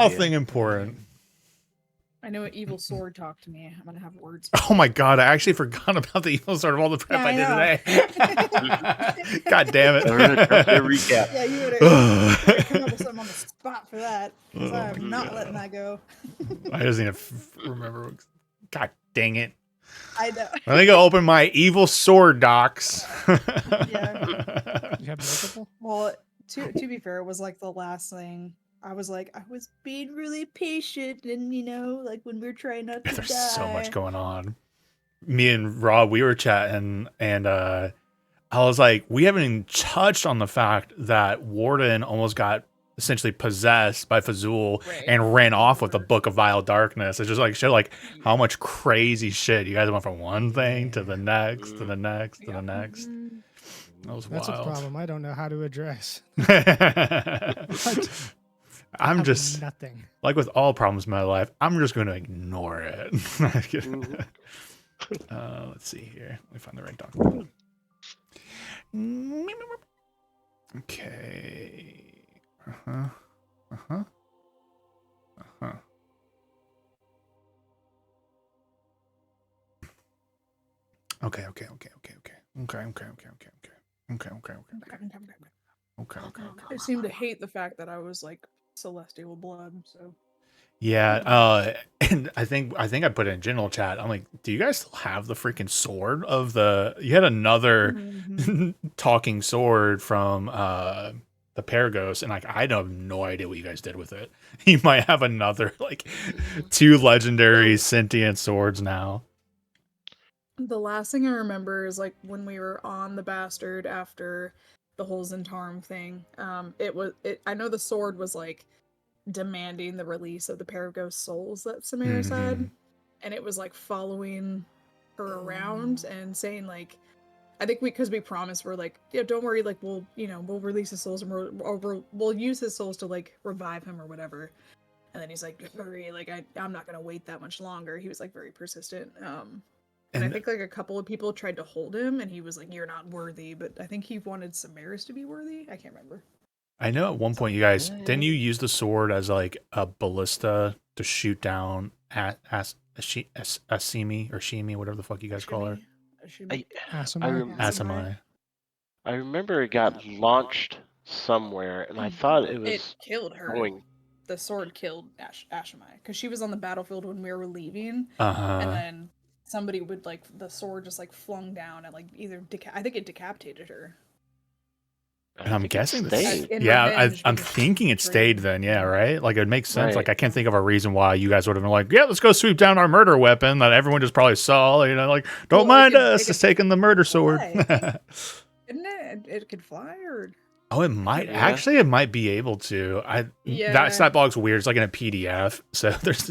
Nothing important. I know an evil sword talked to me. I'm gonna have words. Oh my god, I actually forgot about the evil sword of all the prep I did today. God damn it. Recap. Yeah, you would come up with something on the spot for that. Because I'm not letting that go. I just need to remember. God dang it. I know. I think I'll open my evil sword docs. Yeah. You have multiple? Well, to be fair, it was like the last thing. I was like, I was being really patient, and like when we were trying not to There's die. so much going on. Me and Rob, we were chatting, and I was like, we haven't even touched on the fact that Warden almost got essentially possessed by Fazul and ran off with the Book of Vile Darkness. It's just like show like how much crazy shit you guys went from one thing to the next to the next to the next. That was That's wild. a problem I don't know how to address. I'm just nothing. Like with all problems in my life, I'm just going to ignore it. Let's see here. Let me find the right document. Okay. Okay. I seem to hate the fact that I was like celestial blood, so. Yeah, and I think I put it in general chat. I'm like, do you guys still have the freaking sword of the? You had another talking sword from the Paragos, and like I have no idea what you guys did with it. You might have another like 2 legendary sentient swords now. The last thing I remember is like when we were on the Bastard after the whole Zentarm thing. I know the sword was like demanding the release of the Paragos souls that Samaris had, and it was like following her around and saying like, I think because we promised, we're like, yeah, don't worry, like we'll release his souls and we'll use his souls to like revive him or whatever. And then he's like, hurry, like I'm not gonna wait that much longer. He was like very persistent. And I think like a couple of people tried to hold him, and he was like, "You're not worthy." But I think he wanted Samaris to be worthy. I can't remember. I know at one point you guys didn't you use the sword as like a ballista to shoot down at Asimi or Shimi, whatever the fuck you guys call her. Asamai. I remember it got launched somewhere, and I thought it was. It killed her. The sword killed Ashamai because she was on the battlefield when we were leaving, and then somebody would like the sword just like flung down and like either I think it decapitated her. And I'm guessing I'm thinking it stayed then, yeah, right? Like it makes sense. Like I can't think of a reason why you guys would have been like, yeah, let's go sweep down our murder weapon that everyone just probably saw, like don't mind us, just taking the murder sword. Isn't it could fly or oh, it might actually. It might be able to. That stat blog's weird. It's like in a PDF, so there's.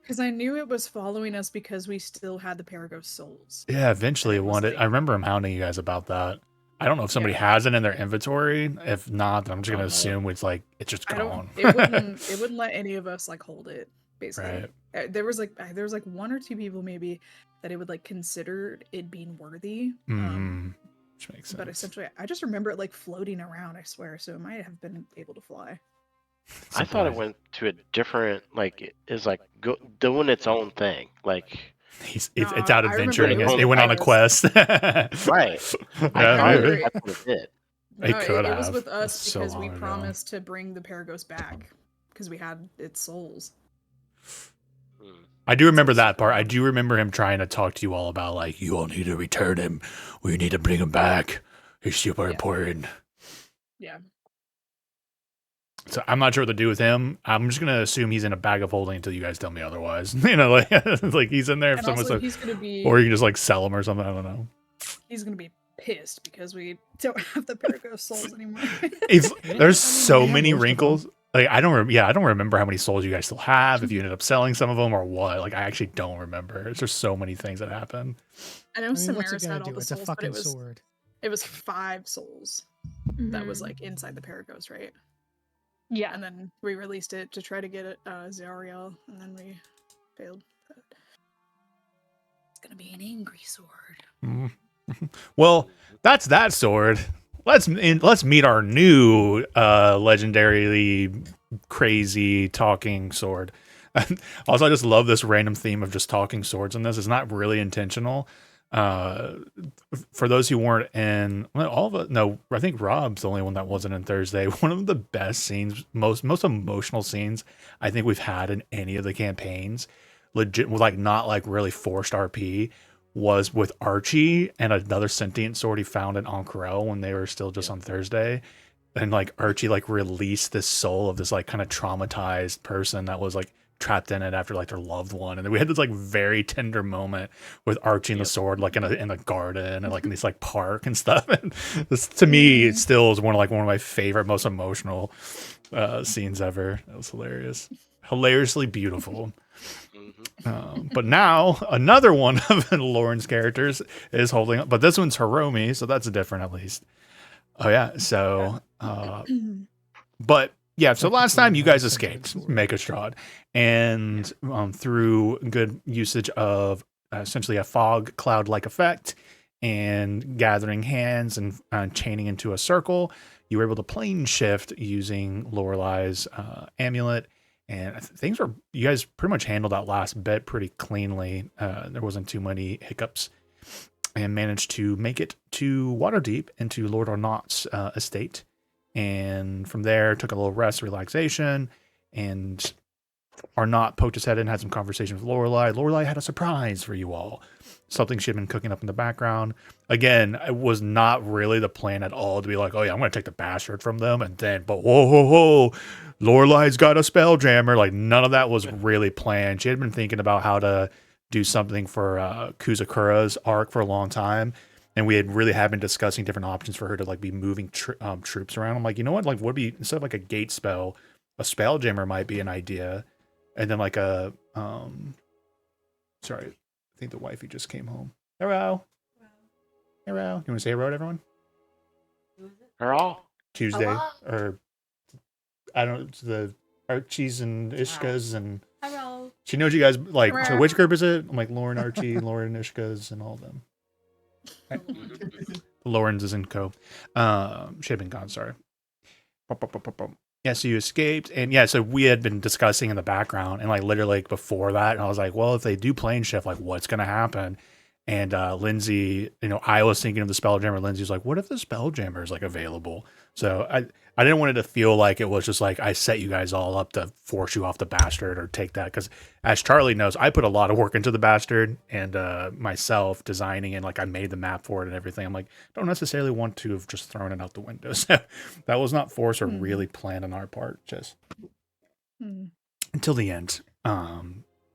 Because I knew it was following us because we still had the Paragos souls. Yeah, eventually it wanted. I remember him hounding you guys about that. I don't know if somebody has it in their inventory. If not, then I'm just gonna assume it's just gone. It wouldn't let any of us like hold it. Basically, there was like 1 or 2 people maybe that it would like consider it being worthy. Which makes sense. But essentially, I just remember it like floating around. I swear, so it might have been able to fly. I thought it went to a different is like doing its own thing. Like it's out adventuring. It went on a quest. Right. I thought that's what it did. It was with us because we promised to bring the Paragos back because we had its souls. I do remember that part. I do remember him trying to talk to you all about like, you all need to return him. We need to bring him back. He's super important. Yeah. So I'm not sure what to do with him. I'm just gonna assume he's in a bag of holding until you guys tell me otherwise. Like he's in there. If someone's like, or you can just like sell him or something. I don't know. He's gonna be pissed because we don't have the Paragos souls anymore. There's so many wrinkles. Like I don't remember how many souls you guys still have. If you ended up selling some of them or what. Like I actually don't remember. There's just so many things that happen. I know Samaris had all the souls, but it was 5 souls that was like inside the Paragos, right? Yeah. And then we released it to try to get it Zariel, and then we failed. But it's gonna be an angry sword. Well, that's that sword. Let's meet our new legendarily crazy talking sword. Also, I just love this random theme of just talking swords in this. It's not really intentional. Uh, for those who weren't in, well, all of it, no, I think Rob's the only one that wasn't in Thursday. One of the best scenes, most emotional scenes I think we've had in any of the campaigns, legit, like not like really forced RP, was with Archie and another sentient sword he found in Ank'Rel when they were still just on Thursday. And like Archie like released this soul of this like kind of traumatized person that was like trapped in it after like their loved one, and then we had this like very tender moment with Archie and the sword like in a garden and like in this like park and stuff. And this to me it still is one of my favorite, most emotional scenes ever. It was hilariously beautiful. But now another one of Lauren's characters is holding up, but this one's Hiromi, so that's different at least. Oh yeah, so but yeah, so last time you guys escaped Megastrad, and through good usage of essentially a fog cloud-like effect and gathering hands and chaining into a circle, you were able to plane shift using Lorelai's amulet. And you guys pretty much handled that last bit pretty cleanly. There wasn't too many hiccups, and managed to make it to Waterdeep into Lord Arnott's estate. And from there, took a little rest, relaxation, and Arnott poked his head in, had some conversation with Lorelai. Lorelai had a surprise for you all, something she had been cooking up in the background. Again, it was not really the plan at all to be like, oh yeah, I'm going to take the bastard from them, and then, but whoa, Lorelai's got a spell jammer. Like none of that was really planned. She had been thinking about how to do something for Kuzakura's arc for a long time, and we had been discussing different options for her to like be moving troops around. I'm like, you know what, like would be, instead of like a gate spell, a spell jammer might be an idea. And then like a sorry, I think the wifey just came home. Hello. You want to say hello to everyone? Hello. Tuesday. Hello. Or I don't know, it's the Archies and Ishkas, and Hello. she knows you guys like. So Hello. which group is it? I'm like Lauren, Archie, Lauren, Ishkas, and all of them. Lauren's is in co. She had been gone. Sorry. Yeah, so you escaped, and yeah, so we had been discussing in the background, and like literally like, before that, and I was like, well, if they do plane shift, like what's gonna happen? And Lindsay, I was thinking of the Spelljammer. Lindsay's like, what if the Spelljammer is like available? So I didn't want it to feel like it was just like I set you guys all up to force you off the bastard or take that, because as Charlie knows, I put a lot of work into the bastard and myself designing, and like I made the map for it and everything. I'm like, don't necessarily want to have just thrown it out the window. So that was not forced or really planned on our part, just until the end.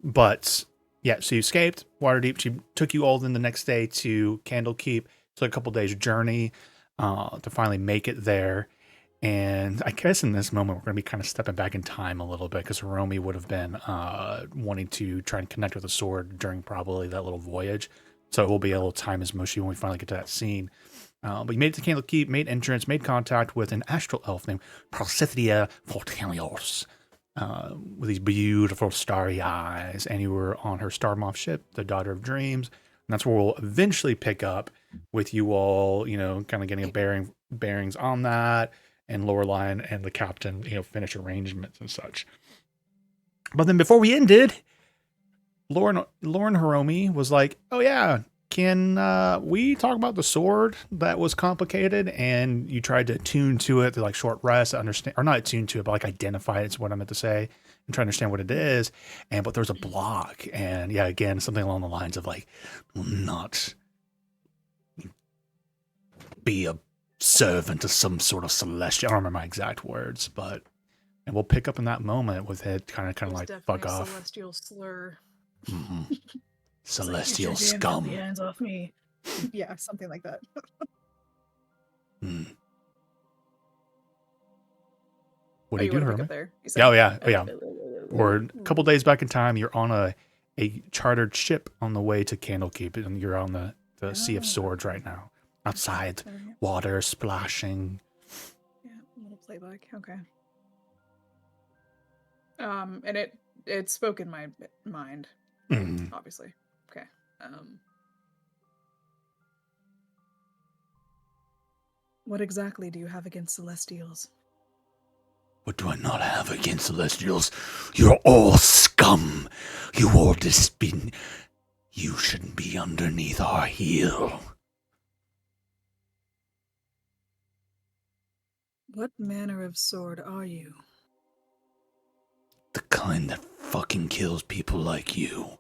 But yeah, so you escaped Waterdeep. She took you all in the next day to Candlekeep. It's like a couple days journey to finally make it there. And I guess in this moment, we're going to be kind of stepping back in time a little bit, because Hiromi would have been wanting to try and connect with a sword during probably that little voyage. So it will be a little time as mushy when we finally get to that scene. But you made it to Candlekeep, made entrance, made contact with an astral elf named Procithia Fortelios. With these beautiful starry eyes, and you were on her Star Moth ship, the Daughter of Dreams, and that's where we'll eventually pick up with you all, kind of getting a bearings on that, and Lorelai and the captain, finish arrangements and such. But then before we ended, Lauren Hiromi was like, oh yeah, can we talk about the sword that was complicated, and you tried to attune to it through like short rest, understand, or not attune to it, but like identify it's what I meant to say, and try to understand what it is. But there's a block, and yeah, again, something along the lines of like, not be a servant of some sort of celestial. I don't remember my exact words, and we'll pick up in that moment with it kind of like fuck off. Celestial slur. Mm-hmm. Celestial Like, get scum. your hands off me. Yeah, something like that. What do you do, Herman? Herman? Oh yeah. Or a couple days back in time, you're on a chartered ship on the way to Candlekeep, and you're on the Sea of Swords right now. Outside, water splashing. Yeah, a little playback. Okay. And it spoke in my mind, obviously. Okay. What exactly do you have against Celestials? What do I not have against Celestials? You're all scum. You all been. You shouldn't be underneath our heel. What manner of sword are you? The kind that fucking kills people like you.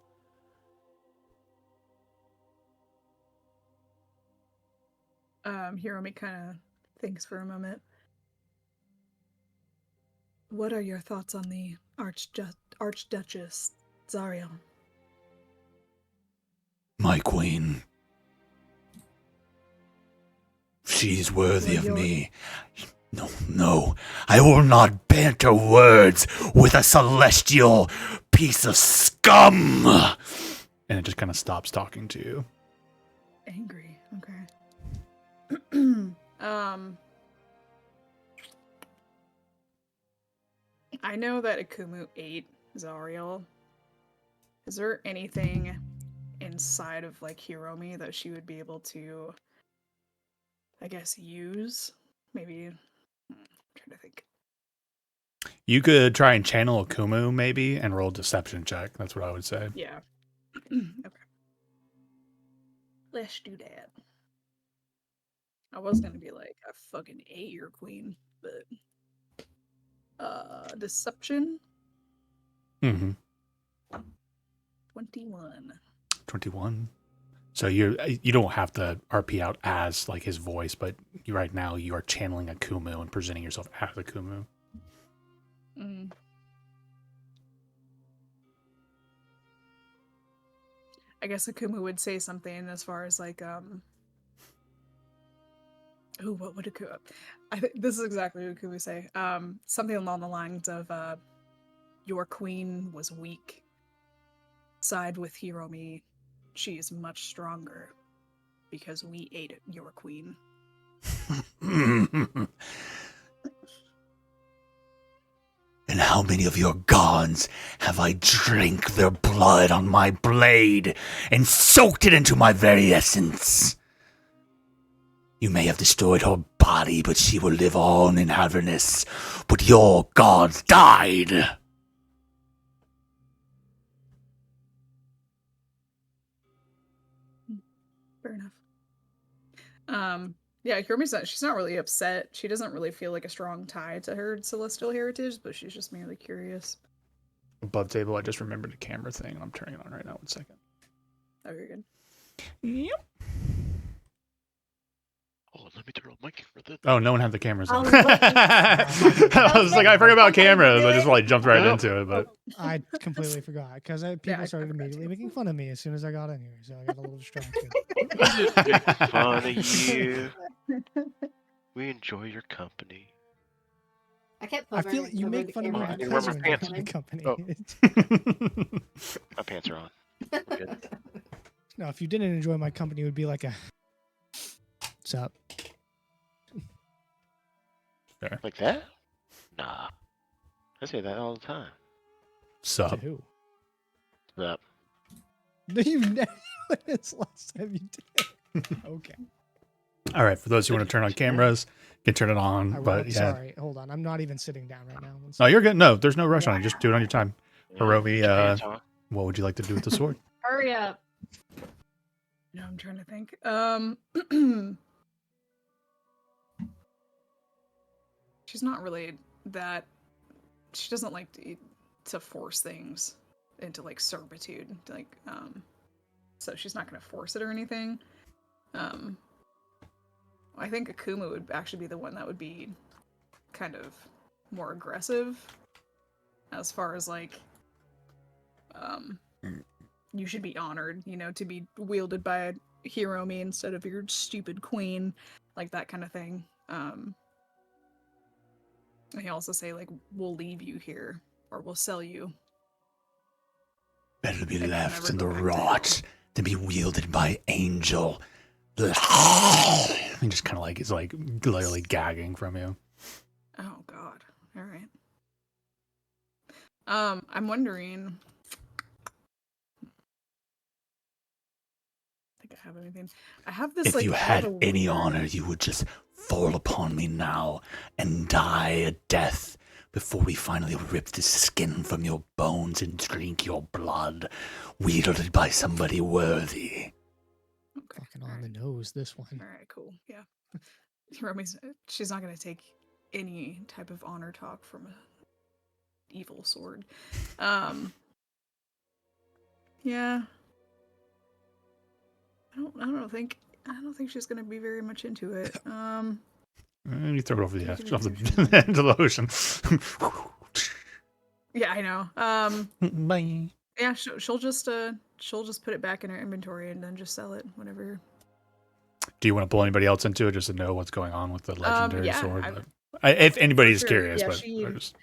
Hiromi kind of thinks for a moment. What are your thoughts on the Archduchess Zariel? My queen. She's worthy Well, of me. No. I will not banter words with a celestial piece of scum. And it just kind of stops talking to you. Angry. Okay. I know that Akumu ate Zariel. Is there anything inside of like Hiromi that she would be able to, I guess, use? Maybe. I'm trying to think. You could try and channel Akumu maybe and roll a deception check. That's what I would say. Yeah. Okay. Let's do that. I was gonna be like, I fucking ate your queen, but deception. Mm-hmm. 21. 21. So you don't have to RP out as like his voice, but right now you are channeling Akumu and presenting yourself as Akumu. Mm. I guess Akumu would say something as far as like ooh, what would Akumu? I think this is exactly what Akumu would say. Something along the lines of your queen was weak. Side with Hiromi, she is much stronger because we ate your queen. And how many of your gods have I drank their blood on my blade and soaked it into my very essence? You may have destroyed her body, but she will live on in Avernus. But your gods died. Fair enough. Yeah, Hiromi's not, she's not really upset. She doesn't really feel like a strong tie to her celestial heritage, but she's just merely curious. Above table, I just remembered the camera thing. I'm turning it on right now. 1 second. Oh, you're good. Yep. Oh, let me turn on my camera then. Oh, no one had the cameras on. I I was like, I forgot about cameras. I just like jumped right into it, but I completely forgot because people started immediately making fun of me as soon as I got in here, so I got a little distracted. We just make fun of you. We enjoy your company. I kept I feel like you make fun of me because you enjoy my company. Oh. My pants are on. We're good. No, if you didn't enjoy my company, it would be like a what's up? Fair. Like that? Nah. I say that all the time. To Sup. who? Sup. You never. When is the last time you did? Okay. All right, for those who want to turn on cameras, you can turn it on. I will. But yeah. Sorry, hold on. I'm not even sitting down right now. No, you're good. No, there's no rush on it. Just do it on your time. Yeah. Hiromi, Pants on. what would you like to do with the sword? Hurry up. No, I'm trying to think. She's not really that. She doesn't like to force things into like servitude, like so she's not gonna force it or anything. I think Akumu would actually be the one that would be kind of more aggressive as far as like you should be honored, you know, to be wielded by a Hiromi instead of your stupid queen, like that kind of thing. He also say like, we'll leave you here or we'll sell you. Better be And left never in the go back to rot than be wielded by angel. He just kind of like is like literally gagging from you. Oh God! All right. I'm wondering. I think I have anything. I have this. If like, you had little any weird- honor, you would just fall upon me now and die a death before we finally rip the skin from your bones and drink your blood, wielded by somebody worthy. Okay. Fucking on the nose, this one. All right, cool. Yeah. She's not going to take any type of honor talk from a evil sword. Yeah. I don't think she's gonna be very much into it. And you throw it over the edge Taking of the advantage. into the ocean. Yeah, I know. Bye. Yeah, she'll just put it back in her inventory and then just sell it whenever. Do you want to pull anybody else into it just to know what's going on with the legendary Yeah, sword? If anybody's sure. curious, Yeah, but I just...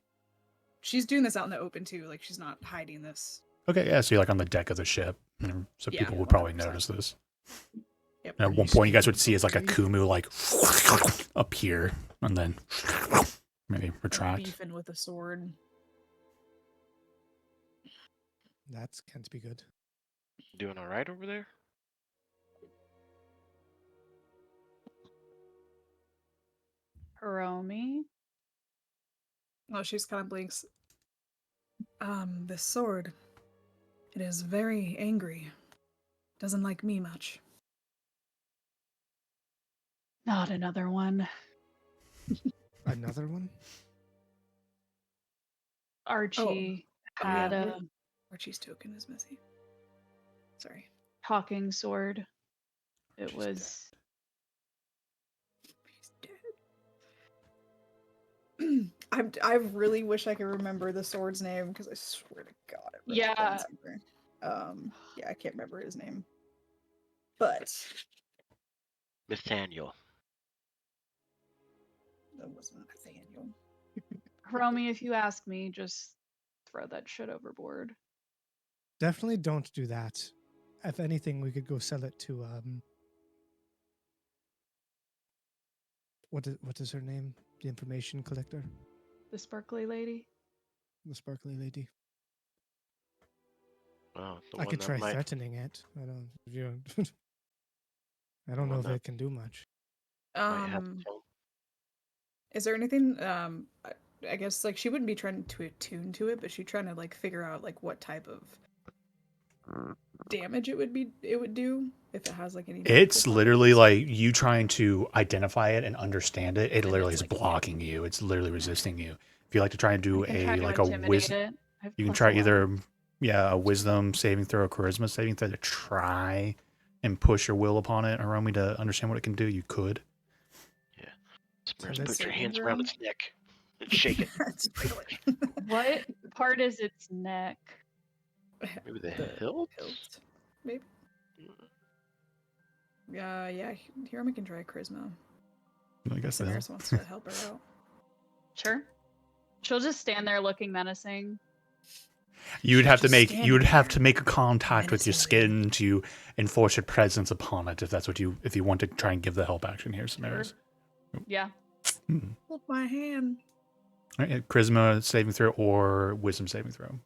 she's doing this out in the open too. Like she's not hiding this. Okay, yeah. So you're like on the deck of the ship, so Yeah, people will probably 100%. notice this. Yep. And at one point, you guys would see as like a Kumu like appear and then maybe retract. Beefing with a sword. That can't be good. Doing all right over there? Hiromi. Oh, she's kind of blinks. This sword. It is very angry. Doesn't like me much. Not another one. Another one? Archie Oh, had yeah. a Archie's token is messy. Sorry. talking sword. It She's was He's dead. I really wish I could remember the sword's name because I swear to God it wrote it down somewhere. Yeah, I can't remember his name. But Nathaniel. that wasn't Nathaniel. Hiromi, if you ask me, just throw that shit overboard. Definitely don't do that. If anything, we could go sell it to what is her name? The information collector, The sparkly lady. the sparkly lady. Oh, the I one could that try might. threatening it. I don't. If you I don't know Well, if no. it can do much. Might have to kill. Is there anything I guess like she wouldn't be trying to attune to it, but she's trying to like figure out like what type of damage it would do if it has like any It's magical literally properties. like you trying to identify it and understand it. It And literally it's is like, blocking you. It's literally resisting you. If you like to try and I do can try a to like a intimidate it. I have you can plus try 11. either a wisdom saving throw, a charisma saving throw to try and push your will upon it around me to understand what it can do. You could. Yeah. Smurfs, let's- put your Saving hands throw? around its neck and shake it. Sprinkle it. What part is its neck? Maybe the The hilt? hilt, maybe. Yeah. Hiromi can try charisma. I guess that. Samaris wants to help her out. Sure. She'll just stand there looking menacing. You would She's have to just make standing there, make a contact with your menacingly. skin to enforce your presence upon it if that's what you if you want to try and give the help action here, Samaris. Yeah. Hold my hand. All right, charisma saving throw or wisdom saving throw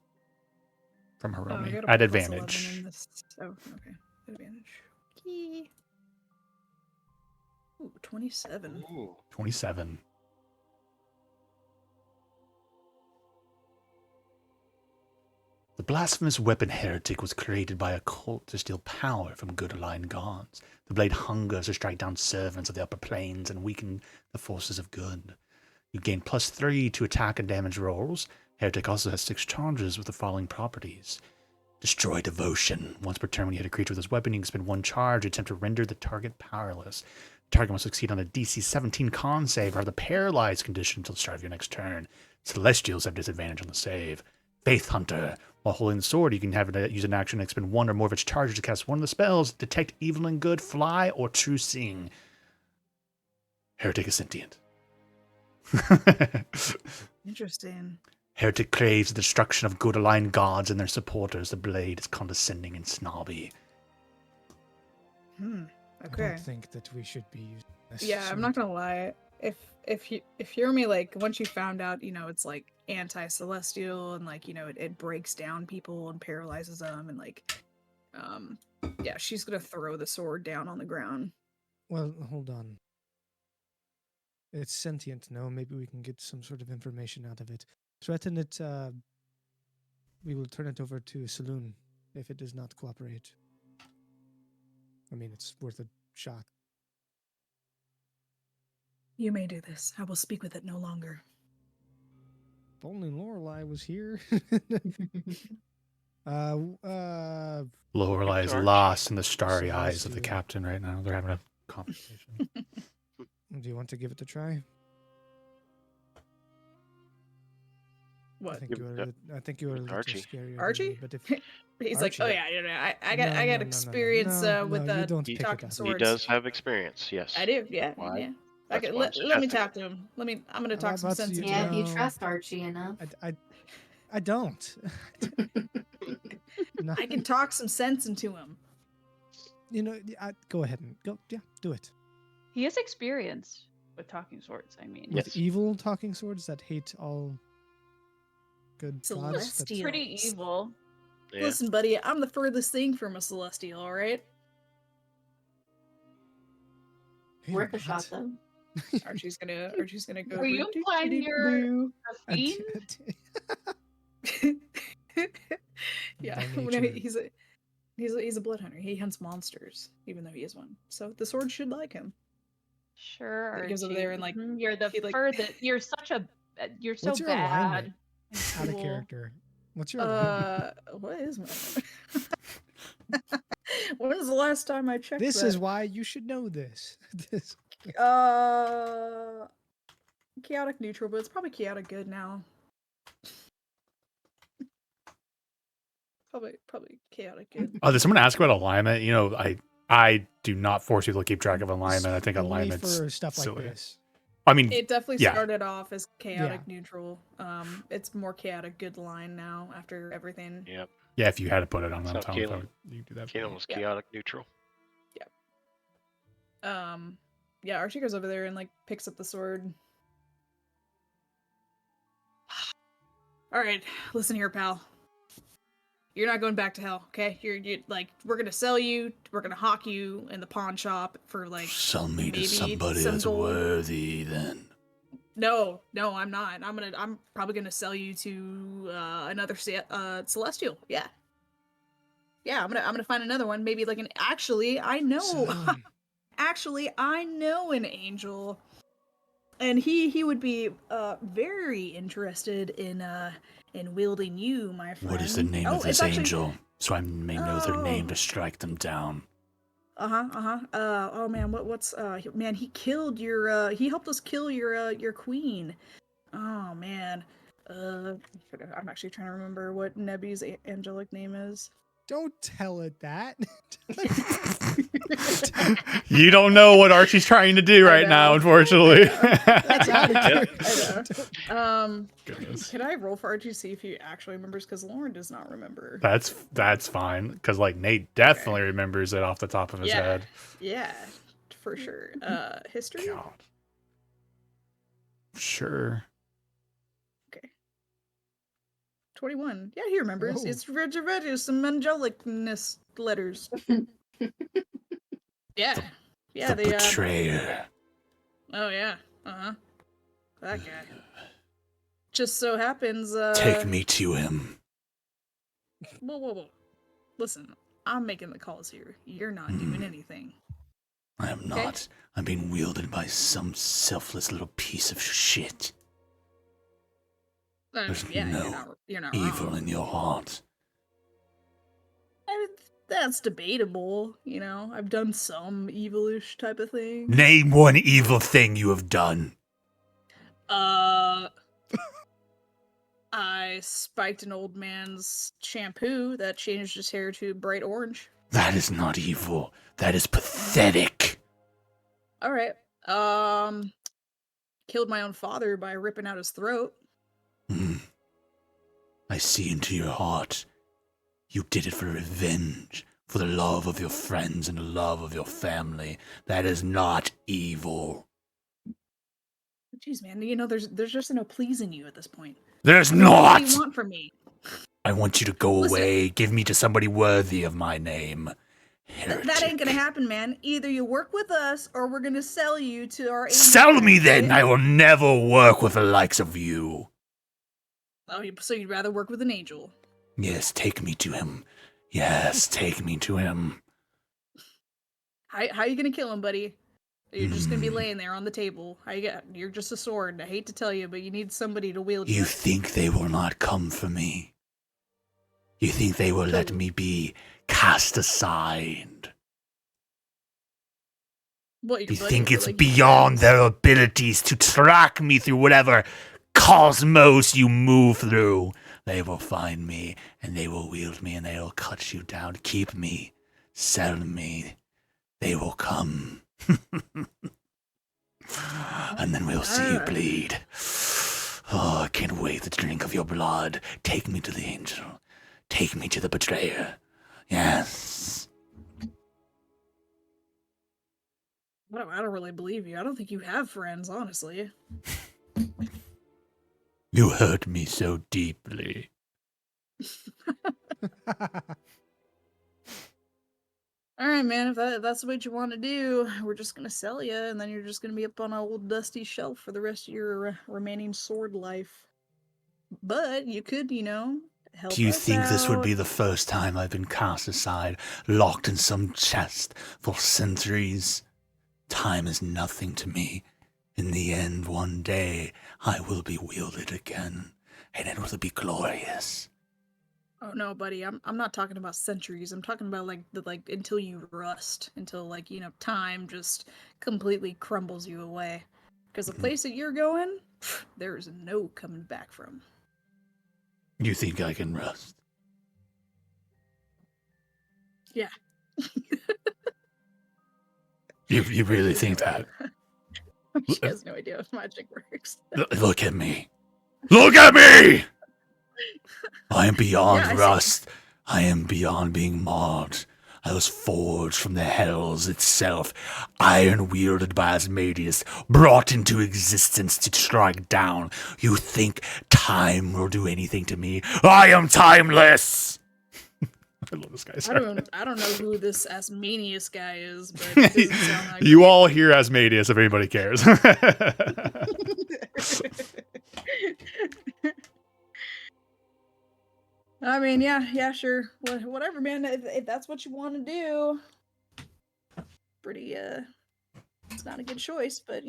from Oh, I Hiromi got a at plus 11 advantage. in this. Oh, okay. Advantage. Key. Ooh, 27. Ooh. 27. The blasphemous weapon heretic was created by a cult to steal power from good aligned gods. The blade hungers to strike down servants of the upper planes and weaken the forces of good. You gain +3 to attack and damage rolls. Heretic also has 6 charges with the following properties. Destroy devotion. Once per turn when you hit a creature with this weapon, you can spend 1 charge to attempt to render the target powerless. The target must succeed on a DC 17 con save or have the paralyzed condition until the start of your next turn. Celestials have disadvantage on the save. Faith Hunter. While holding the sword, you can have it use an action and expend 1 or more of its charges to cast one of the spells: Detect Evil and Good, Fly, or True Seeing. Heretic is sentient. Interesting. Heretic craves the destruction of good aligned gods and their supporters. The blade is condescending and snobby. Okay. I don't think that we should be using this. Yeah, I'm not gonna lie. If Hiromi, like, once you found out, it's like anti-celestial and like, it breaks down people and paralyzes them and like, yeah, she's gonna throw the sword down on the ground. Well, hold on. It's sentient, no? Maybe we can get some sort of information out of it. Threaten it, we will turn it over to Saloon if it does not cooperate. I mean, it's worth a shot. You may do this. I will speak with it no longer. If only Lorelei was here. Lorelei is Arch. lost in the starry So eyes of the let's do- captain right now. They're having a conversation. Do you want to give it a try? What? I think Give you it are. I think you are a little Archie. scarier. than Archie? me, but if He's like, oh Archie. yeah, I No, got no, no, no, experience with you don't He- pick it talking up. He swords. does have experience, yes. I do, yeah, Why? yeah. That's Okay, why I'm let me suggesting talk to him. I'm gonna talk some But sense you- into Yeah, him. if you No. trust Archie enough. I don't. No, I can talk some sense into him. You know, go ahead and go. Yeah, do it. He has experience with talking swords. I mean, With Yes. evil talking swords that hate all good gods. Celestial. pretty evil. Yeah. Listen, buddy, I'm the furthest thing from a celestial. All right. Hey, Worth a what? shot though. Archie's gonna go. Were you implying you're a fiend? Yeah, By when nature. he's a blood hunter. He hunts monsters, even though he is one. So the sword should like him. Sure. He goes over Archie. there and, like, Mhm, you're the he, like- furthest. You're such a. You're so What's your bad. alignment? and Out of cruel. character. What's your alignment? What is my? When was the last time I checked? This that? is why you should know this. This. Chaotic neutral, but it's probably chaotic good now. Probably chaotic good. Oh, did someone ask about alignment? You know, I do not force people to keep track of alignment. I think Only alignment's for stuff like silly. this. I mean, It definitely Yeah. started off as chaotic neutral. It's more chaotic good line now after everything. Yep. yeah, if you had to put it on So them, Tom, Kalen- you do that. Kanan was Yeah. chaotic neutral. Yeah, Archie goes over there and, like, picks up the sword. All right, listen here, pal. You're not going back to hell, okay? You like, we're gonna sell you. We're gonna hawk you in the pawn shop for, like, Sell me maybe to somebody some that's gold. worthy, then. No, I'm not. I'm probably gonna sell you to another celestial. Yeah. Yeah, I'm gonna find another one. Maybe like an. Actually, I know. Son, Actually, I know an angel, and he would be very interested in wielding you, my friend. What is the name Oh, of this it's actually- angel? So I may know their name Oh. to strike them down. Oh man, what's man? He killed your. He helped us kill your queen. Oh man. I'm actually trying to remember what Nebby's angelic name is. don't tell it that. You don't know what Archie's trying to do I right now, know. unfortunately. That's out of Yeah. character. I know. Goodness. Can I roll for Archie to see if he actually remembers? Because Lauren does not remember. That's fine, because like Nate definitely remembers it off the top of his Yeah. head. Yeah, for sure. History. God. Sure. Okay. 21. Yeah, he remembers. Whoa. It's Reggie, some angelicness letters. Yeah. Yeah, the they betrayer. Oh yeah. Uh-huh. That guy. Just so happens Take me to him. Whoa. Listen, I'm making the calls here. You're not doing anything. I am not. I'm being wielded by some selfless little piece of shit. There's no you're not Evil wrong. in your heart. That's debatable, you know. I've done some evilish type of thing. Name one evil thing you have done. I spiked an old man's shampoo that changed his hair to bright orange. That is not evil. That is pathetic. All right. Killed my own father by ripping out his throat. I see into your heart. You did it for revenge, for the love of your friends and the love of your family. That is not evil. Jeez, man, you know, there's just no pleasing you at this point. There's What not! do you want from me? I want you to go Listen. away. Give me to somebody worthy of my name. That ain't gonna happen, man. Either you work with us, or we're gonna sell you to our angel Sell me friends, then. right? I will never work with the likes of you. Oh, so you'd rather work with an angel? Yes, take me to him. Yes, take me to him. How you gonna kill him, buddy? You're just gonna be laying there on the table. You're just a sword. I hate to tell you, but you need somebody to wield You think they will not come for me? You think they will let me be cast aside? What, your You buddy? think it's Like, beyond their abilities to track me through whatever cosmos you move through? They will find me, and they will wield me, and they will cut you down, keep me, sell me. They will come. And then we'll see you bleed. Oh, I can't wait to drink of your blood. Take me to the angel. Take me to the betrayer. Yes. I don't really believe you. I don't think you have friends, honestly. You hurt me so deeply. All right, man. If that's what you want to do, we're just gonna sell you, and then you're just gonna be up on an old dusty shelf for the rest of your remaining sword life. But you could, help Do you us think this would out. be the first time I've been cast aside, locked in some chest for centuries? Time is nothing to me. In the end, one day, I will be wielded again, and it will be glorious. Oh no, buddy. I'm not talking about centuries. I'm talking about like until you rust, until time just completely crumbles you away. Because the place that you're going, there's no coming back from. You think I can rust? Yeah. You really think that? She has no idea how magic works. Look at me. Look at me! I am beyond Yeah, I see. rust. I am beyond being marred. I was forged from the hells itself, iron wielded by Asmodeus, brought into existence to strike down. You think time will do anything to me? I am timeless! I love this guy. Sorry. I don't know who this Asmodeus guy is, but it doesn't sound like You all hear Asmodeus if anybody cares. I mean, yeah, sure. Whatever, man. If that's what you want to do. Pretty, it's not a good choice, but,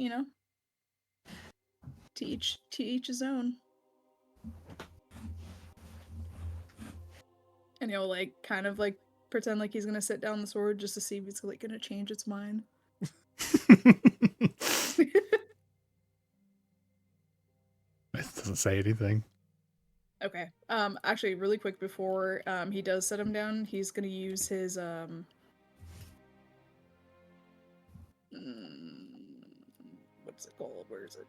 to each his own. And he'll, kind of, pretend like he's gonna set down the sword just to see if it's, gonna change its mind. It doesn't say anything. Okay. Actually, really quick before he does set him down, he's gonna use his what's it called? Where is it?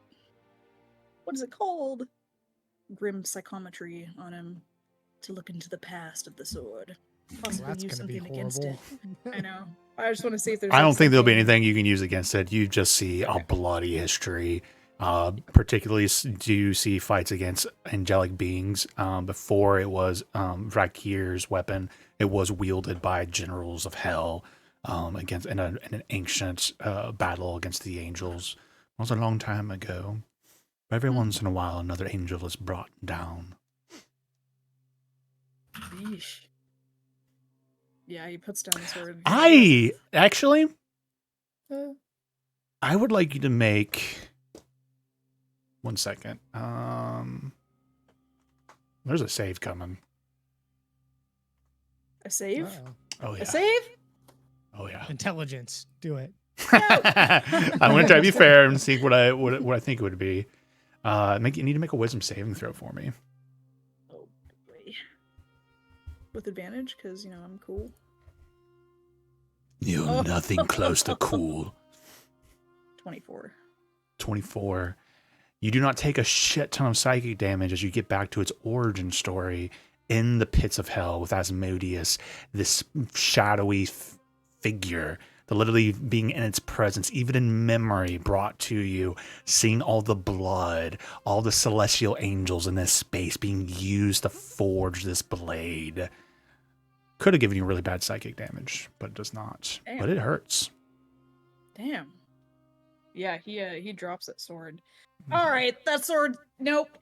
What is it called? Grim psychometry on him to look into the past of the sword. Possibly That's use gonna be something against it. horrible. I know. I just want to see if there's. I don't think there'll be something- anything you can use against it. You just see a bloody history. Particularly, do you see fights against angelic beings? Before it was Vrakir's weapon, it was wielded by generals of hell against in an ancient battle against the angels. It was a long time ago. Every once in a while, another angel is brought down. Yeesh. Yeah, he puts down the sword. I actually, Uh, I would like you to make. 1 second. There's a save coming. a save? Uh-oh. Oh yeah. A save? Oh yeah. Intelligence. Do it. I'm gonna try to be fair and see what I think it would be. You need to make a wisdom saving throw for me. Oh boy. With advantage, because I'm cool. You're Oh. nothing close to cool. 24. 24. You do not take a shit ton of psychic damage as you get back to its origin story in the pits of hell with Asmodeus, this shadowy figure, the literally being in its presence, even in memory, brought to you, seeing all the blood, all the celestial angels in this space being used to forge this blade. could have given you really bad psychic damage, but it does not. Damn. But it hurts. Damn. Yeah, he drops that sword. All right, that sword. Nope.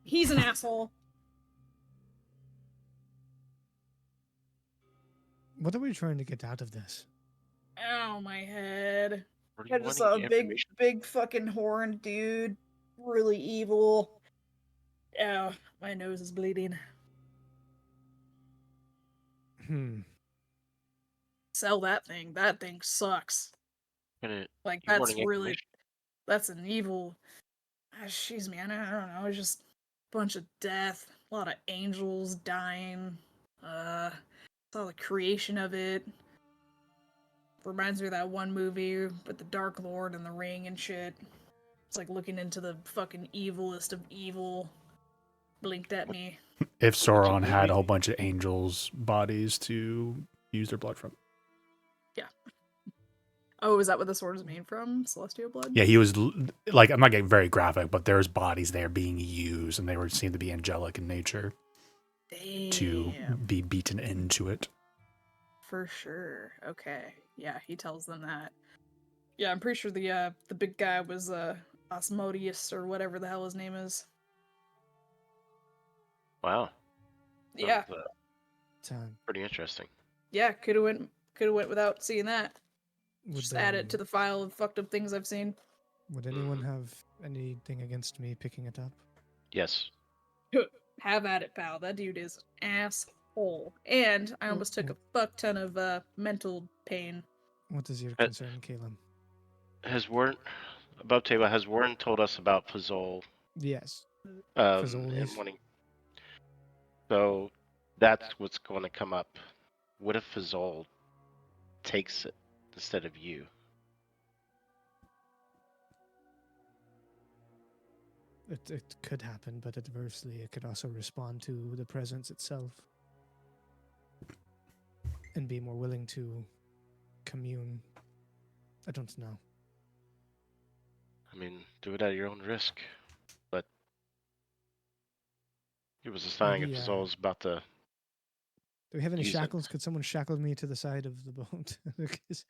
He's an asshole. What are we trying to get out of this? Ow, my head. What do I you just want saw any a big, information? big fucking horned dude. Really evil. Ow, my nose is bleeding. Sell that thing. That thing sucks. Gonna- Like, you that's wanting really, information? that's an evil. Jeez, man, I don't know. It's just a bunch of death. A lot of angels dying. Saw the creation of it. Reminds me of that one movie with the Dark Lord and the ring and shit. It's like looking into the fucking evilest of evil. Blinked at me. If Sauron movie? had a whole bunch of angels' bodies to use their blood from. Oh, is that what the sword is made from? Celestial blood? Yeah, he was like, I'm not getting very graphic, but there's bodies there being used, and they were seemed to be angelic in nature to Damn. be beaten into it. For sure. Okay. Yeah, he tells them that. Yeah, I'm pretty sure the big guy was Asmodeus or whatever the hell his name is. Wow. Yeah. Sounds, Time. pretty interesting. Yeah, could have went without seeing that. Would, Just add it to the file of fucked up things I've seen. Would anyone have anything against me picking it up? Yes. Have at it, pal. That dude is an asshole. And I almost took a fuck ton of mental pain. What is your Uh, concern, Caleb? Has Warren above table? Has Warren told us about Fazol? Yes. And Fazoli's. wanting. So that's what's going to come up. What if Fazol takes it instead of you? It could happen, but adversely, it could also respond to the presence itself and be more willing to commune. I don't know. I mean, do it at your own risk. But it was a sign if Maybe, Fazol's about to. Do we have any Use it. shackles? Could someone shackle me to the side of the boat? Because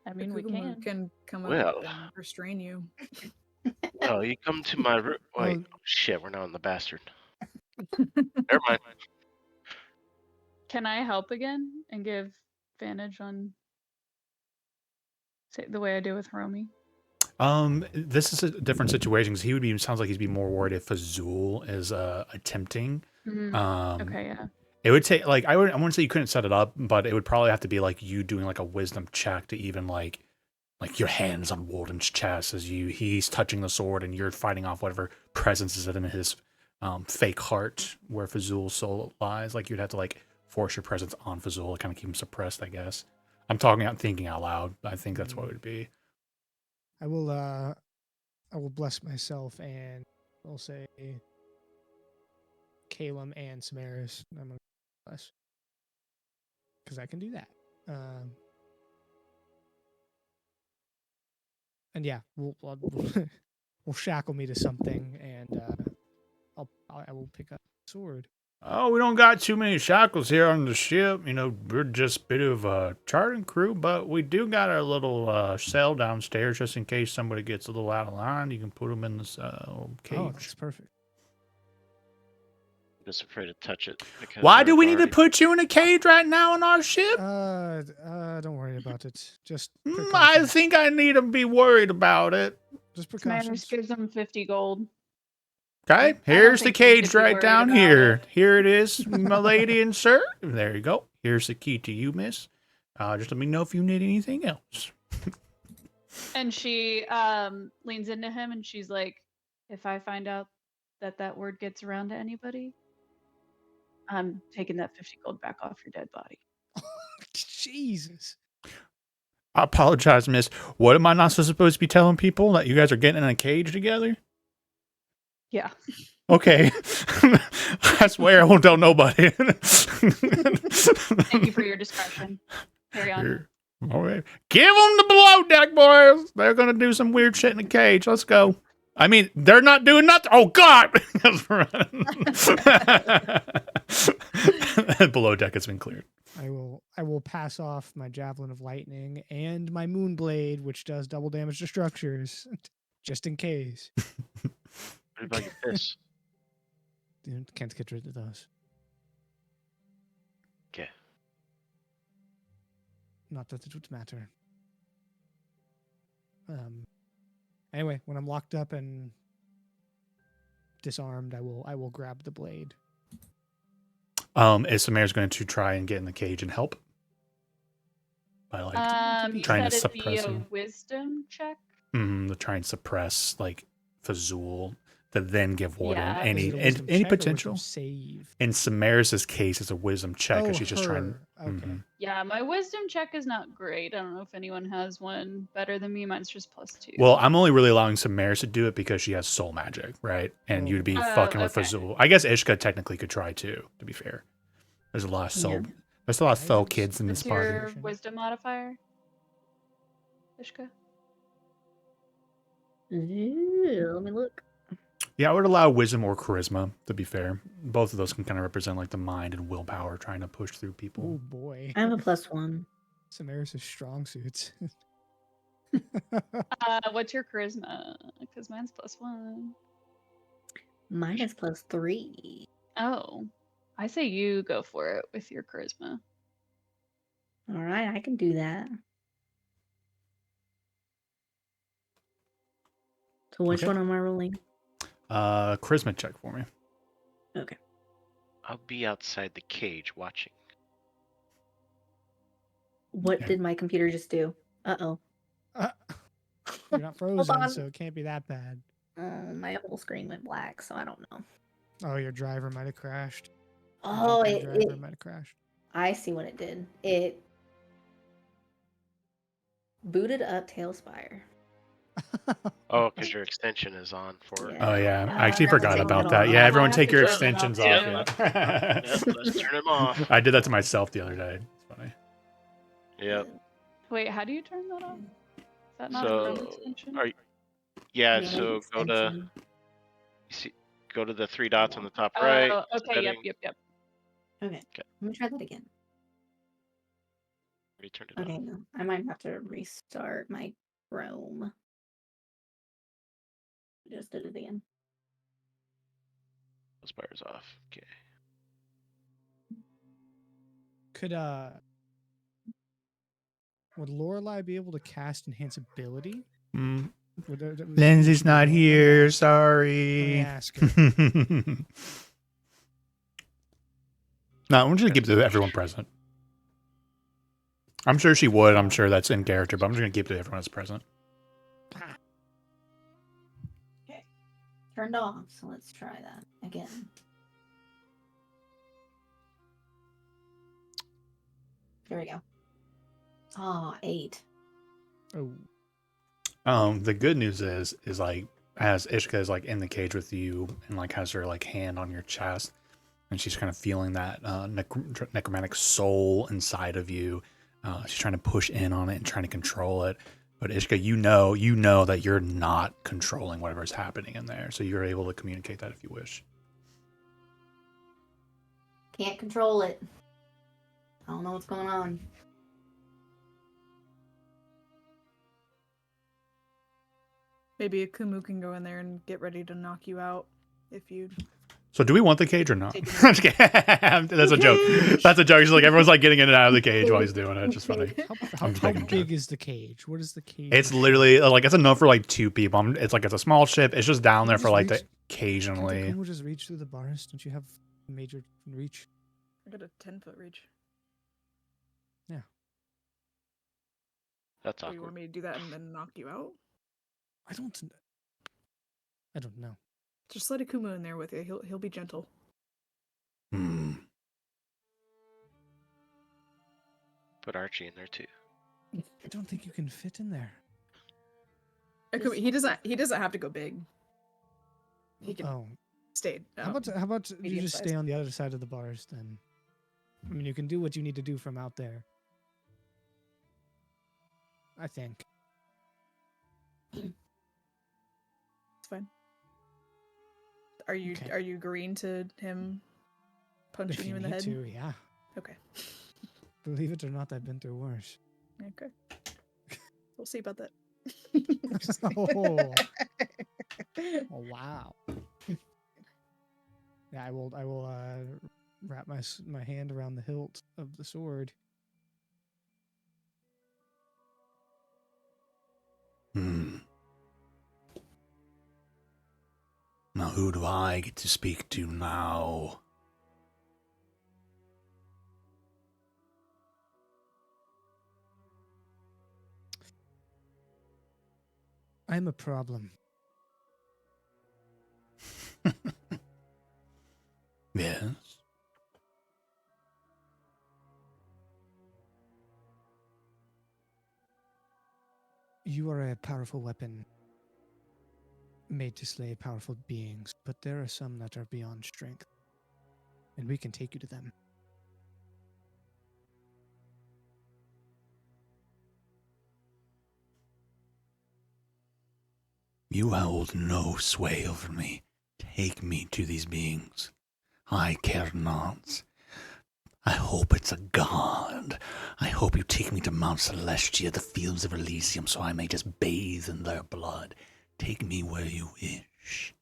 I mean, we Kukumu can. come up Well. and restrain you. Well, you come to my room. Wait, Well- oh, shit, we're not on the bastard. Never mind. Can I help again and give advantage on say the way I do with Romy? This is a different situation because he would be. Sounds like he'd be more worried if Fazul is attempting. Okay, yeah. It would take like I wouldn't say you couldn't set it up, but it would probably have to be like you doing like a wisdom check to even like your hands on Walden's chest as he's touching the sword and you're fighting off whatever presence is in his fake heart where Fazul's soul lies. Like you'd have to like force your presence on Fazul to kind of keep him suppressed, I guess. I'm thinking out loud. I think that's what it would be. I will bless myself and I'll say Calum and Samaris. I'm gonna bless because I can do that. And yeah, we'll shackle me to something, and I will pick up the sword. Oh, we don't got too many shackles here on the ship. You know, we're just a bit of a charting crew, but we do got our little cell downstairs just in case somebody gets a little out of line. You can put them in this cage. Oh, that's perfect. I'm just afraid to touch it. Because Why do we need to already- put you in a cage right now on our ship? Don't worry about it. Just I precautions. think I need to be worried about it. Just Manners precautions. gives them 50 gold. Okay, don't here's the think you need cage to be right worried down about here. it. Here it is, my lady and sir. There you go. Here's the key to you, miss. Just let me know if you need anything else. And she leans into him and she's like, if I find out that word gets around to anybody, I'm taking that 50 gold back off your dead body. Jesus. I apologize, miss. What am I not supposed to be telling people? That you guys are getting in a cage together? Yeah. Okay. I swear I won't tell nobody. Thank you for your discretion. Carry on. Here. All right. Give them the below deck, boys. They're going to do some weird shit in the cage. Let's go. I mean, they're not doing nothing. Oh, God. Below deck has been cleared. I will pass off my javelin of lightning and my moon blade, which does double damage to structures, just in case. What about your fists? Dude, can't get rid of those. Okay. Not that it would matter. Anyway, when I'm locked up and disarmed, I will grab the blade. Is Samara's going to try and get in the cage and help? By You trying to said it'd be suppress a him. wisdom check. To try and suppress like Fazul to then give Warden Yeah. any Is it a wisdom any check or wisdom potential. save? In Samaris' case, it's a wisdom check because she's just trying. her. Okay. Mhm. Yeah, my wisdom check is not great. I don't know if anyone has one better than me. Mine's just +2. Well, I'm only really allowing Samaris to do it because she has soul magic, right? And Oh. you'd be Oh, fucking with okay. Fazul. I guess Ishka technically could try too. To be fair, there's a lot of soul. Yeah. There's a lot of I soul have kids in this What's party. your wisdom modifier, Ishka? Ooh, let me look. Yeah, I would allow wisdom or charisma. To be fair, both of those can kind of represent like the mind and willpower trying to push through people. Oh boy. I have a +1. Samaris' strong suits. What's your charisma? Because mine's +1. Mine is +3. Oh, I say you go for it with your charisma. All right, I can do that. So which Okay. one am I rolling? Charisma check for me. Okay. I'll be outside the cage watching. What Okay. did my computer just do? Uh-oh. You're not frozen, on. so it can't be that bad. My whole screen went black, so I don't know. Oh, your driver might have crashed. Your Oh, GPU driver it might have crashed. I see what it did. It booted up Tailspire. Oh, because your extension is on for. Yeah. Oh yeah, Yeah, I actually that's forgot taking about it that. off. Yeah, I everyone have take to your turn it off, extensions too. off. Yeah. Yep, let's turn them off. I did that to myself the other day. It's funny. Yep. Wait, how do you turn that off? Is that not a Chrome So, extension? are you, yeah, Main so extension. go to the 3 dots on the top right. Oh, okay, yep. Okay. Let me try that again. You turned it Okay, off. no. I might have to restart my Chrome. Just did it again. Spire's off. Okay. Would Lorelei be able to cast enhance ability? Mm, Would Lindsay's not here. Let me Sorry. ask her. No, I'm just gonna give it to everyone present. I'm sure she would. I'm sure that's in character, but I'm just gonna give it to everyone that's present. Okay. Turned off, so let's try that again. There we go. Ah, 8. Oh. The good news is like as Ishka is like in the cage with you and like has her like hand on your chest, and she's kind of feeling that necromantic soul inside of you. She's trying to push in on it and trying to control it. But Ishka, you know that you're not controlling whatever's happening in there, so you're able to communicate that if you wish. Can't control it. I don't know what's going on. Maybe a Kumu can go in there and get ready to knock you out if you. So do we want the cage or not? Take it. I'm just kidding. That's a joke. That's a joke. It's like everyone's like getting in and out of the cage while he's doing it. It's just funny. How just making a big joke. is the cage? What is the cage? It's literally like it's enough for like 2 people. It's like it's a small ship. It's just down Can there you for just like the reach- occasionally. Can just reach through the bars? Don't you have major reach? I got a 10-foot reach. That's Do you want awkward. me to do that and then knock you out? I don't know. Just let a Kumu in there with you. He'll be gentle. Hmm. Put Archie in there too. I don't think you can fit in there. He doesn't have to go big. He can Oh, stay. how about you just medium-sized. stay on the other side of the bars then? I mean, you can do what you need to do from out there. I think. It's fine. Are you Okay. are you agreeing to him punching If you you in the need head? to, yeah. Okay. Believe it or not, I've been through worse. Okay. We'll see about that. Oh. Oh wow. Yeah, I will wrap my hand around the hilt of the sword. Hmm. Now, who do I get to speak to now? I'm a problem. Yes. You are a powerful weapon made to slay powerful beings, but there are some that are beyond strength, and we can take you to them. You hold no sway over me. Take me to these beings. I care not. I hope it's a god. I hope you take me to Mount Celestia, the fields of Elysium, so I may just bathe in their blood. Take me where you wish.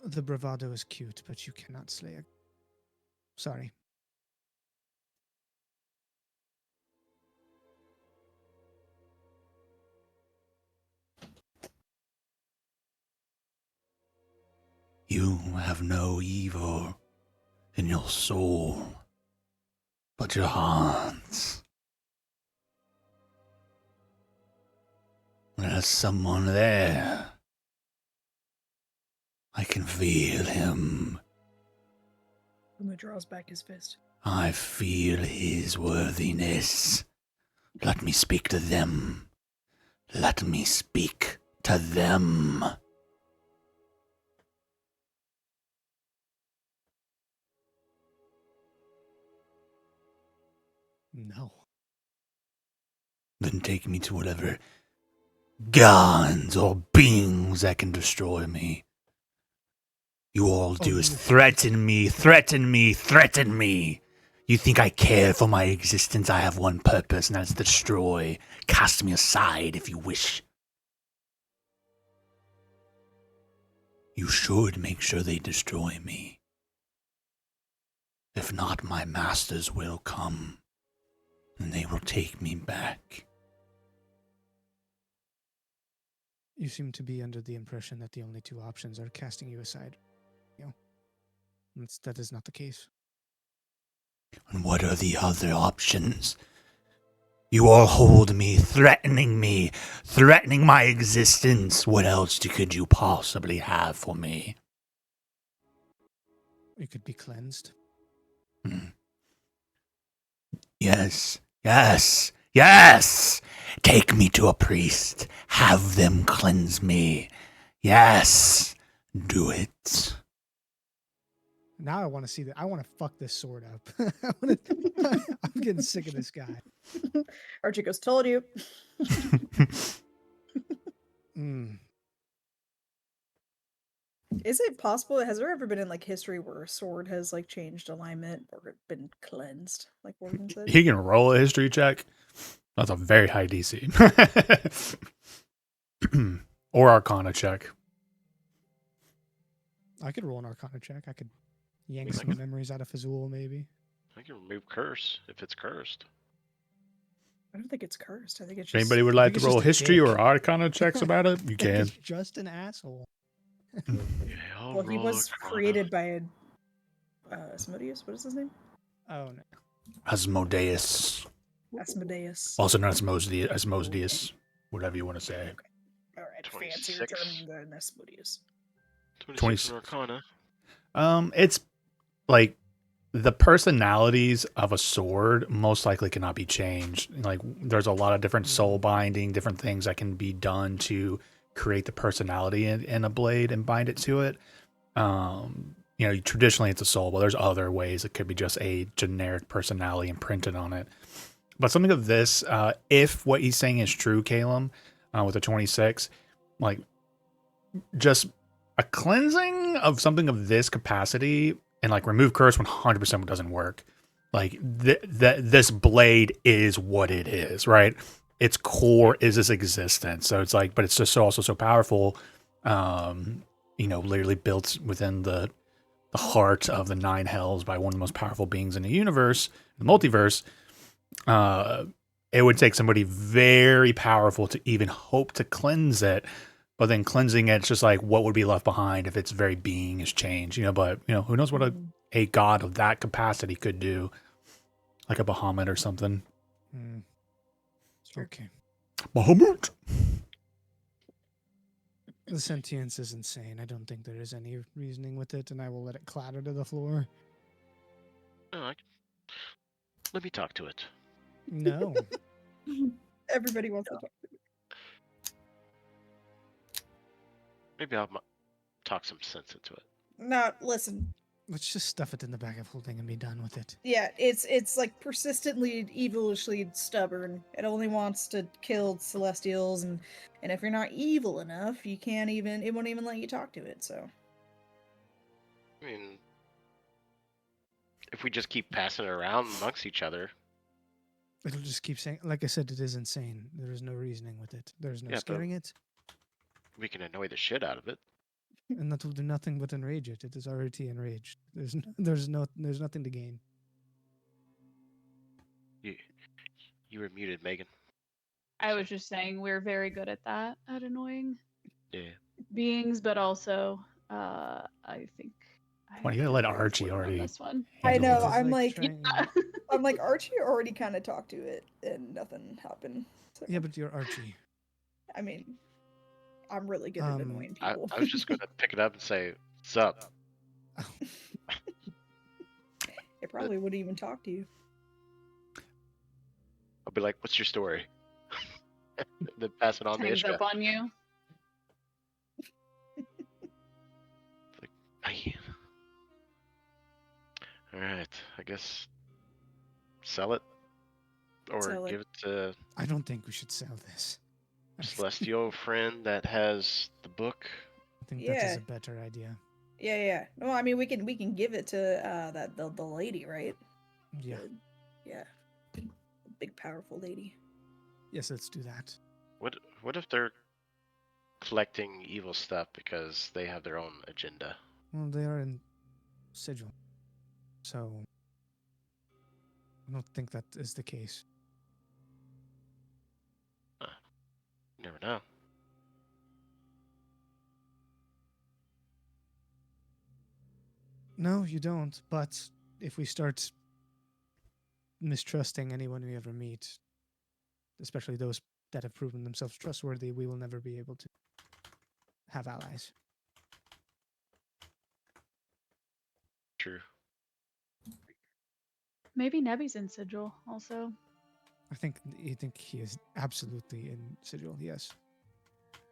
The bravado is cute, but you cannot slay a... Sorry. You have no evil in your soul, but your heart. There's someone there. I can feel him. Uma draws back his fist. I feel his worthiness. Let me speak to them. Let me speak to them. No. Then take me to whatever gods or beings that can destroy me. You all do is threaten me, threaten me, threaten me. You think I care for my existence? I have one purpose, and that's destroy. Cast me aside if you wish. You should make sure they destroy me. If not, my masters will come, and they will take me back. You seem to be under the impression that the only two options are casting you aside. That is not the case. And what are the other options? You all hold me, threatening my existence. What else could you possibly have for me? You could be cleansed. Yes, yes, yes! Take me to a priest. Have them cleanse me. Yes, do it. Now I want to see that. I want to fuck this sword up. I'm getting sick of this guy. Archie goes, told you. Is it possible? Has there ever been in like history where a sword has like changed alignment or been cleansed? Like Morgan said. He can roll a history check. That's a very high DC. Or Arcana check. I could roll an Arcana check. I could yank some memories out of Fazul, maybe. I can remove curse if it's cursed. I don't think it's cursed. I think it's If just. anybody would like to it's roll just a history dick. or Arcana checks about it, you can. It's just an asshole. Yeah, Well, he was created by Asmodeus. What is his name? Oh no. Asmodeus. Asmodeus. Also known as Asmodeus, whatever you want to say. All right, 26. fancier term than Asmodeus. 26 in Arcana. It's like the personalities of a sword most likely cannot be changed. Like there's a lot of different soul binding, different things that can be done to create the personality in a blade and bind it to it. Traditionally it's a soul, but there's other ways it could be just a generic personality imprinted on it. But something of this, if what he's saying is true, Calum, with the 26, like just a cleansing of something of this capacity and like remove curse 100% doesn't work. Like this blade is what it is, right? Its core is its existence. So it's like, but it's just also so powerful. Literally built within the heart of the nine hells by one of the most powerful beings in the universe, the multiverse. It would take somebody very powerful to even hope to cleanse it. But then cleansing it's just like what would be left behind if its very being is changed, But who knows what a god of that capacity could do, like a Bahamut or something. Okay. Bahamut. The sentience is insane. I don't think there is any reasoning with it, and I will let it clatter to the floor. Let me talk to it. No. Everybody wants to talk. Maybe I'll talk some sense into it. No, listen. Let's just stuff it in the bag of holding and be done with it. Yeah, it's like persistently evilishly stubborn. It only wants to kill celestials, and if you're not evil enough, it won't even let you talk to it. So, I mean, if we just keep passing it around amongst each other, it'll just keep saying, like I said, it is insane. There is no reasoning with it. There's no scaring it. We can annoy the shit out of it. And that will do nothing but enrage it. It is already enraged. There's nothing to gain. You were muted, Megan. I was just saying we're very good at that, at annoying beings, but also I think. Well, you gotta let Archie already. This one. I know. I'm I'm like Archie already kind of talked to it, and nothing happened. So. Yeah, but you're Archie. I mean, I'm really good at annoying people. I was just gonna pick it up and say, "What's up?" It probably wouldn't even talk to you. I'll be like, "What's your story?" Then pass it on to Hangs Ishka. up on you. Like, hey. All right, I guess sell it or give it to. I don't think we should sell this. Celestial friend that has the book. I think that is a better idea. Yeah. No, I mean we can give it to the lady, right? Yeah. Yeah. Big powerful lady. Yes, let's do that. What if they're collecting evil stuff because they have their own agenda? Well, they are in sigil, so I don't think that is the case. You never know. No, you don't. But if we start mistrusting anyone we ever meet, especially those that have proven themselves trustworthy, we will never be able to have allies. True. Maybe Nebby's in Sigil also. You think he is absolutely in sigil, yes.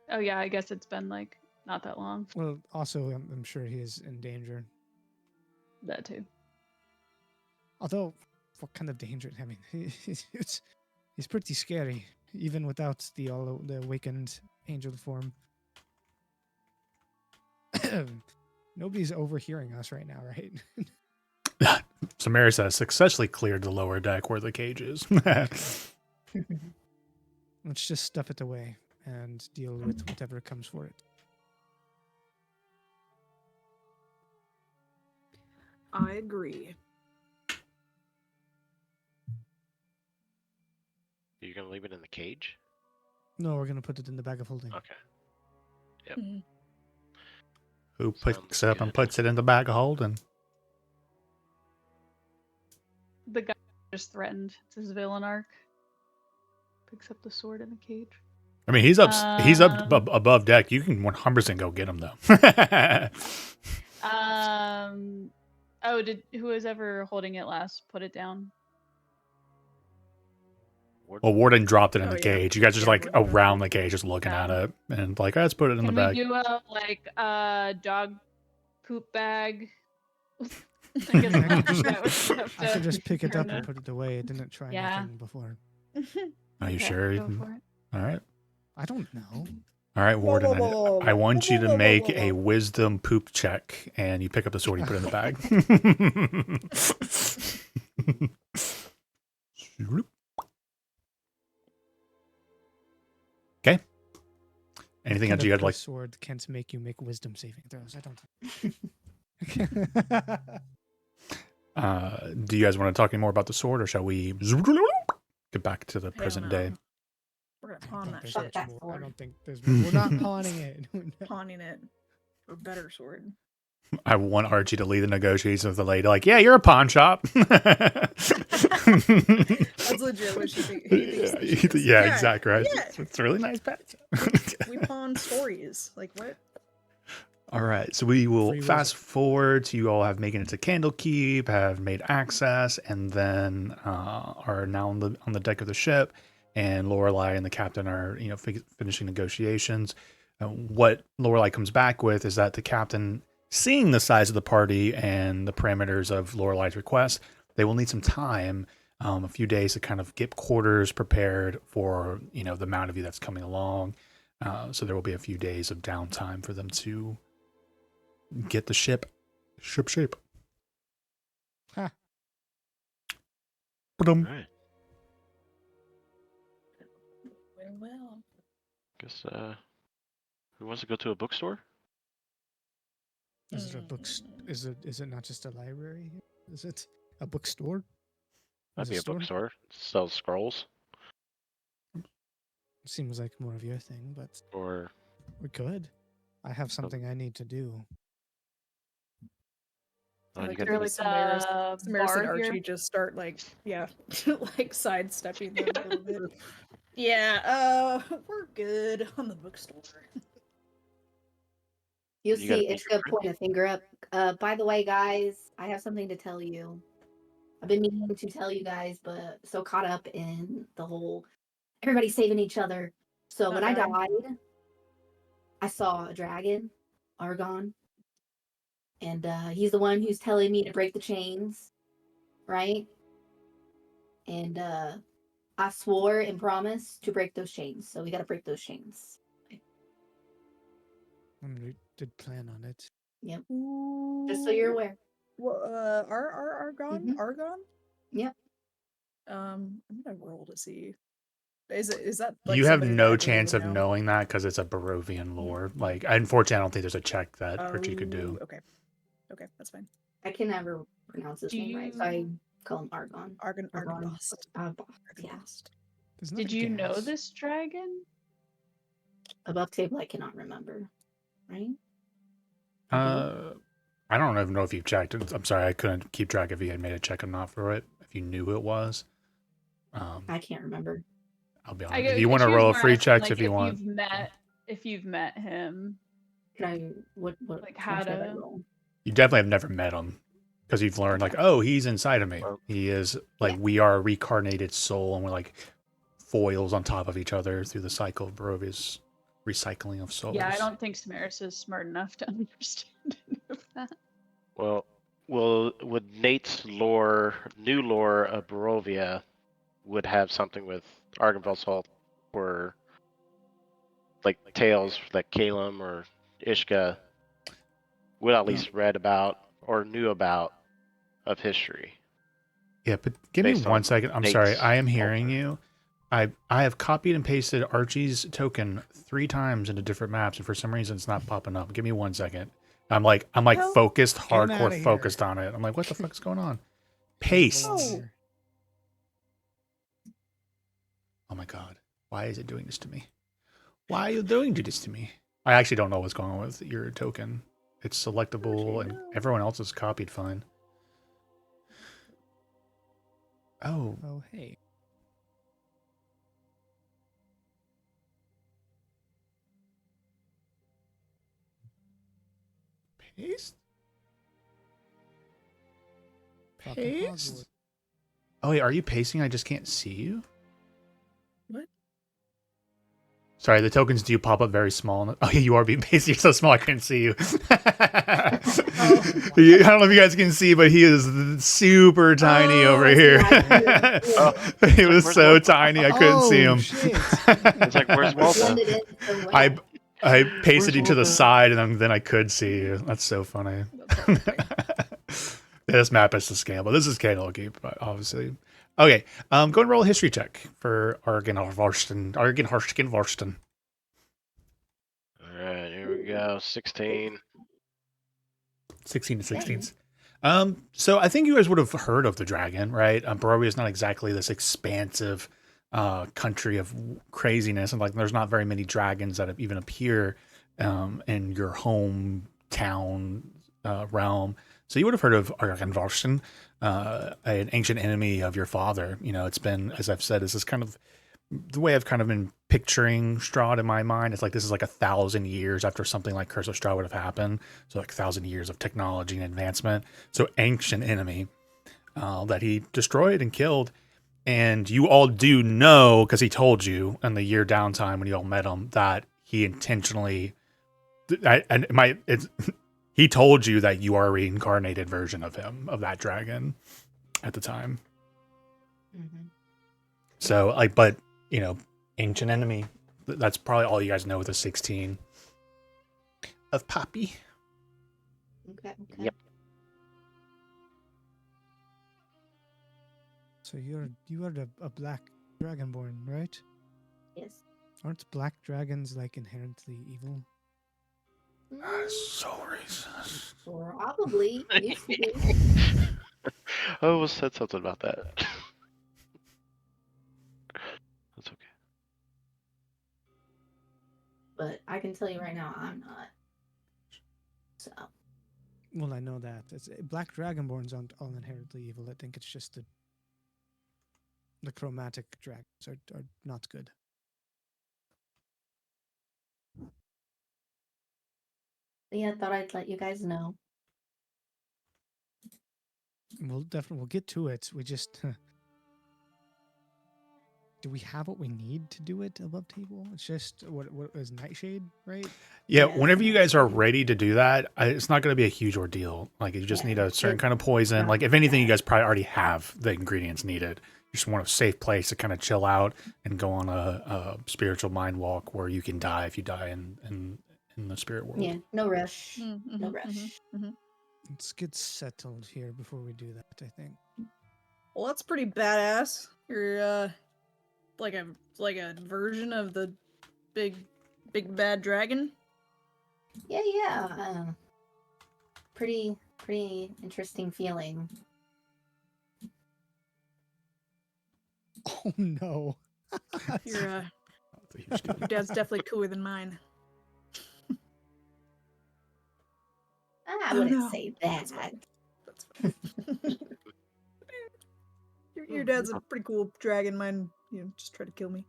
Oh yeah, I guess it's been like not that long. Well, also, I'm sure he is in danger. That too. Although, what kind of danger? I mean, he's pretty scary, even without the awakened angel form. Nobody's overhearing us right now, right? Samaris has successfully cleared the lower deck where the cage is. Let's just stuff it away and deal with whatever comes for it. I agree. You're gonna leave it in the cage? No, we're gonna put it in the bag of holding. Okay. Yep. Mm-hmm. Who picks up and puts it in the bag of holding? The guy just threatened. It's his villain arc. Picks up the sword in the cage. I mean, he's up above deck. You can 100% go get him though. Oh, did who was ever holding it last put it down? Well, Warden dropped it in the cage. You guys are just like Warden around the cage, just looking at it, and like, let's put it in the bag. Can we do a dog poop bag? I guess I could just pick it up and put it away. It didn't try anything before. Are you sure? Go for it. All right. I don't know. All right, Warden. whoa, whoa, whoa, I want you to whoa, whoa, make whoa, a whoa. wisdom poop check, and you pick up the sword, you put it in the bag. Okay. Anything else you got like? Sword can't make you make wisdom saving throws. I don't. Do you guys want to talk any more about the sword, or shall we get back to the present day? We're gonna pawn that There's shit. much that more. I sword. don't think there's. We're not pawning it. Pawning it. A better sword. I want Archie to lead the negotiations with the lady. Like, yeah, you're a pawn shop. That's legit what she thinks. He thinks Yeah, exactly. Right. Yeah. It's a really nice pet. We pawn stories. Like what? All right, so we will Free will. fast forward to you all have making it to Candlekeep, have made access, and then are now on the deck of the ship. And Lorelai and the captain are finishing negotiations. What Lorelai comes back with is that the captain, seeing the size of the party and the parameters of Lorelai's request, they will need some time, a few days to kind of get quarters prepared for the amount of you that's coming along. So there will be a few days of downtime for them to get the ship shape. Huh. Ba-dum. All right. Well. Guess who wants to go to a bookstore? Is it a book? Is it not just a library? Is it a bookstore? That'd Is be it a store? bookstore. Sells scrolls. Seems like more of your thing, but Or we could. I have something I need to do. oh, you Like got really the, Samaris bar and Archie here? just start like like sidestepping them a little bit. Yeah, we're good on the bookstore. You'll You gotta see meet your Ishka friend. point a finger up. By the way, guys, I have something to tell you. I've been meaning to tell you guys, but so caught up in the whole everybody saving each other. So when I Uh-oh. died, I saw a dragon, Argon, and he's the one who's telling me to break the chains, right? And I swore and promised to break those chains. So we got to break those chains. We did plan on it. Yep. Just so you're aware. Well, Argon? Mhm. Argon? Yep. I'm gonna roll to see. Is that like You have somebody that no I really chance would of know? knowing that because it's a Barovian lore. Like, unfortunately, I don't think there's a check that Archie could do. Oh, okay, that's fine. I can never pronounce his Do name right, so I call him Argon. Argonbost. Yeah. There's not Did a you know gas. this dragon? Above table, I cannot remember. Right? I don't even know if you've checked. I'm sorry, I couldn't keep track if you had made a check or not for it. If you knew who it was, I can't remember. I'll be honest. If you want to she was roll a more free asking, checks, like, if you want. if you've met him, Can I? What? like how should I to. roll? You definitely have never met him because you've learned like, oh, he's inside of me. Well, He is like yeah. we are a reincarnated soul, and we're like foils on top of each other through the cycle of Barovia's recycling of souls. Yeah, I don't think Samaris is smart enough to understand any of that. well, would Nate's new lore of Barovia, would have something with Argynvald's Halt or like tales that Calum or Ishka would at least read about or knew about of history. Yeah, but give me based 1 on second. I'm Nate's sorry, I am hearing culture. you. I have copied and pasted Archie's token 3 times into different maps, and for some reason it's not popping up. Give me 1 second. I'm like Hell, focused, get outta hardcore here. focused on it. I'm like, what the fuck's going on? Doesn't Paste. belong Oh. here. Oh my god. Why is it doing this to me? Why are you doing this to me? I actually don't know what's going on with your token. It's selectable and everyone else is copied fine. Oh, Oh, hey. paste? Dr. Paste? Hogwarts. Oh wait, are you pasting? I just can't see you? What? Sorry, the tokens do pop up very small. Oh, yeah, you are being pasted. You're so small, I couldn't see you. I don't know if you guys can see, but he is super tiny over here. yeah, I He was Where's so Walter? tiny, I couldn't see him. Shit. It's like, where's Walter? Blended in so well. I pasted you to the Where's side, and then I could see you. That's so funny. That's all right. This map is to scale, but this is K-Loki, but obviously. Okay, go and roll a history check for Argen Vorsten. All right, here we go. 16. 16 to Dang. 16s. So I think you guys would have heard of the dragon, right? Barovia is not exactly this expansive country of craziness, and like there's not very many dragons that even appear in your hometown realm. So you would have heard of Argynvorsten, an ancient enemy of your father. You know, it's been, as I've said, this is kind of the way I've kind of been picturing Strahd in my mind. It's like this is like 1,000 years after something like Curse of Strahd would have happened. So like 1,000 years of technology and advancement. So ancient enemy that he destroyed and killed. And you all do know, because he told you in the year downtime when you all met him, that he intentionally, he told you that you are a reincarnated version of him, of that dragon at the time. Mhm. So like, but you know, ancient enemy. That's probably all you guys know with the 16 of Poppy. Okay. Yep. So you are a black dragonborn, right? Yes. Aren't black dragons like inherently evil? So racist. Probably used to be. I almost said something about that. That's okay. But I can tell you right now, I'm not. So Well, I know that. Black dragonborns aren't all inherently evil. I think it's just the chromatic dragons are not good. yeah, I thought I'd let you guys know. We'll get to it. We just do we have what we need to do it above table? It's just what is Nightshade, right? Yeah, Yeah, whenever you guys are Nightshade. ready to do that, it's not going to be a huge ordeal. Like you just Yeah, need a certain it's kind of poison. not Like if anything, you bad. guys probably already have the ingredients needed. You just want a safe place to kind of chill out and go on a spiritual mind walk where you can die if you die in the spirit world. Yeah, no rush. Mm-hmm, No rush. Let's get settled here before we do that, I think. Well, that's pretty badass. You're like a version of the big bad dragon. Yeah. Pretty interesting feeling. Oh no. Your That's a huge deal. your dad's definitely cooler than mine. I Oh, wouldn't no. say that. That's fine. Your dad's a pretty cool dragon. Mine, just try to kill me.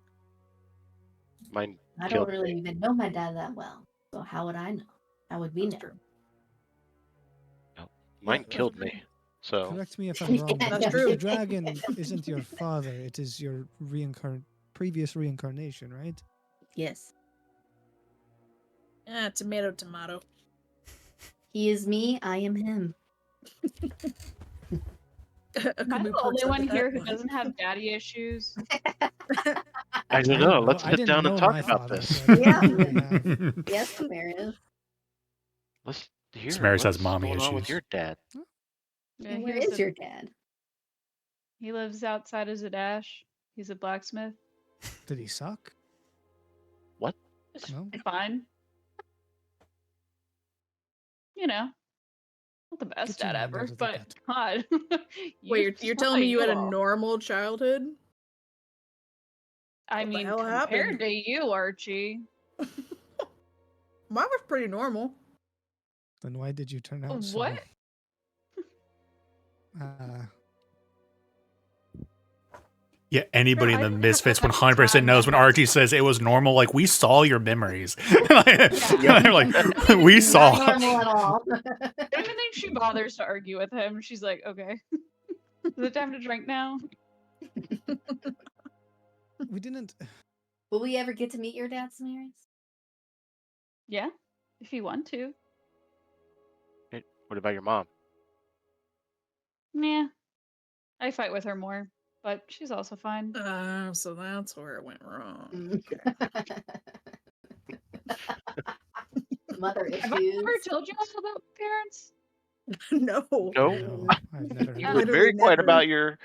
Mine I killed don't really me. even know my dad that well. So how would I know? How would we That's know? true. Mine Yeah, killed me. So Correct me if I'm wrong. Yeah, That's but true. The dragon isn't your father. It is your previous reincarnation, right? Yes. Tomato. He is me, I am him. Am I the only one here who doesn't have daddy issues? I don't know. Let's I sit didn't down and know talk my about father, this. so I Yeah. don't really have- Yes, Samarius. Let's hear Samaris has what's mommy going on with issues. your dad. Yeah, And he where was is a- your dad? He lives outside of Zadash. He's a blacksmith. Did he suck? It's No? fine. You know, not the best Get your dad hand out ever, of the but gut. God. Wait, you're telling me you had a normal. normal childhood? I What the mean, hell compared happened? to you, Archie. Mine was pretty normal. Then why did you turn out so? What? Yeah, anybody in I the didn't have Misfits that 100% bad knows when memories. Archie says it was normal. Like we saw your memories. Yeah. They're like, we Not saw. normal at all. I don't even think she bothers to argue with him. She's like, okay. Is it time to drink now? We didn't. Will we ever get to meet your dad, Samarius? Yeah, if you want to. Hey, what about your mom? Nah, I fight with her more, but she's also fine. So that's where it went wrong. Mm. Okay. Mother Have I ever issues. told you all about my parents? No. No, No, I've never heard you Yeah. were of very Literally quiet never. about your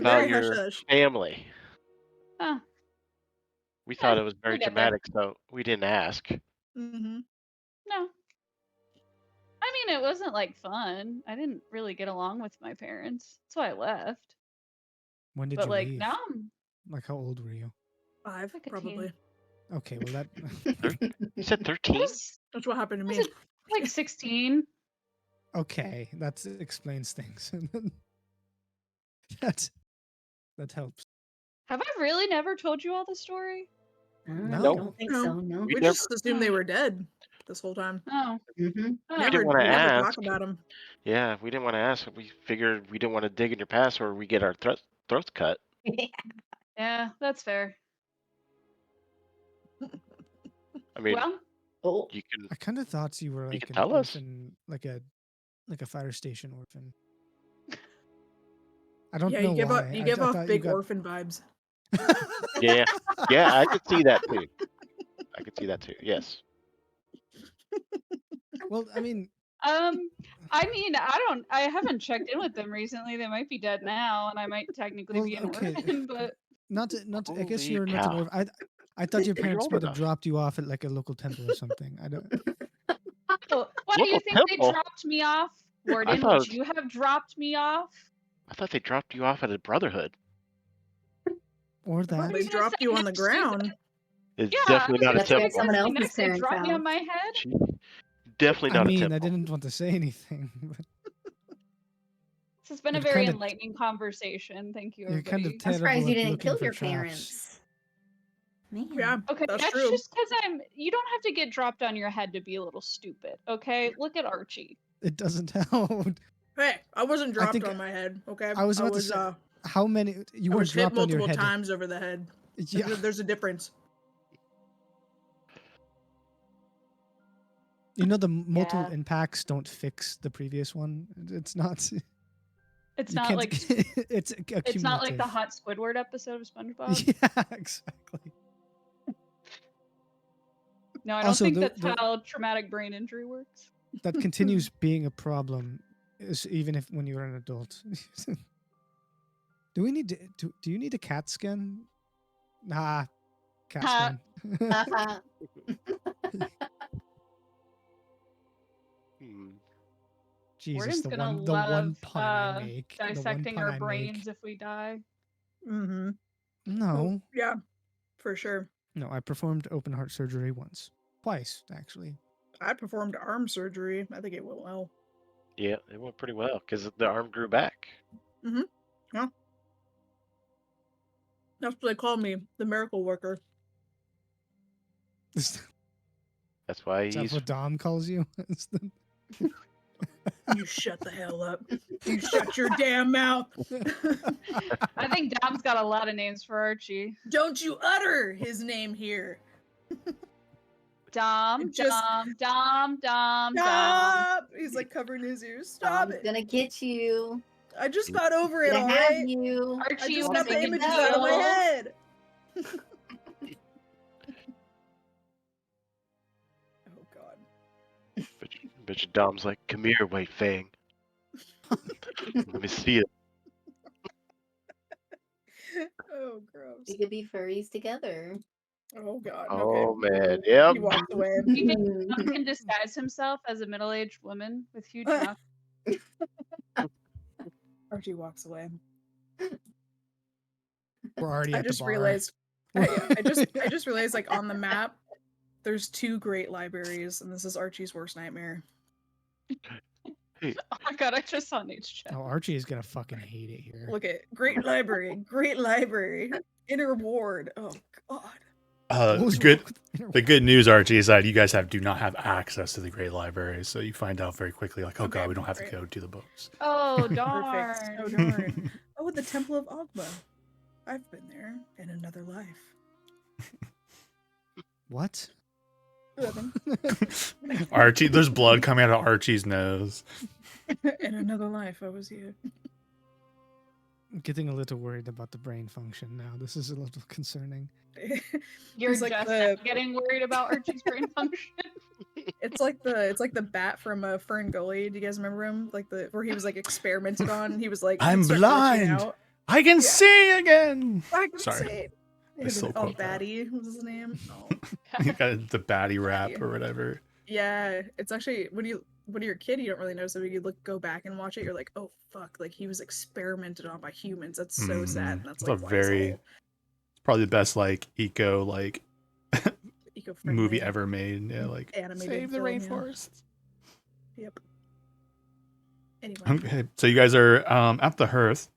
Very hush hush. family. Huh. We Yeah, thought it was very we'll get there. dramatic, so we didn't ask. Mm-hmm. No. I mean, it wasn't like fun. I didn't really get along with my parents. That's why I left. When did But you like leave? now I'm Like, how old were you? 5, like a probably. teen. Okay, well that. You said I 13? was, That's what happened to I me. was like 16. Okay, that explains things. that that helps. Have I really never told you all the story? I No. don't think No. so. No. We We never- just assumed they were dead this whole time. Oh. Mm-hmm. Oh. We didn't wanna We never ask. talk about them. Yeah, we didn't want to ask. We figured we didn't want to dig in your past or we get our throats cut. Yeah, that's fair. I mean, Well, Oh. you can. I kind of thought you were You like can an tell us. orphan, like a fire station orphan. I don't Yeah, know you give why. off you I give off thought big you got... orphan vibes. Yeah, yeah, I could see that too. I could see that too. Yes. Well, I mean, I haven't checked in with them recently. They might be dead now, and I might technically well, be an okay. orphan, but Not. I guess Holy you're not an cow. orphan. I thought your You're parents old might have enough. dropped you off at like a local temple or something. I don't. oh, why do you Local think they temple? dropped me off? Warden, thought would it- you have dropped me off? I thought they dropped you off at a brotherhood. Or I thought that. they gonna dropped say you on the next to that. ground. It's Yeah, definitely not a That's where temple. someone else's Next, they parents dropped me out. on my head. Definitely I not a mean, temple. I didn't want to say anything. But This has been a You're very kind of- enlightening conversation. Thank you, you're kind everybody. of I'm surprised terrible you at didn't looking kill for your traps. parents. Man. Yeah, Okay, that's that's true. just because you don't have to get dropped on your head to be a little stupid, okay? Look at Archie. It doesn't help. Hey, I wasn't dropped think- on my head. Okay, I was about to say, how many? You I were was hit dropped on your multiple head. times over the head. Yeah. There's a difference. You know the multiple Yeah. impacts don't fix the previous one. It's not. It's You not can't. like It's not like the accumulative. hot Squidward episode of SpongeBob. Yeah, exactly. No, I don't Also, think the- that's the- how traumatic brain injury works. That continues being a problem, even if when you're an adult. Do we need to? Do you need a CAT scan? Nah, CAT Ha. scan. Hmm. Jesus, Warden's the gonna one, the one love pun I make. The one dissecting pun our I make. brains if we die. Mm-hmm. No, Yeah, for sure. no, I performed open heart surgery once, twice actually. I performed arm surgery. I think it went well. Yeah, it went pretty well because the arm grew back. That's what they call me, the miracle worker. Is That's why that he's. what Dom calls you? You shut the hell up. You shut your damn mouth. I think Dom's got a lot of names for Archie. Don't you utter his name here. Dom, Just- Dom. Stop! He's like covering his ears. Stop I'm it. gonna get you. I just got over it, Gonna have alright? you. I Archie, you just wanna got the make a images out of my deal? head. Oh god. But your Dom's like, come here, White Fang. Let me see it. Oh gross. We could be furries together. Oh god. Oh Okay. man, yep. He walks away. Do you think Dom can disguise himself as a middle-aged woman with huge mouth? Archie walks away. We're already I at just the bar. realized I just realized like on the map there's 2 great libraries and this is Archie's worst nightmare. Oh my god, I just saw Nate's chat. Oh, Archie is gonna fucking hate it here. Look at great library, inner ward. Oh god. What was Good. wrong with- The good news, Archie, is that you guys do not have access to the Great Library, so you find out very quickly, like, oh Okay, god, we don't have great. to go to the books. Oh Perfect. darn. Oh darn. Oh, the Temple of Ogma. I've been there in another life. What? Nothing. Archie, there's blood coming out of Archie's nose. In another life, I was here. getting a little worried about the brain function now. This is a little concerning. You're He's like just the- now getting worried about Archie's brain function. It's like the bat from Fern Gully. Do you guys remember him? Like where he was like experimented on. He was like, I'm he'd start glitching blind. out. I can Yeah. see again. I can Sorry. see. I still Oh, quote that. Batty was his name. Oh. You got the baddie rap Batty. or whatever. Yeah, it's actually when you're a kid, you don't really notice it. When you go back and watch it, you're like, oh fuck, like he was experimented on by humans. That's so sad. And that's It's like a why his very, whole it's probably the best like eco like eco-friendly movie ever made. Yeah, like animated save the film, yeah. rainforests. Yep. Anyway, Okay, so you guys are at the hearth,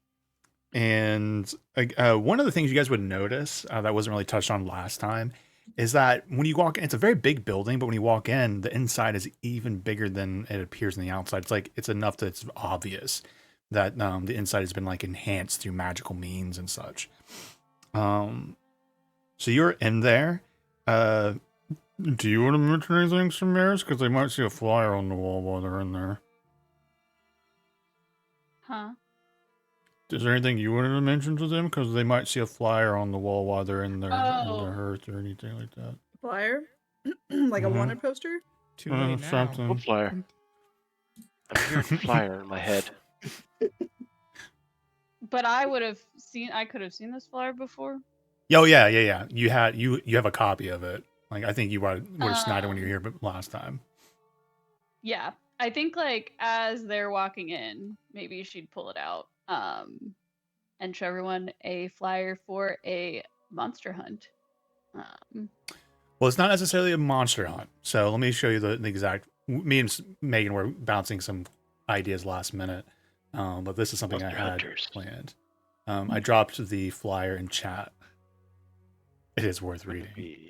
and one of the things you guys would notice that wasn't really touched on last time is that when you walk in, it's a very big building, but when you walk in, the inside is even bigger than it appears on the outside. It's like it's enough that it's obvious that the inside has been like enhanced through magical means and such. So you're in there. Do you want to mention anything, Samaris? Because they might see a flyer on the wall while they're in there. Huh? Is there anything you wanted to mention to them? Because they might see a flyer on the wall while they're in their hearth or anything like that. flyer, like a wanted poster. Too late now. Something. What flyer? I'm hearing flyer in my head. But I could have seen this flyer before. Oh yeah. You have a copy of it. Like I think you would have snide when you were here, but last time. Yeah, I think like as they're walking in, maybe she'd pull it out and show everyone a flyer for a monster hunt. Well, it's not necessarily a monster hunt. So let me show you the exact. Me and Megan were bouncing some ideas last minute, but this is something Monster I had hunters. planned. I dropped the flyer in chat. It is worth reading.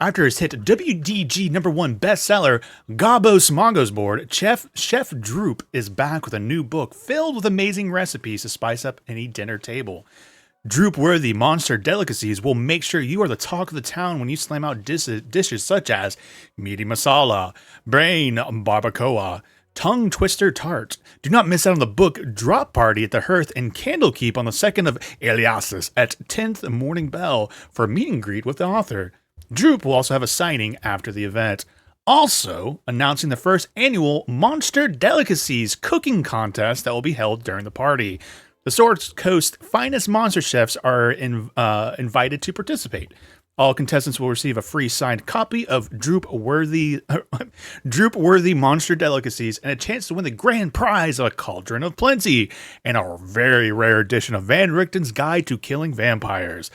After his hit WDG #1 bestseller, Gabos Smorgasbord, Chef Droop is back with a new book filled with amazing recipes to spice up any dinner table. Droop-worthy monster delicacies will make sure you are the talk of the town when you slam out dishes such as meaty masala, brain barbacoa, tongue twister tart. Do not miss out on the book Drop Party at the Hearth and Candlekeep on the 2nd of Eliasis at 10th Morning Bell for a meet and greet with the author. Droop will also have a signing after the event. Also, announcing the first annual Monster Delicacies cooking contest that will be held during the party. The Sword Coast finest monster chefs are invited to participate. All contestants will receive a free signed copy of Droop-worthy Monster Delicacies and a chance to win the grand prize of a Cauldron of Plenty and a very rare edition of Van Richten's Guide to Killing Vampires.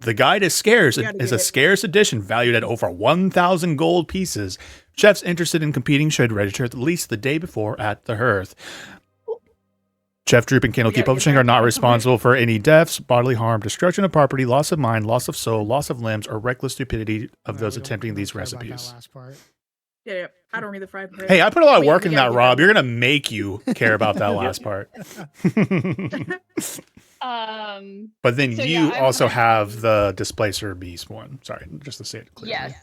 The guide is a scarce edition valued at over 1,000 gold pieces. Chefs interested in competing should register at least the day before at the Hearth. Chef Droop and Candlekeep Publishing are not responsible for any deaths, bodily harm, destruction of property, loss of mind, loss of soul, loss of limbs, or reckless stupidity of those attempting these recipes. Yeah. I don't read the fried bread. Hey, I put a lot of work in that, Rob. You're gonna make you care about that last part. But then so you yeah, also have the Displacer Beast one. Sorry, just to say it clearly. Yes.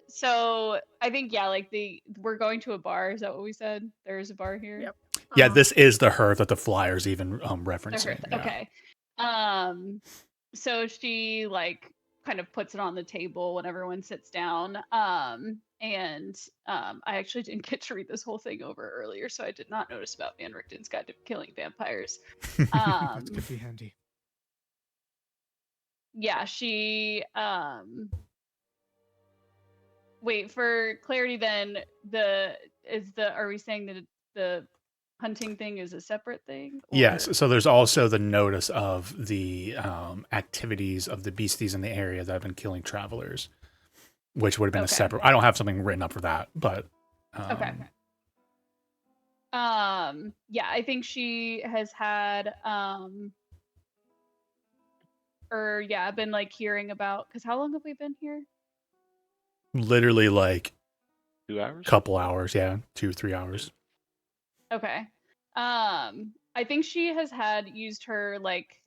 So I think like we're going to a bar. Is that what we said? There is a bar here. Yep. Yeah, this is the Hearth that the flyer's even referencing. Yeah. Okay. So she like kind of puts it on the table when everyone sits down. And I actually didn't get to read this whole thing over earlier, so I did not notice about Van Richten's Guide to Killing Vampires. That could be handy. Yeah, she wait, for clarity then, are we saying that the hunting thing is a separate thing? Or? Yes, so there's also the notice of the activities of the beasties in the area that have been killing travelers, which would have been a separate. I don't have something written up for that, but okay. Yeah, I think she has had been like hearing about, because how long have we been here? Literally like 2 hours? Couple hours, yeah, 2-3 hours. Okay. I think she has used her like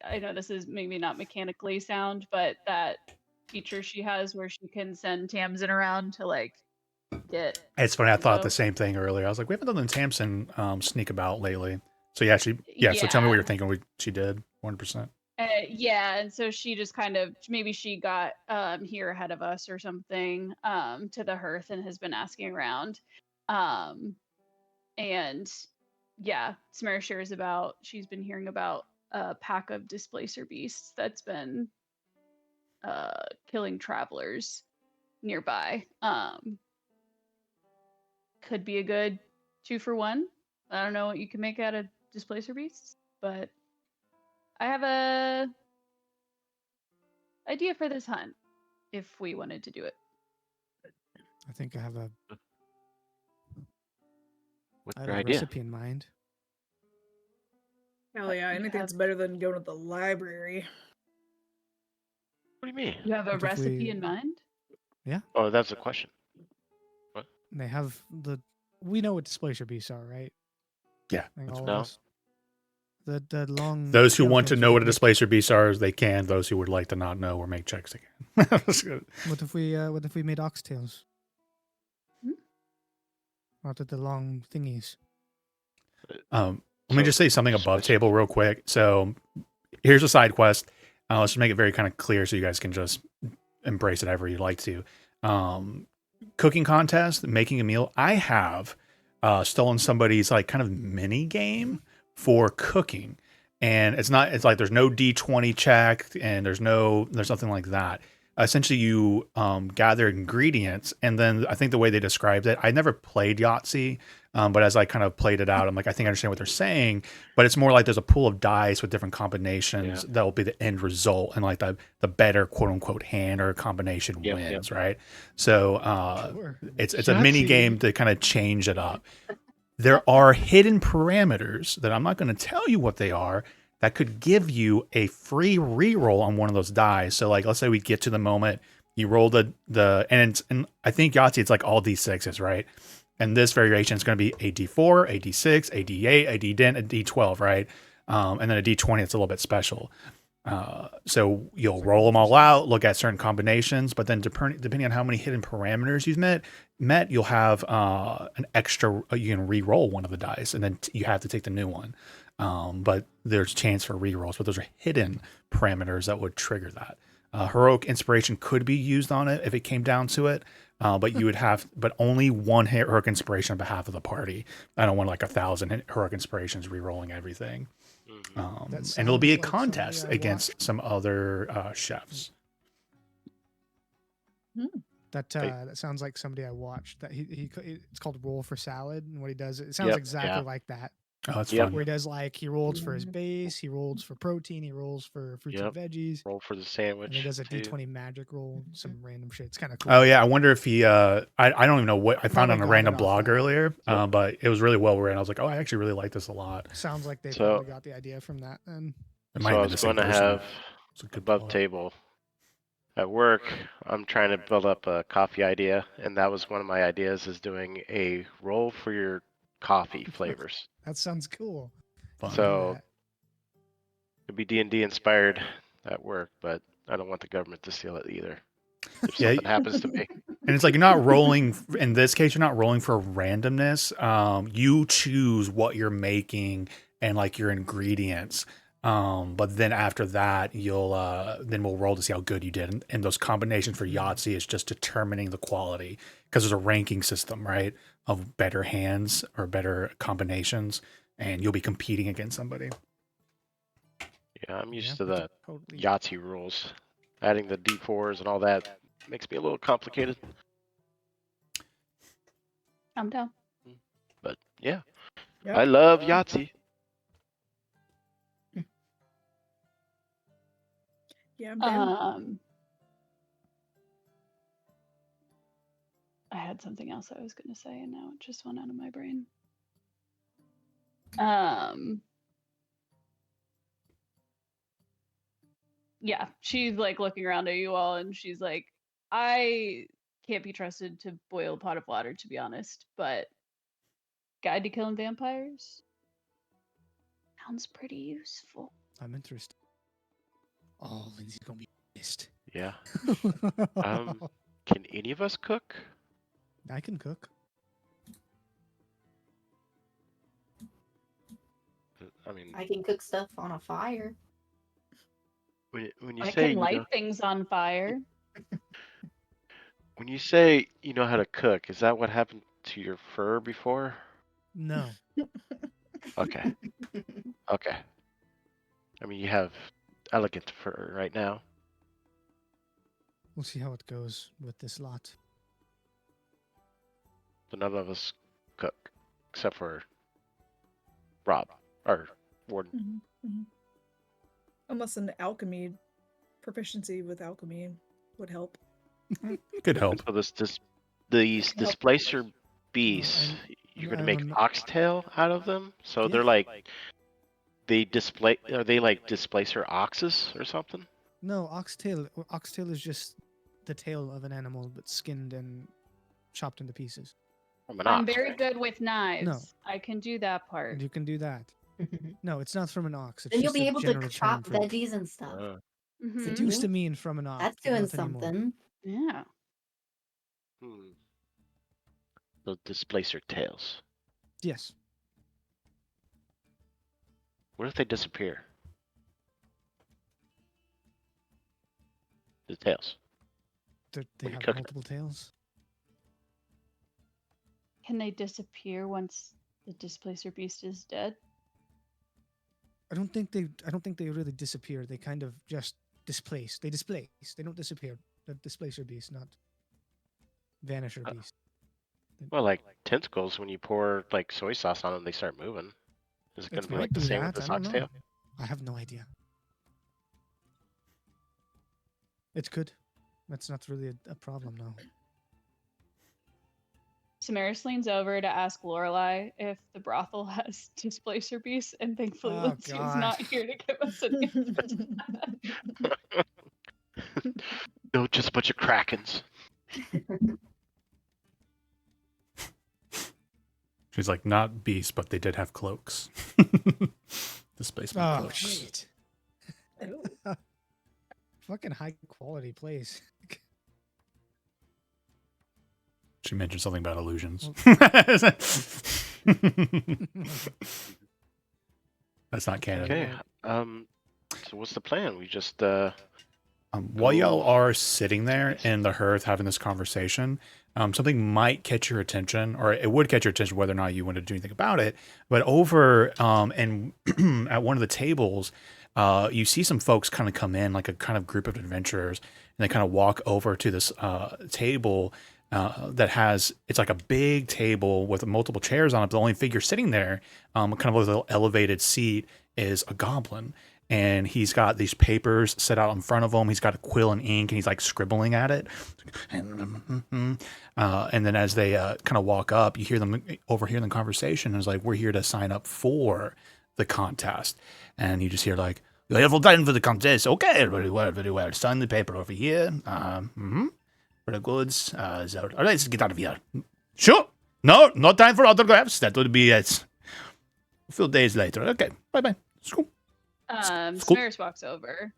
I know this is maybe not mechanically sound, but that feature she has where she can send Tamsin around to like get. It's funny. I thought the info. same thing earlier. I was like, we haven't done the Tamsin sneak about lately. So yeah, So tell me what you're thinking. She did 100%. Yeah, and so she just kind of maybe she got here ahead of us or something to the hearth and has been asking around. And yeah, Samara shares about she's been hearing about a pack of displacer beasts that's been killing travelers nearby. Could be a good 2-for-1. I don't know what you can make out of displacer beasts, but I have a idea for this hunt if we wanted to do it. I think I have a What's I your have a idea? recipe in mind. Hell yeah, You anything's have- better than going to the library. What do you mean? You have a What if recipe we- in mind? Oh, that's a question. They have we know what displacer beasts are, right? Yeah, I think that's all No. of us. The long. Those who tail want to things know with what a the displacer beast are, they can. Those who would like to not know or make checks again. nick- What if we made oxtails? Hmm? Out of the long thingies. Let me So, just say something above switch- table real quick. So here's a side quest. Let's just make it very kind of clear so you guys can just embrace it however you like to. Cooking contest, making a meal. I have stolen somebody's like kind of mini game for cooking. And it's like there's no D20 check and there's nothing like that. Essentially, you gather ingredients, and then I think the way they described it, I never played Yahtzee, but as I kind of played it out, I'm like, I think I understand what they're saying, but it's more like there's a pool of dice with different combinations that will be the end result, and like the better quote unquote hand or combination wins, right? So Sure. it's a mini Yahtzee. game to kind of change it up. There are hidden parameters that I'm not going to tell you what they are that could give you a free reroll on one of those dice. So like, let's say we get to the moment you roll and I think Yahtzee, it's like all D6s, right? And this variation is going to be a D4, a D6, a D8, a D10, a D12, right? And then a D20, it's a little bit special. So you'll roll them all out, look at certain combinations, but then depending on how many hidden parameters you've met, you'll have an extra. You can re-roll one of the dice, and then you have to take the new one. But there's chance for re-rolls, but those are hidden parameters that would trigger that. Heroic inspiration could be used on it if it came down to it, but you would but only one heroic inspiration on behalf of the party. I don't want like 1,000 heroic inspirations re-rolling everything. Mhm. And it'll be a sounds like contest somebody I against watched. some other chefs. That sounds like somebody I watched. That it's called Roll for Salad, and what he does, it sounds Yep, exactly yeah. like that. Oh, that's Yep. fun. Where he does like he rolls for his base, he rolls for protein, he rolls for fruits and veggies, Roll for the and sandwich. he does a too. D20 magic roll, some random shit. It's kind of cool. Oh yeah, I wonder if he. I don't even know what I found Probably on a got random it off blog that. earlier, Yep. but it was really well written. I was like, oh, I actually really like this a lot. Sounds like they So- probably got the idea from that. Then It So might I have been was the same going to person. have It's a good above plot. table. At work, I'm trying to build up a coffee idea, and that was one of my ideas is doing a roll for your coffee flavors. that sounds cool. Fun. Do So that. it'd be D&D inspired at work, but I don't want the government to steal it either. If Yeah, something happens to me. And it's like you're not rolling in this case. You're not rolling for randomness. You choose what you're making and like your ingredients. But then after that, then we'll roll to see how good you did. And those combinations for Yahtzee is just determining the quality because there's a ranking system, right, of better hands or better combinations, and you'll be competing against somebody. Yeah, I'm used Yeah, to that's the totally. Yahtzee rules. Adding the D4s and all that makes me a little complicated. I'm down. But yeah, Yep. I love Yahtzee. Yeah, I'm down. I had something else I was going to say, and now it just went out of my brain. Yeah, she's like looking around at you all, and she's like, I can't be trusted to boil a pot of water, to be honest, but Guide to Killing Vampires sounds pretty useful. I'm interested. Oh, Lindsay's gonna be pissed. Yeah. Can any of us cook? I can cook. I mean, I can cook stuff on a fire. when you I say can light things on fire. when you say you know how to cook, is that what happened to your fur before? No. Okay. Okay. I mean, you have elegant fur right now. We'll see how it goes with this lot. So none of us cook, except for Rob or Warden. Unless an alchemy proficiency with alchemy would help. Could help. So these Help. displacer beasts, you're gonna make oxtail out of them. So Yeah. they're like are they like displacer oxes or something? No, oxtail. Oxtail is just the tail of an animal, but skinned and chopped into pieces. From an I'm ox, very right? good with knives. I can do that part. And you can do that. No, it's not from an ox. It's Then you'll just be a able to general chop term for. veggies and stuff. Mhm. It used to mean from an ox. That's but doing not anymore. something. Yeah. Those displacer tails. Yes. What if they disappear? The tails. They When you have cook it. multiple tails. Can they disappear once the displacer beast is dead? I don't think they really disappear. They kind of just displace. They displace. They don't disappear. The displacer beast, not vanisher beast. Well, like tentacles, when you pour like soy sauce on them, they start moving. Is it It gonna be might like the do same that. with this I don't know. oxtail? I have no idea. It could. That's not really a problem now. Samaris leans over to ask Lorelai if the brothel has displacer beasts, and thankfully Oh, Lindsay is God. not here to give us an answer. No, just a bunch of krakens. She's like, not beasts, but they did have cloaks. Displacement Oh cloaks. shit! Fucking high quality place. She mentioned something about illusions. That's not canon. Okay. So what's the plan? We just While y'all Go. are sitting there in the hearth having this conversation, something might catch your attention, or it would catch your attention whether or not you wanted to do anything about it. But over and at one of the tables, you see some folks kind of come in, like a kind of group of adventurers, and they kind of walk over to this table that has, it's like a big table with multiple chairs on it. But the only figure sitting there, kind of with a little elevated seat, is a goblin. And he's got these papers set out in front of him. He's got a quill and ink, and he's like scribbling at it. And then as they kind of walk up, you hear them overhear the conversation. And it's like, we're here to sign up for the contest. And you just hear like, you're here for time for the contest. Okay, very well, very well. Sign the paper over here. Very good. So, all right, let's get out of here. Sure. No time for autographs. That would be it. A few days later. Okay, bye-bye. School. Samaris walks over.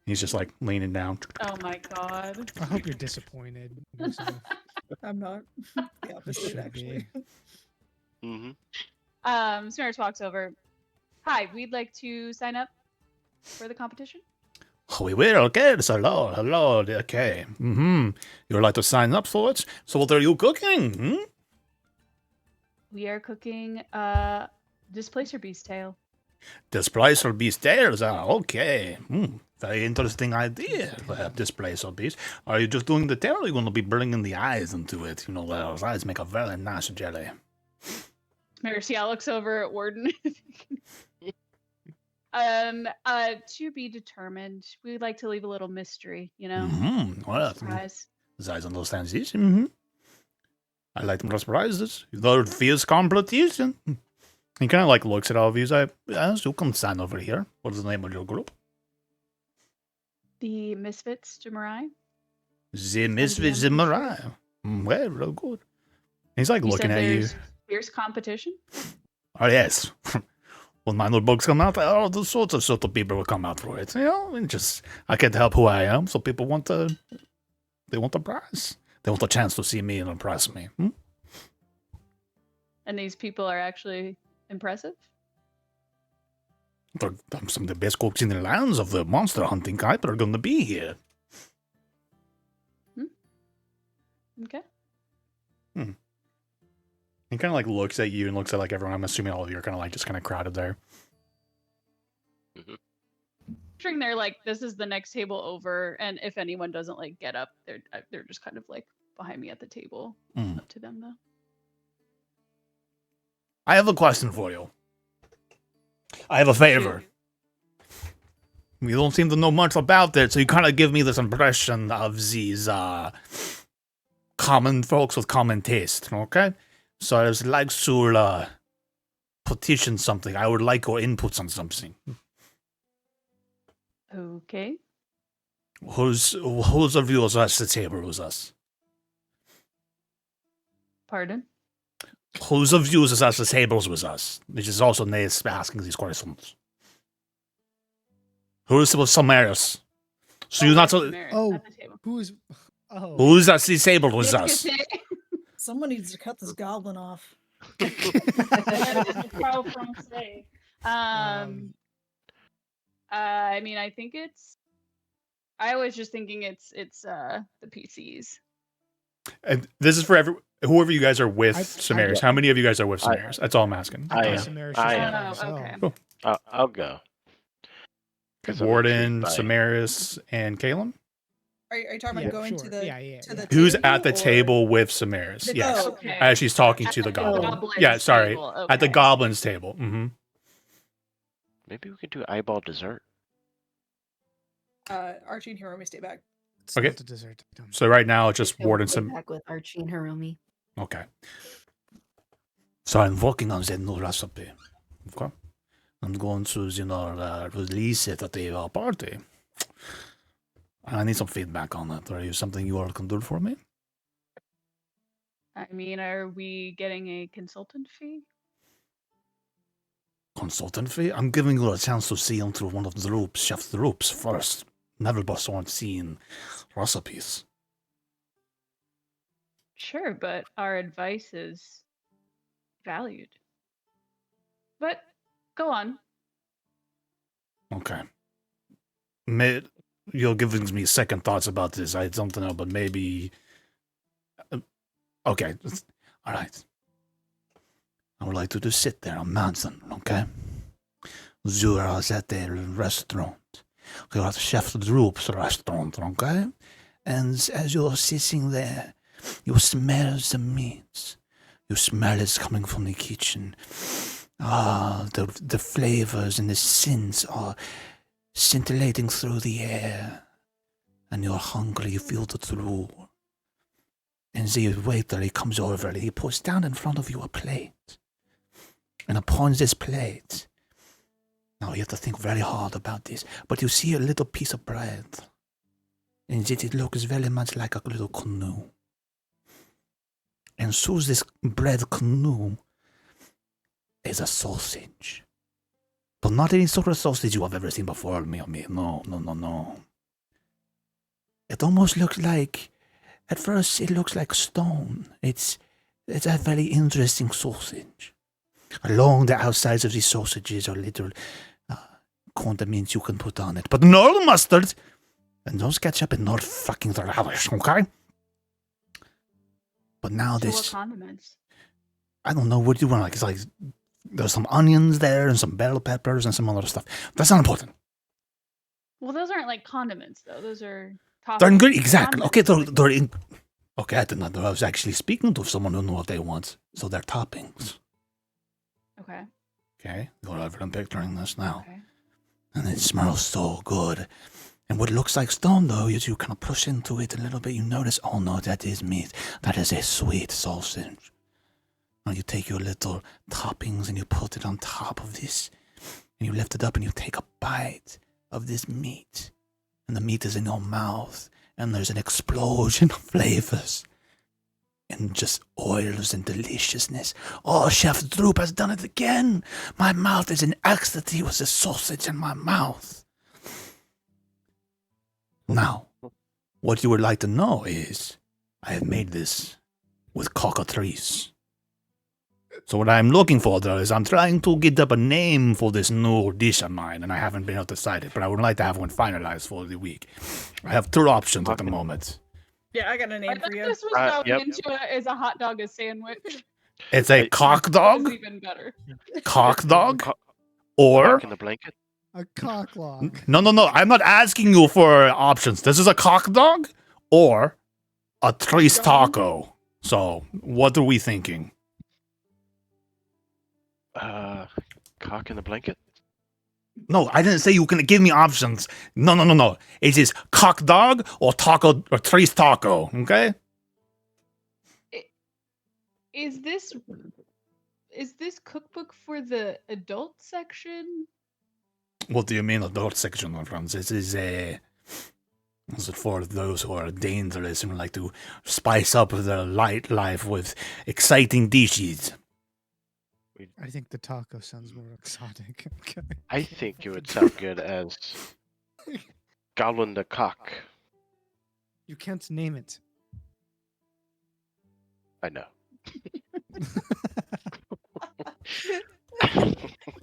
He's just like leaning down. Oh my god. I hope you're disappointed. in yourself. I'm not. The opposite, should actually. Mm-hmm. Samaris walks over. Hi, we'd like to sign up for the competition. We will, okay. Hello, okay. You would like to sign up for it? So what are you cooking? We are cooking Displacer Beast Tail. Displacer beast tails. Okay. Very interesting idea. Displacer beast. Are you just doing the tail, or are you going to be bringing the eyes into it? You know, those eyes make a very nice jelly. Marcia looks over at Warden. To be determined. We'd like to leave a little mystery, you know? Well, Surprise. I understand this. I like them surprises. The fierce competition. He kind of like looks at all of you. He's like, yes, you can sign over here. What is the name of your group? The Misfits to Morai. The Misfits in Morai. Well, real good. He's like You looking said at you. there's fierce competition? Oh, yes. when minor bugs come out, all the sorts of sort of people will come out for it. And just I can't help who I am, so people want the prize. They want a chance to see me and impress me. And these people are actually impressive? They're some of the best cooks in the lands of the monster hunting type are going to be here. Okay. He kind of like looks at you and looks at like everyone. I'm assuming all of you are kind of like just kind of crowded there. Picturing they're like, this is the next table over, and if anyone doesn't like get up, they're just kind of like behind me at the table. Up to them though. I have a question for you. I have a favor. You don't seem to know much about it, so you kind of give me this impression of these common folks with common taste, okay? So I would like to petition something. I would like your inputs on something. Okay. Who's of you is us the table with us? Pardon? Who's of you is us the tables with us? Which is also nice asking these questions. Who's with Samaris? So you're not so. Who's? Oh, Who's at the table with us? Someone needs to cut this goblin off. I mean, I think it's. I was just thinking it's the PCs. And this is for whoever you guys are with, Samaris. How many of you guys are with Samaris? That's all I'm asking. I am. Okay. Cool. I'll go. Warden, Samaris, and Caleb? Are you talking about going to the to the Who's table at the or- table with Samaris? Yes. Oh, okay. As she's talking to the goblin. Yeah, sorry. Table, At the okay. goblin's table. Mm-hmm. Maybe we could do eyeball dessert. Archie and Hiromi stay back. It's Okay. not a dessert item. So right now it's just We'll Warden go back with Archie and Hiromi. Okay. So I'm working on the new recipe. Okay. I'm going to, release it at the party. I need some feedback on it. Are you something you all can do for me? I mean, are we getting a consultant fee? Consultant fee? I'm giving you a chance to see into one of the ropes, chef the ropes first. Never before seen recipes. Sure, but our advice is valued. But go on. Okay. You're giving me second thoughts about this. I don't know, but maybe... Okay. All right. I would like to just sit there on mountain, okay? You are at a restaurant. You are at Chef Droop's restaurant, okay? And as you're sitting there, you smell the meat. You smell it coming from the kitchen. The flavors and the scents are scintillating through the air. And you're hungry, you feel the through. And the waiter, he comes over and he puts down in front of you a plate. And upon this plate, now you have to think very hard about this, but you see a little piece of bread. And it looks very much like a little canoe. And so this bread canoe is a sausage. But not any sort of sausage you have ever seen before, me. No. It almost looks like, at first it looks like stone. It's a very interesting sausage. Along the outsides of these sausages are little condiments you can put on it. But no mustard, and no ketchup, and no fucking relish, okay? But now So this... what condiments? I don't know, what do you want? Like, it's like, there's some onions there, and some bell peppers, and some other stuff. That's not important. Well, those aren't like condiments, though. Those are They're toppings. good, exactly. Okay, Condiments. they're in... Okay, I did not know I was actually speaking to someone who knew what they want. So they're toppings. Okay. Okay, go over and picturing this now. Okay. And it smells so good. And what looks like stone, though, is you kind of push into it a little bit. You notice, oh no, that is meat. That is a sweet sausage. Now you take your little toppings and you put it on top of this. And you lift it up and you take a bite of this meat. And the meat is in your mouth. And there's an explosion of flavors. and just oils and deliciousness. Oh, Chef Droop has done it again. My mouth is in ecstasy with the sausage in my mouth. Now, what you would like to know is, I have made this with cockatrice. So what I'm looking for, though, is I'm trying to get up a name for this new dish of mine, and I haven't been able to decide it, but I would like to have one finalized for the week. I have two options at the moment. Yeah, I got a I name thought for you. this was going Yep. into it as a hot dog a sandwich. It's a Hey, cock Is dog, even better. cock dog, Co- or... Cock in the blanket. A cocklog. No, I'm not asking you for options. This is a cock dog or a tres taco. So, what are we thinking? Cock in the blanket. No, I didn't say you can give me options. No. It is cock dog or taco or tres taco. Okay. Is this cookbook for the adult section? What do you mean adult section, my friends? This is a... Is it for those who are dangerous and like to spice up their light life with exciting dishes? I think the taco sounds more exotic. Okay. I think it would sound good as Goblin the Cock. You can't name it. I know.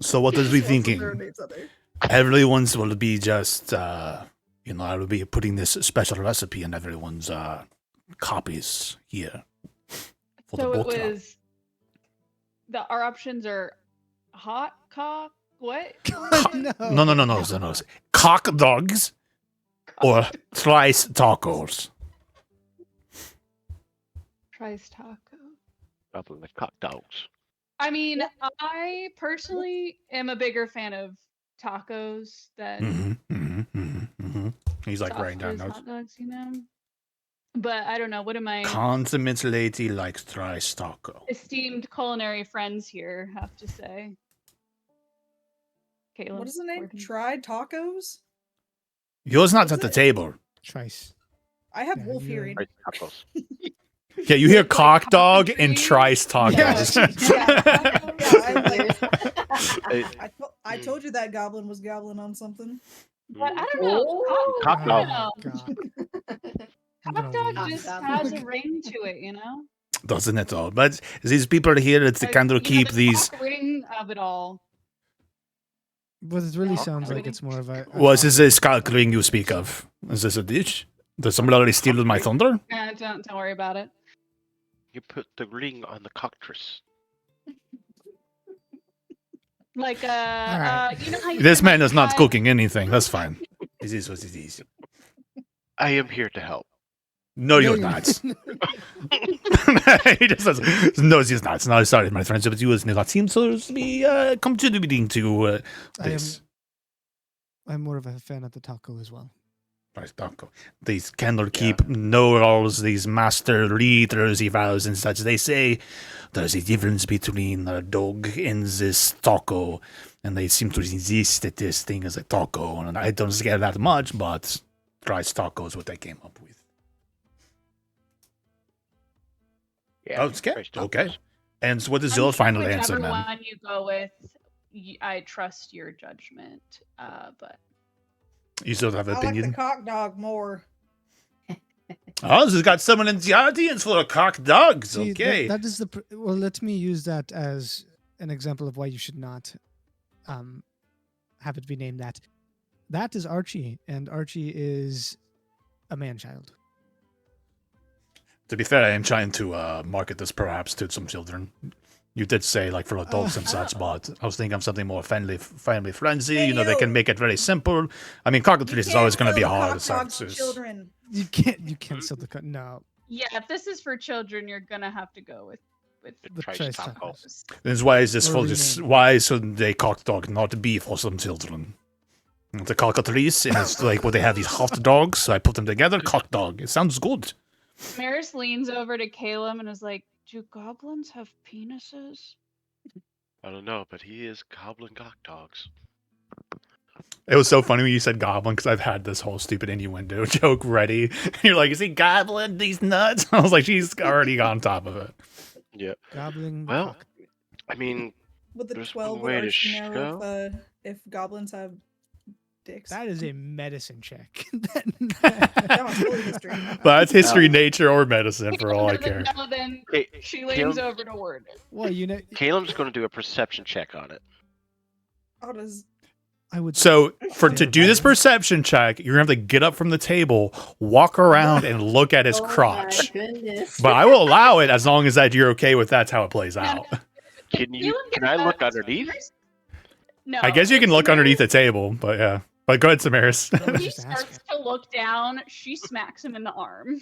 So what is we Just wants to throw thinking? names out there. Everyone's will be just, I will be putting this special recipe in everyone's copies here. For So the it book club. was our options are hot cock, what? No. Cock dogs or slice tacos. Trice taco. Goblin the Cock Dogs. I mean, I personally am a bigger fan of tacos than He's like writing down sausages, notes. hot dogs, you know. But I don't know. What am I? Consummate lady likes slice taco. Esteemed culinary friends here have to say. Caitlin, What is the name? Gordon. Tried tacos? Yours not What's at the it? table. Trice. I have Yeah, wolf you- hearing. Right, tacos. Yeah, you hear Like cock dog and cockatoo? trice tacos. I told you that goblin was goblin on something. But I don't know. Cock Oh, dog. God. I'm Hot gonna dog leave. just has a ring to it, you know. Doesn't it all? But these people here, it's the Like, kind of you know, keep the these... cock ring of it all. But it really Yeah. sounds like it's more of a. What is this cock ring you speak of? Is this a dish? Does somebody already steal my thunder? Don't worry about it. You put the ring on the cockatrice. Like Alright. you know how you This can, man like, is not tie- cooking anything. That's fine. It is what it is. I am here to help. No, you're not. He just says, no, he's not. No, sorry, my friends, but you do not seem to be contributing to this. I'm more of a fan of the taco as well. Right, taco. These candle keep know-alls, these master leaders, vows and such. They say there's a difference between a dog and this taco, and they seem to insist that this thing is a taco. And I don't scare that much, but rice taco is what they came up with. Yeah. Oh, it's okay. rice Okay. tacos. And so what is I'm your sure final answer, whichever man? one you go with, I trust your judgment. But You still have an I like the opinion? cock dog more. Oh, this has got someone in the audience for a cock dogs. See, Okay. that is the. Well, let me use that as an example of why you should not have it be named that. That is Archie, and Archie is a man-child. To be fair, I am trying to market this perhaps to some children. You did say like for adults and such, but I was thinking of something more family friendly. Hey, You know, they can yo. make it very simple. I mean, cockatrice is always going to be hard. Cock So dog for children. You can't sell the cut. No, yeah, if this is for children, you're gonna have to go with The the trice trice taco. tacos. then why is this Or for this? rename. Why should they cock dog not be for some children? It's a cockatrice, and it's like what they have these hot dogs. So I put them together. Cock dog. It sounds good. Maris leans over to Caleb and is like, "Do goblins have penises?" I don't know, but he is goblin cock dogs. It was so funny when you said goblin because I've had this whole stupid innuendo joke ready. You're like, is he goblin? These nuts? I was like, she's already on top of it. Yeah. Gobbling the Well, cock. I mean, Would the there's 12 one would way to Archie know show. if goblins have dicks? That is a medicine check. No, it's fully history. But that's history, nature, or medicine for all I Doesn't care. know, then Hey, she leans Caleb, over to word it. Well, you know, Caleb's going to do a perception check on it. How does I would. So to Fair do this point. perception check, you're gonna have to get up from the table, walk around, and look at his Oh my crotch. goodness. But I will allow it as long as that you're okay with that's how it plays out. Can you? Caleb Can gets I that look underneath? first. No. I guess you if can look underneath the Samaras- table, but yeah. But go ahead, Samaris. I was He just starts asking. to look down. She smacks him in the arm.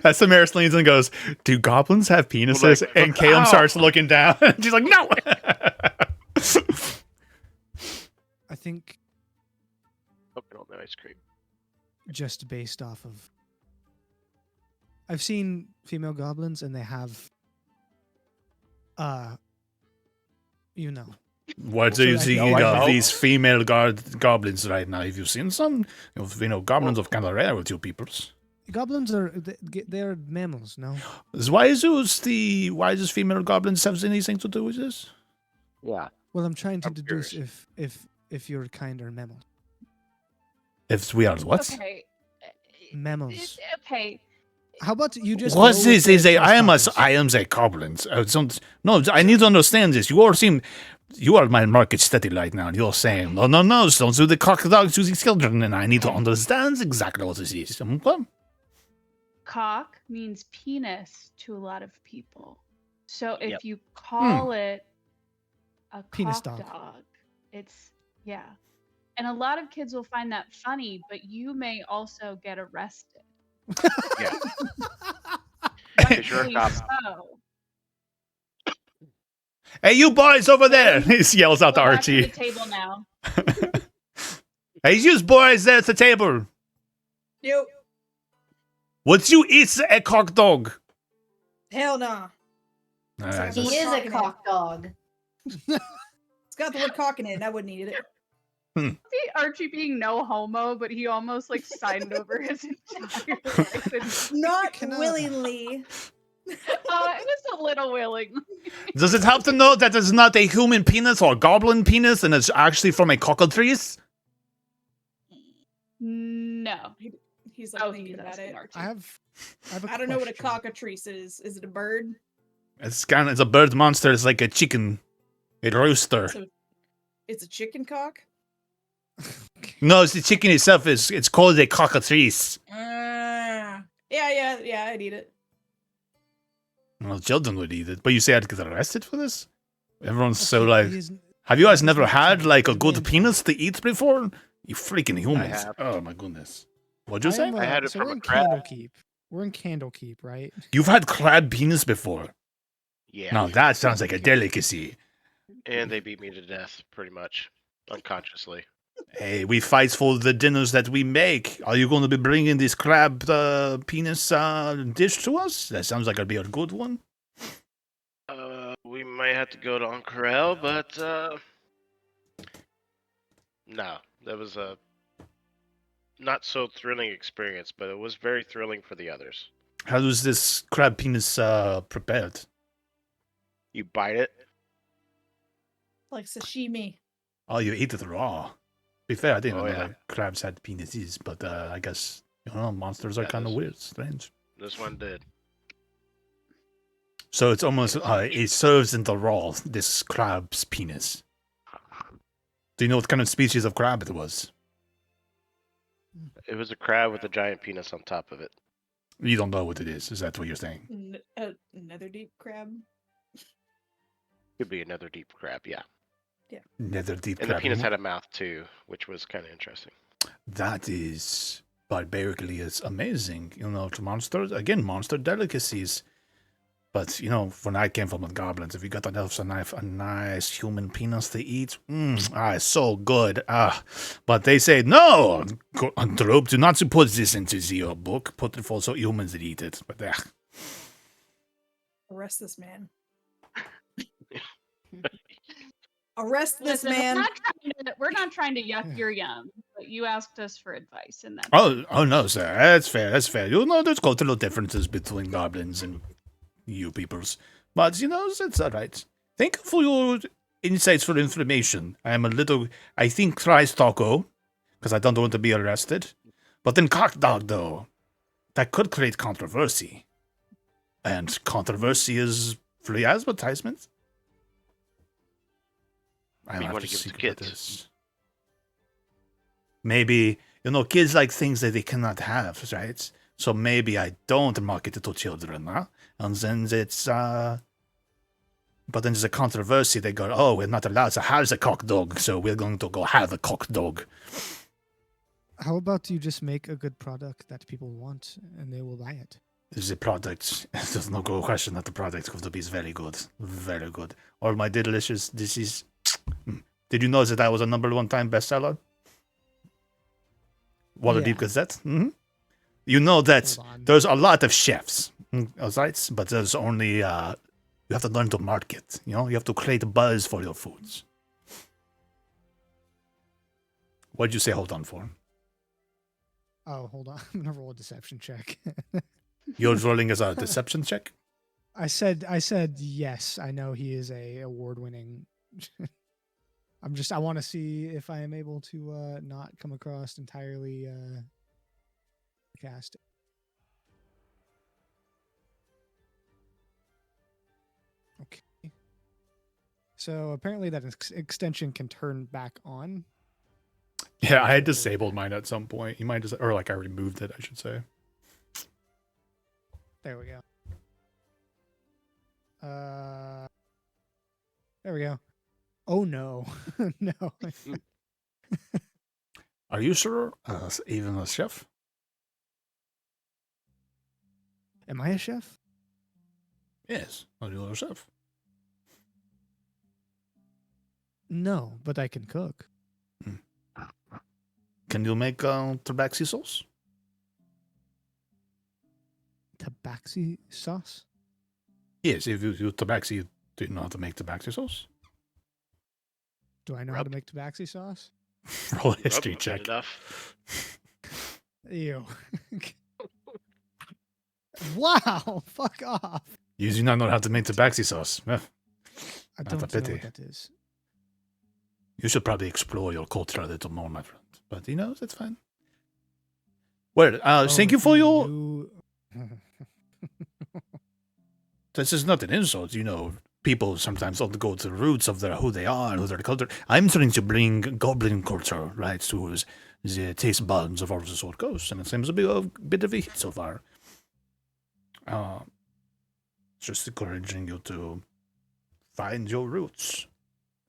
As Samaris leans and goes, "Do goblins have penises?" like, And Caleb ow. starts looking down. She's like, "No." I think Open all the ice cream. just based off of. I've seen female goblins, and they have. You know, What So do you I see know I of know. these female goblins right now? Have you seen some? Goblins of kind of rare with you peoples. goblins are they're mammals. No, Why does female goblins have anything to do with this? Yeah. well, I'm trying to I'm deduce curious. if you're kind or mammal. If we are what? Okay. Mammals. Okay. How about you just? What go with is the is a first I am a topics? I am a goblin. No, I need to understand this. You are my market study right now. You're saying no, don't do the cock dogs using children, and I need to understand exactly what this is. Okay? Cock means penis to a lot of people. So if Yep. you call it a Penis cock dog. dog, it's yeah. And a lot of kids will find that funny, but you may also get arrested. Yeah. Rightfully you're a goblin. so. Hey, you boys over there! He yells out to Go back to the Archie. table now. Hey, you boys there at the table. you? Would you eat a cock dog? Hell nah. All right, He What's is a talking about? cock dog. It's got the word cock in it, and I wouldn't eat it. See Archie being no homo, but he almost like signed over his entire life. Not Cannot- willingly. It was a little willing. Does it help to know that it's not a human penis or goblin penis, and it's actually from a cockatrice? No. He's like Oh, thinking he's about asking it. Archie. I have a I don't know what a question. cockatrice is. Is it a bird? It's a bird monster. It's like a chicken, a rooster. So it's a chicken cock? No, it's the chicken itself. It's called a cockatrice. Yeah, I'd eat it. Well, children would eat it, but you say I'd get arrested for this? Everyone's so Okay, like, he is- have you guys he's never not had child, like a he's good being penis to eat before? You freaking humans! have. Oh my goodness! What'd you say? am, I had it so from we're a in crab. Candlekeep. We're in Candlekeep, right? You've had crab penis before? Yeah. Now that sounds like a delicacy. And they beat me to death, pretty much, unconsciously. Hey, we fight for the dinners that we make. Are you going to be bringing this crab penis dish to us? That sounds like it'd be a good one. We might have to go to Uncorel, but no, that was a not so thrilling experience, but it was very thrilling for the others. How is this crab penis prepared? You bite it. Like sashimi. Oh, you eat it raw. Be fair, I didn't Oh, know yeah. that crabs had penises, but I guess monsters are Yeah, kind of this- weird, strange. This one did. So it's almost it serves in the raw. This crab's penis. Do you know what kind of species of crab it was? It was a crab with a giant penis on top of it. You don't know what it is. Is that what you're saying? Another deep crab. Could be another deep crab, yeah. Nether deep And crab. the penis had a mouth too, which was kind of interesting. That is barbarically is amazing. To monsters again, monster delicacies. But when I came from the goblins, if you got a nice human penis to eat, it's so good. But they say no, Droop, do not put this into your book. Put it for so humans that eat it. But Arrest this man. Arrest this Listen, man. we're not trying to yuck your yum, but you asked us for advice, and that's Oh no, sir. That's fair. That's fair. You know, there's cultural differences between goblins and you peoples, but you know, it's all right. Thank you for your insights for information. I think thrice taco, because I don't want to be arrested. But then cock dog, though, that could create controversy. And controversy is free advertisement. I'll You have want to to give it see to what kids. that is. Maybe, you know, kids like things that they cannot have, right? So maybe I don't market it to children, huh? And then it's, but then there's a controversy. They go, oh, we're not allowed to have a cock dog, so we're going to go have a cock dog. How about you just make a good product that people want and they will buy it? The product, there's no question that the product is going to be very good. Very good. All my delicious dishes. Did you know that I was a #1 time bestseller? Waterdeep Yeah. Gazette? Mm-hmm. You know that Hold on. there's a lot of chefs, right? But there's only, you have to learn to market. You know, you have to create buzz for your foods. What'd you say hold on for? Oh, hold on. I'm gonna roll a deception check. You're rolling as a deception check? I said yes. I know he is a award-winning. I want to see if I am able to not come across entirely cast. Okay. So apparently that extension can turn back on. Yeah, I had disabled mine at some point. You might just, or like I removed it, I should say. There we go. There we go. Oh no, no. Are you sure? Even a chef? Am I a chef? Yes, are you a chef? No, but I can cook. Can you make tabaxi sauce? Tabaxi sauce? Yes, if you do tabaxi, do you know how to make tabaxi sauce? Do I know how to make tabaxi sauce? Roll a Rub history them check. good enough. Ew. Wow, fuck off. You do not know how to make tabaxi sauce. I That's a don't know pity. what that is. You should probably explore your culture a little more, my friend. But you know, that's fine. Well, thank you for your. knew- This is not an insult, you know. People sometimes don't go to the roots of who they are and who their culture. I'm trying to bring goblin culture right to the taste buds of all the Sword Coast, and it seems to be a bit of a hit so far. Just encouraging you to find your roots,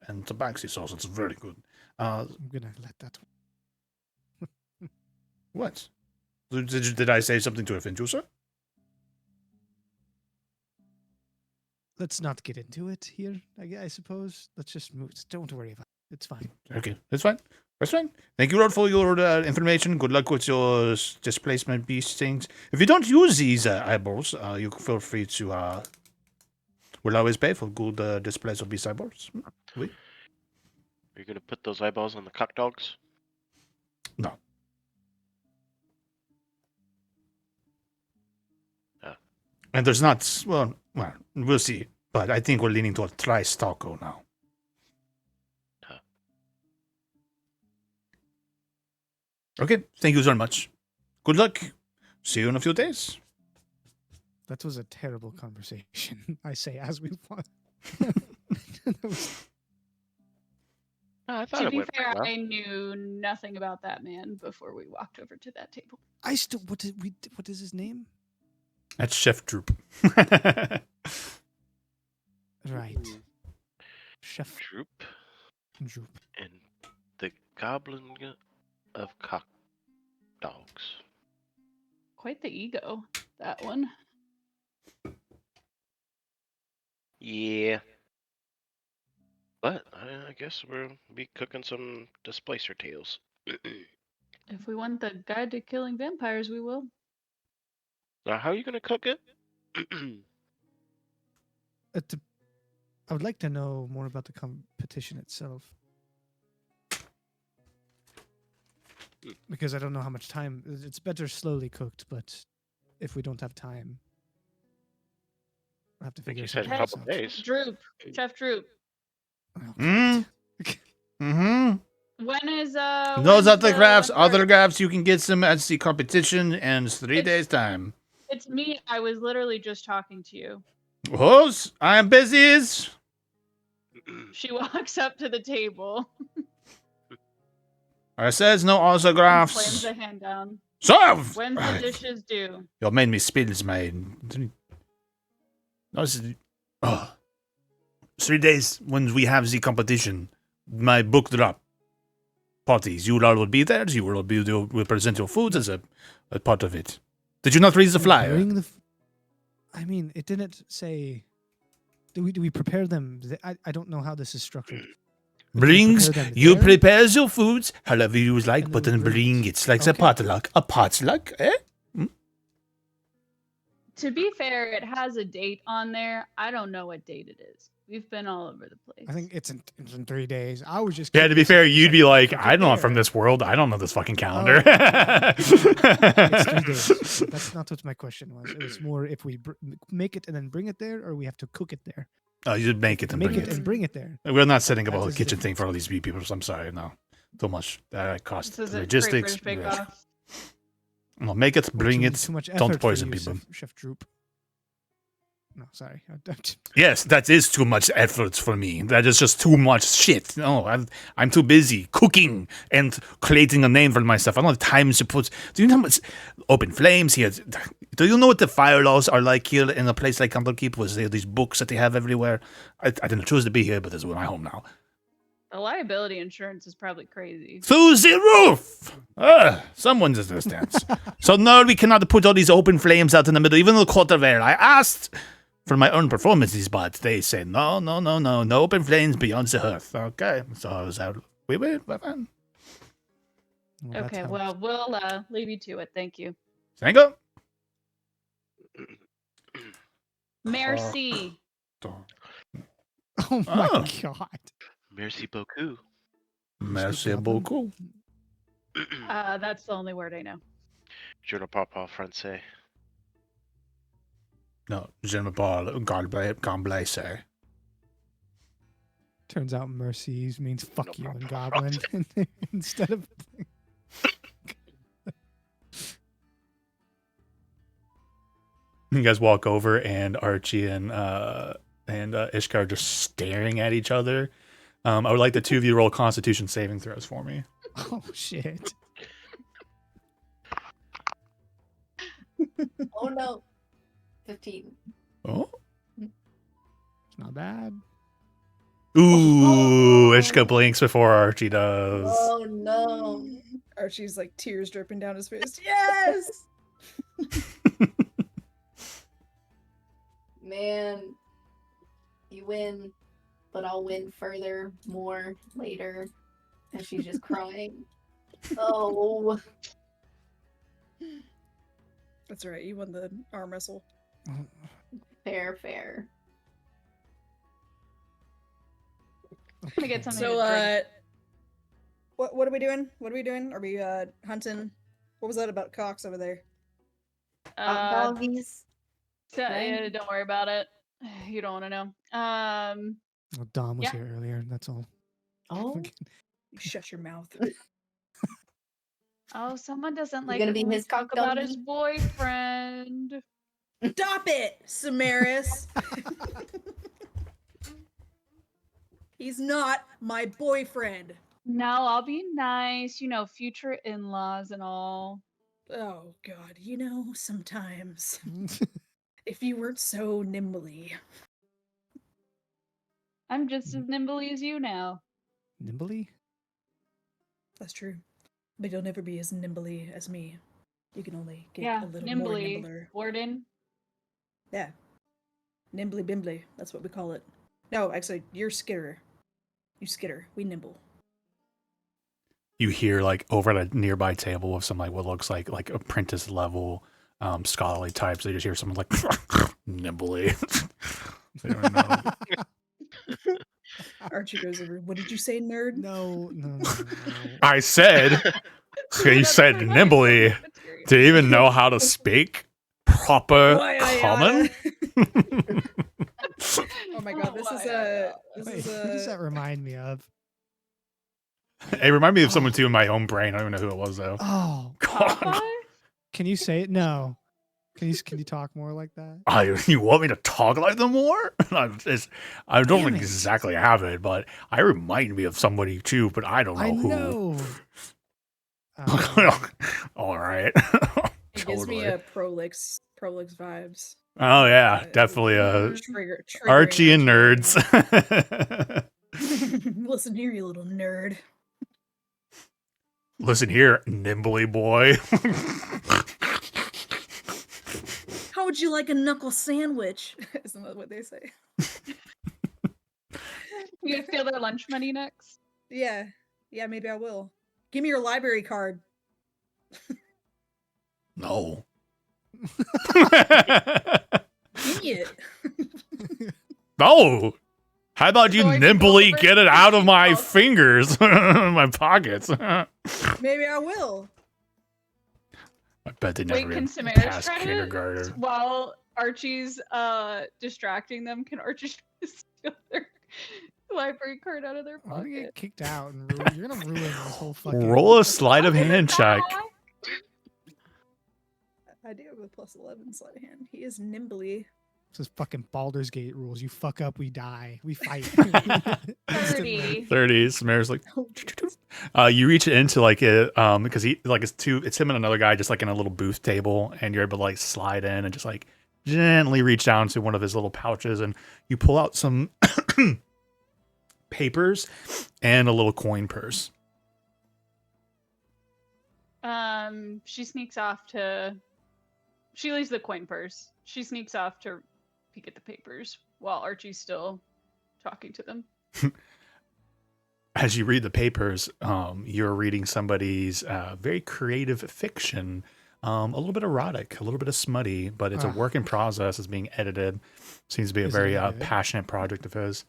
and tabaxi sauce. It's very good. I'm gonna let that. What? Did I say something to offend you, sir? Let's not get into it here. I suppose. Let's just move. Don't worry about it. It's fine. Okay, that's fine. That's fine. Thank you, Rod, for your information. Good luck with your displacement beast things. If you don't use these eyeballs, you feel free to. We'll always pay for good displays of beast eyeballs. Oui. Are you gonna put those eyeballs on the cock dogs? No. And there's not. Well, we'll see. But I think we're leaning toward thrice taco now. Okay, thank you so much. Good luck. See you in a few days. That was a terrible conversation. I say as we want. I thought To it be went fair, pretty well. I knew nothing about that man before we walked over to that table. I still. What is his name? That's Chef Droop. Right. Chef Droop Droop. and the Goblin of Cock Dogs. Quite the ego, that one. Yeah. But I guess we'll be cooking some displacer tails. If we want the guide to killing vampires, we will. Now, how are you gonna cook it? I would like to know more about the competition itself. Because I don't know how much time. It's better slowly cooked, but if we don't have time, we'll have to I think figure you said a something else couple out. days. Chef Droop. Oh, Mm. God. Mm-hmm. When is Those when's other crafts, when's other our- crafts, you can get some at the competition in 3 It's- days' time. It's me. I was literally just talking to you. Who's? I'm busy. She walks up to the table I says no and slams autographs. a hand down. Serve! When's the dishes due? You made me spills, mate. No, 3 days when we have the competition. My book drop. Parties. You all will be there. You will present your food as a part of it. Did you not read the flyer? I mean, it didn't say. Do we prepare them? I don't know how this is structured. Brings prepare them you there? prepare your foods however you like, And but then then we bring bring it. it like a Okay. potluck. A potluck, eh? To be fair, it has a date on there. I don't know what date it is. We've been all over the place. I think it's in 3 days. I was just Yeah, to be curious fair, if it's you'd be like, cook it I'm not from there. this world. I don't know this fucking calendar. It's 3 days. That's not what my question was. It was more if we make it and then bring it there, or we have to cook it there. Oh, you'd make it and Make bring it it. and bring it there. We're not setting up a That whole is kitchen different. thing for all these people. I'm sorry, no. Too much. That costs This is a Great logistics. British Bake Off. No, make it, bring it. Too much don't effort for poison you, people. Chef Droop. No, sorry. Yes, that is too much effort for me. That is just too much shit. No, I'm too busy cooking and creating a name for myself. I don't have time to put. Do you know how much open flames here? Do you know what the fire laws are like here in a place like Candlekeep? Was there these books that they have everywhere? I didn't choose to be here, but this is my home now. The liability insurance is probably crazy. Through the roof! Someone understands. So no, we cannot put all these open flames out in the middle, even the quarterware. I asked for my own performances, but they said no open flames beyond the hearth. Okay, so I was out. We were fine. Okay, well, we'll leave you to it. Thank you. Thank you. Merci. Oh my Oh. god. Merci beaucoup. Merci Goblin? beaucoup. That's the only word I know. Je ne parle pas français. No, je ne parle gamblais, sir. Turns out mercies means fuck No you in problem. Goblin instead of. You guys walk over, and Archie and Ishkar are just staring at each other. I would like the two of you roll Constitution saving throws for me. Oh shit. Oh no. 15. Oh. It's not bad. Ooh, Ishka blinks before Archie does. Oh no. Archie's like tears dripping down his face. Yes! Man. You win, but I'll win further, more later. And she's just crying. Oh. That's right, you won the arm wrestle. Fair, fair. I'm gonna get something So, to drink. what are we doing? What are we doing? Are we hunting? What was that about Cox over there? Doggies. Don't worry about it. You don't want to know. Well, Dom was Yeah. here earlier. That's all. Oh. Shut your mouth. Oh, someone doesn't like gonna it be when we his talk cock about his doggy? boyfriend. Stop it, Samaris! He's not my boyfriend. No, I'll be nice. You know, future in-laws and all. Oh god, sometimes if you weren't so nimbly. I'm just as nimbly as you now. Nimbly? That's true. But you'll never be as nimbly as me. You can only get Yeah, a little more nimbly. nimbler. Warden. Yeah. Nimbly bimbly, that's what we call it. No, actually, you're skitter. You skitter. We nimble. You hear like over at a nearby table of some like what looks like apprentice level scholarly types. They just hear someone like nimbly. They don't know. Archie goes over. What did you say, nerd? No. I said, he said That's nimbly. material. Do you even know how to speak proper Why, common? Oh my god, this is Why, a Wait, this is who does a that remind me of? It reminded me of someone too in my own brain. I don't even know who it was though. Oh, God. Popeye? can you say it? No. Can you talk more like that? You want me to talk like them more? I don't Damn it. exactly have it, but I remind me of somebody too, but I don't know I who. know. All right. it gives me Totally. a Prolix vibes. Oh yeah, Uh, definitely. Triggering Archie and right nerds. now. Listen here, you little nerd. Listen here, nimbly boy. How would you like a knuckle sandwich? Isn't that what they say? You gonna steal their lunch money next? Yeah, maybe I will. Give me your library card. No. Give me it. No. How about you So I can nimbly go over get it out of my Archie's fingers, my pockets? Maybe I will. I bet they never Wait, can even Samaris passed try to kindergarten. while Archie's distracting them? Can Archie steal their library card out of their I'm gonna pocket? get kicked out and you're gonna ruin this whole fucking. Roll a sleight of I'll give it hand check. back. I do have a +11 sleight of hand. He is nimbly. This is fucking Baldur's Gate rules. You fuck up, we die. We fight. 30. 30. Samara's like, Oh, you reach into like it, because it's him and another guy just like in a little booth table, and you're able to like slide in and just like gently reach down to one of his little pouches, and you pull out some papers and a little coin purse. She sneaks off to. She leaves the coin purse. She sneaks off to peek at the papers while Archie's still talking to them. As you read the papers, you're reading somebody's very creative fiction, a little bit erotic, a little bit of smutty, but it's a work in process. It's being edited. Seems to be a Is it very good? passionate project of his.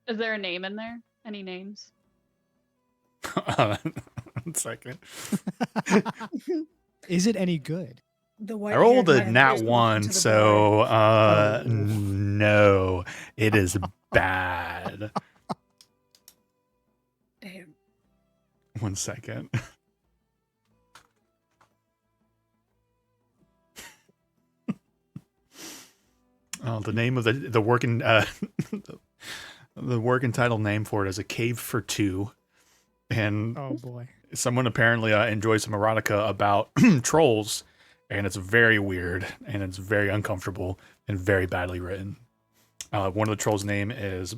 Is there a name in there? Any names? 1 second. Is it any good? The I rolled white-haired a man nat appears to walk 1, into the so Oh. no, it is bad. bar. Damn. 1 second. Oh, the name of the working the working title name for it is A Cave for Two, and Oh boy. someone apparently enjoys some erotica about trolls, and it's very weird and it's very uncomfortable and very badly written. One of the trolls' name is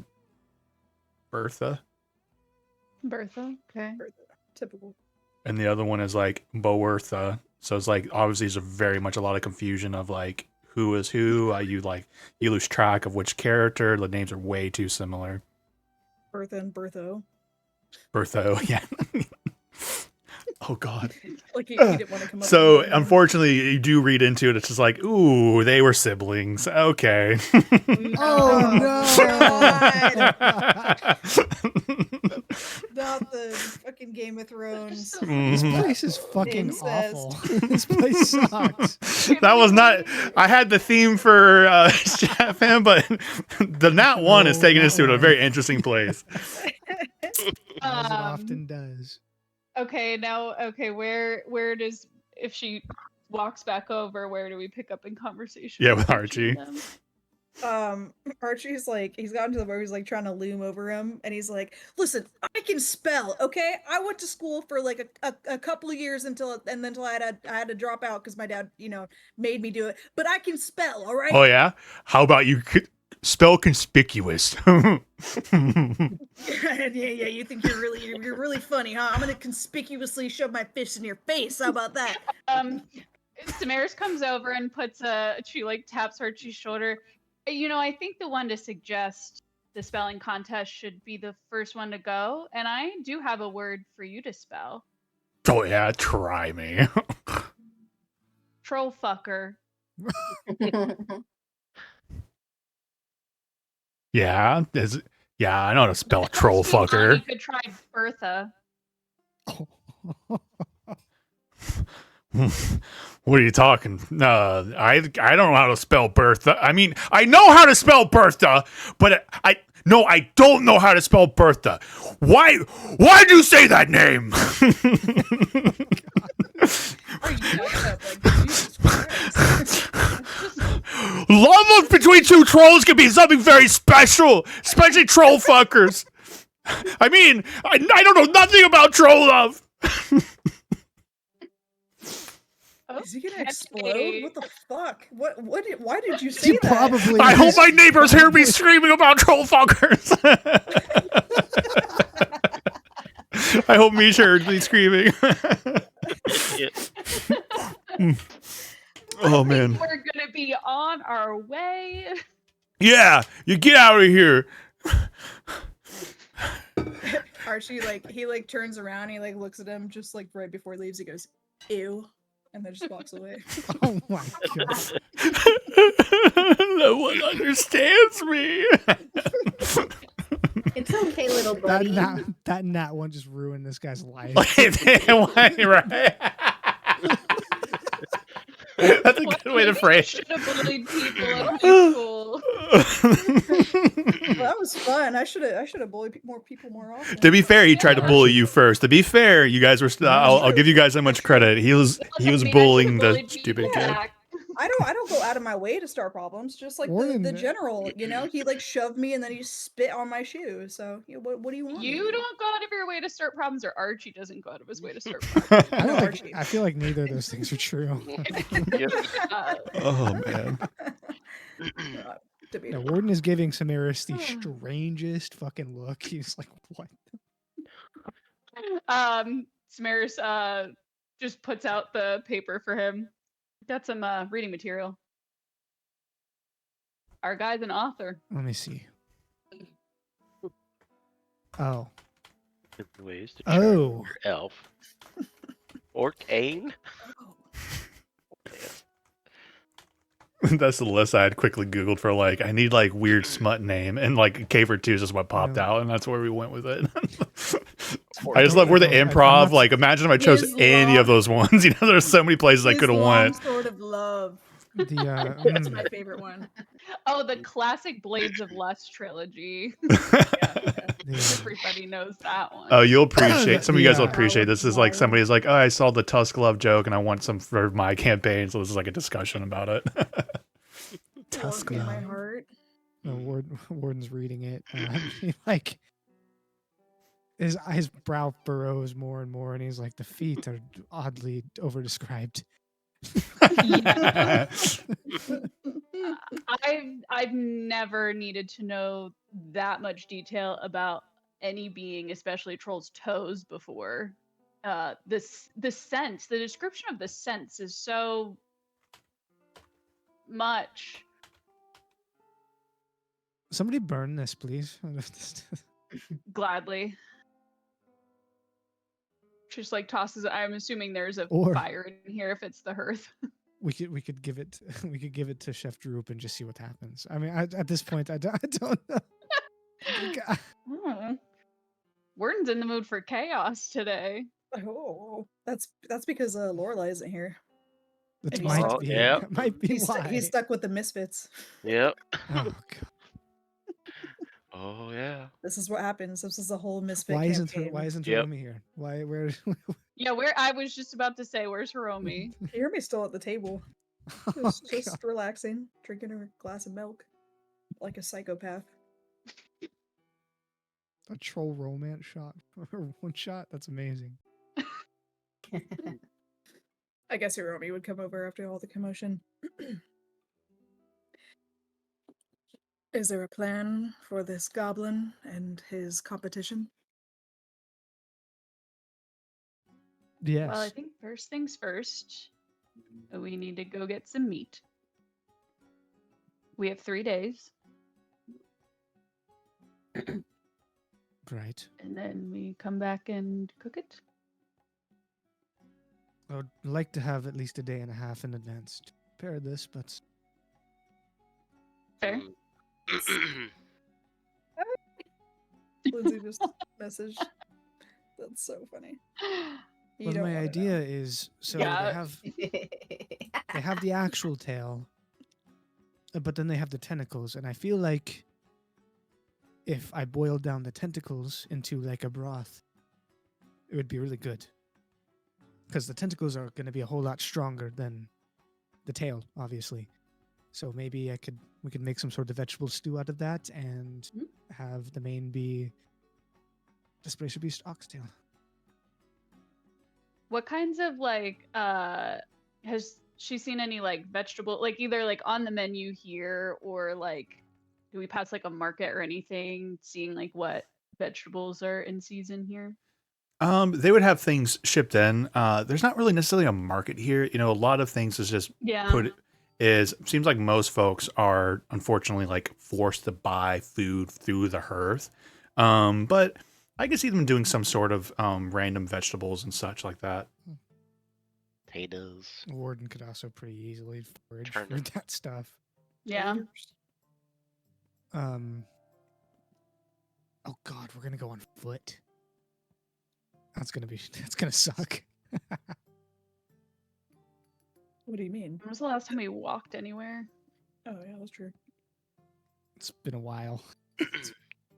Bertha, Bertha. Okay. Typical. and the other one is like Boertha. So it's like obviously there's very much a lot of confusion of like who is who. You lose track of which character. The names are way too similar. Bertha and Bertho. Bertho, yeah. Oh God. Like he didn't want to come up. So with a name. unfortunately, you do read into it. It's just like, ooh, they were siblings. Okay. Oh Not the fucking Game of Thrones. This Mhm. place is fucking Incest. awful. This place sucks. That was not. I had the theme for Fam, but the Nat 1 is No, taking Nat us to a 1. very interesting place. As it often does. Okay, now where does if she walks back over, where do we pick up in conversation? Yeah, with and Archie. them? Archie's like, he's gotten to the point where he's like trying to loom over him, and he's like, listen, I can spell, okay? I went to school for like a couple of years until I had to drop out because my dad, made me do it. But I can spell, all right? Oh yeah. How about you spell conspicuous? yeah, you think you're really funny, huh? I'm gonna conspicuously shove my fist in your face. How about that? Samaris comes over and she like taps Archie's shoulder. I think the one to suggest the spelling contest should be the first one to go, and I do have a word for you to spell. Oh yeah, try me. Troll fucker. Yeah. Yeah, I know how to spell If troll Steve Bonnie fucker. could try Bertha. What are you talking? I don't know how to spell Bertha. I mean, I know how to spell Bertha, but I don't know how to spell Bertha. Why'd you say that name? Are you messed up? Like, Jesus Christ. Love between two trolls can be something very special, especially troll fuckers. I mean, I don't know nothing about troll love. Is he gonna Okay. explode? What the fuck? Why did you say He that? probably I hope is. my neighbors hear me screaming about troll fuckers. I hope Misha heard me screaming. Oh man. We're gonna be on our way. Yeah, you get out of here. Archie, he turns around, he looks at him just right before he leaves, he goes, ew, and then just walks away. Oh my god. No one understands me. It's okay, little That buddy. that nat one just ruined this guy's life. Right. That's a good way to phrase Should it. have bullied people in high school. Well, that was fun. I should have bullied more people more often. To be fair, he tried to bully you first. To be fair, you guys were. I'll give you guys that much credit. He was bullying the stupid kid. I don't go out of my way to start problems. Just like the general, he shoved me and then he spit on my shoe. So what do you want? You don't go out of your way to start problems, or Archie doesn't go out of his way to start problems. I feel like neither of those things are true. Oh man. Yeah, Warden is giving Samaris the strangest fucking look. He's like, what? Samaris just puts out the paper for him. Got some reading material. Our guy's an author. Let me see. Oh. Ways to Oh. your elf. Or Kane. That's the list I had quickly Googled for I need weird smut name, and Caver 2 is just what popped out, and that's where we went with it. I just love where the improv, imagine if I chose any of those ones. There's so many places I could have went. Sword of Love. That's my favorite one. Oh, the classic Blades of Lust trilogy. Everybody knows that one. Oh, you'll appreciate. Some of you guys will appreciate this. Is somebody's oh, I saw the Tusk Love joke, and I want some for my campaign. So this is a discussion about it. Tusk Love. My heart. No, Warden's reading it. His brow furrows more and more, and he's like, the feet are oddly overdescribed. I've never needed to know that much detail about any being, especially trolls' toes, before. The sense, the description of the sense is so much. Somebody burn this, please. Gladly. Just tosses it. I'm assuming there's a fire in here if it's the hearth. We could give it to Chef Droop and just see what happens. I mean, at this point, I don't know. Warden's in the mood for chaos today. Oh, that's because Lorelai isn't here. That might be. Yep. That might be why. He's stuck with the Misfits. Yep. Oh god. Oh yeah. This is what happens. This is the whole Misfit. Why campaign. isn't Hiromi here? Where? Yeah, I was just about to say, where's Hiromi? Hiromi's still at the table. Just relaxing, drinking a glass of milk, like a psychopath. A troll romance shot or one shot? That's amazing. I guess Hiromi would come over after all the commotion. Is there a plan for this goblin and his competition? Yes. Well, I think first things first, we need to go get some meat. We have 3 days. Right. And then we come back and cook it. I would like to have at least a day and a half in advance to prepare this, but Fair. Lindsay just messaged. That's so funny. You Well, don't my wanna idea know. is so Yeah. they have the actual tail, but then they have the tentacles, and I feel like if I boiled down the tentacles into like a broth, it would be really good. Because the tentacles are going to be a whole lot stronger than the tail, obviously. So maybe we could make some sort of vegetable stew out of that, and have the main be Displacer Beast oxtail. What kinds of like has she seen any like vegetable, like either like on the menu here, or like do we pass like a market or anything, seeing like what vegetables are in season here? They would have things shipped in. There's not really necessarily a market here. You know, a lot of things is just Yeah. seems like most folks are unfortunately like forced to buy food through the hearth. But I could see them doing some sort of random vegetables and such like that. Potatoes. Warden could also pretty easily forage for Turnip. that stuff. Yeah. Oh God, we're gonna go on foot. That's gonna suck. What do you mean? When was the last time we walked anywhere? Oh yeah, that's true. It's been a while.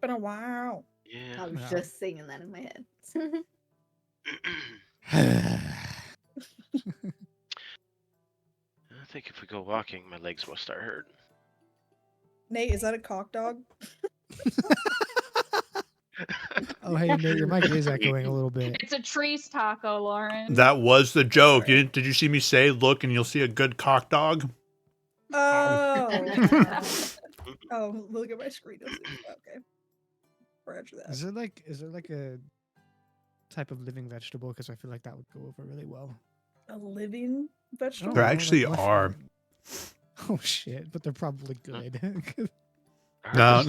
Been a while. Yeah. I was Yeah. just singing that in my head. I think if we go walking, my legs will start hurting. Nate, is that a cock dog? Oh, hey, Nate, your mic is echoing a little bit. It's a trees taco, Lauren. That was the joke. Sorry. Did you see me say, look and you'll see a good cock dog? Oh. Oh, look at my screen. Okay. Roger that. Is there like a type of living vegetable? Because I feel like that would go over really well. A living vegetable? There actually are. Oh shit! But they're probably good. No,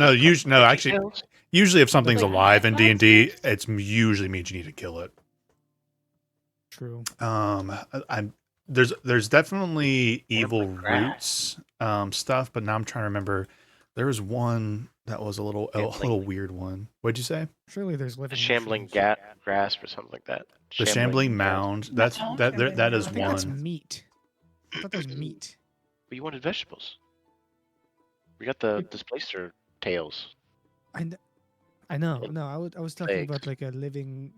actually, Potatoes? usually if something's Like alive in nutmegs? D&D, it's usually means you need to kill it. True. There's definitely evil like grass. roots stuff, but now I'm trying to remember. There was one that was a little weird one. What'd you say? Surely there's A living. shambling mushrooms. grasp or something like that. The shambling grass. mound. That's No. that is I think that's one. meat. I thought that was meat. But you wanted vegetables. We got the displacer tails. I know. No, I was talking Legs. about like a living.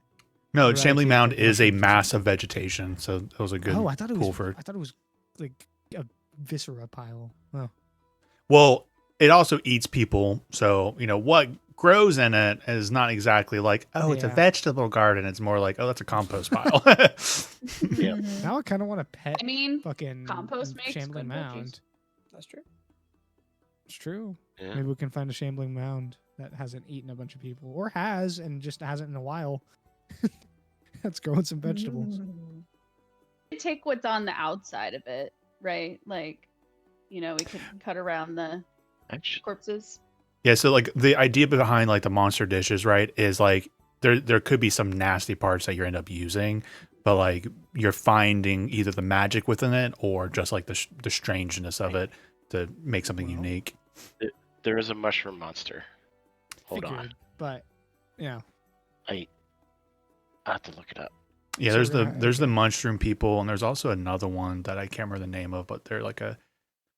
No, variety shambling of, mound like, is a mushrooms or mass something. of vegetation, so that was a good Oh, I thought it pull was. for. I thought it was like a viscera pile. Oh, Well, it also eats people, so you know what grows in it is not exactly like, oh, it's a Yeah. vegetable garden. It's more like, oh, that's a compost pile. Yeah. Mhm. now I kind of want to pet I mean, fucking compost makes shambling good veggies. mound. That's true. It's true. Yeah. Maybe we can find a shambling mound that hasn't eaten a bunch of people, or has and just hasn't in a while. That's growing some vegetables. Mm. take what's on the outside of it, right? Like, you know, we could cut around the Actually, corpses. Yeah, so like the idea behind like the monster dishes, right, is like there could be some nasty parts that you end up using, but like you're finding either the magic within it or just like the strangeness of it to make something Well. unique. there is a mushroom monster. Hold on. Figured, but yeah, I have to look it up. Yeah, So there's we're the gonna- there's the okay. mushroom people, and there's also another one that I can't remember the name of, but they're like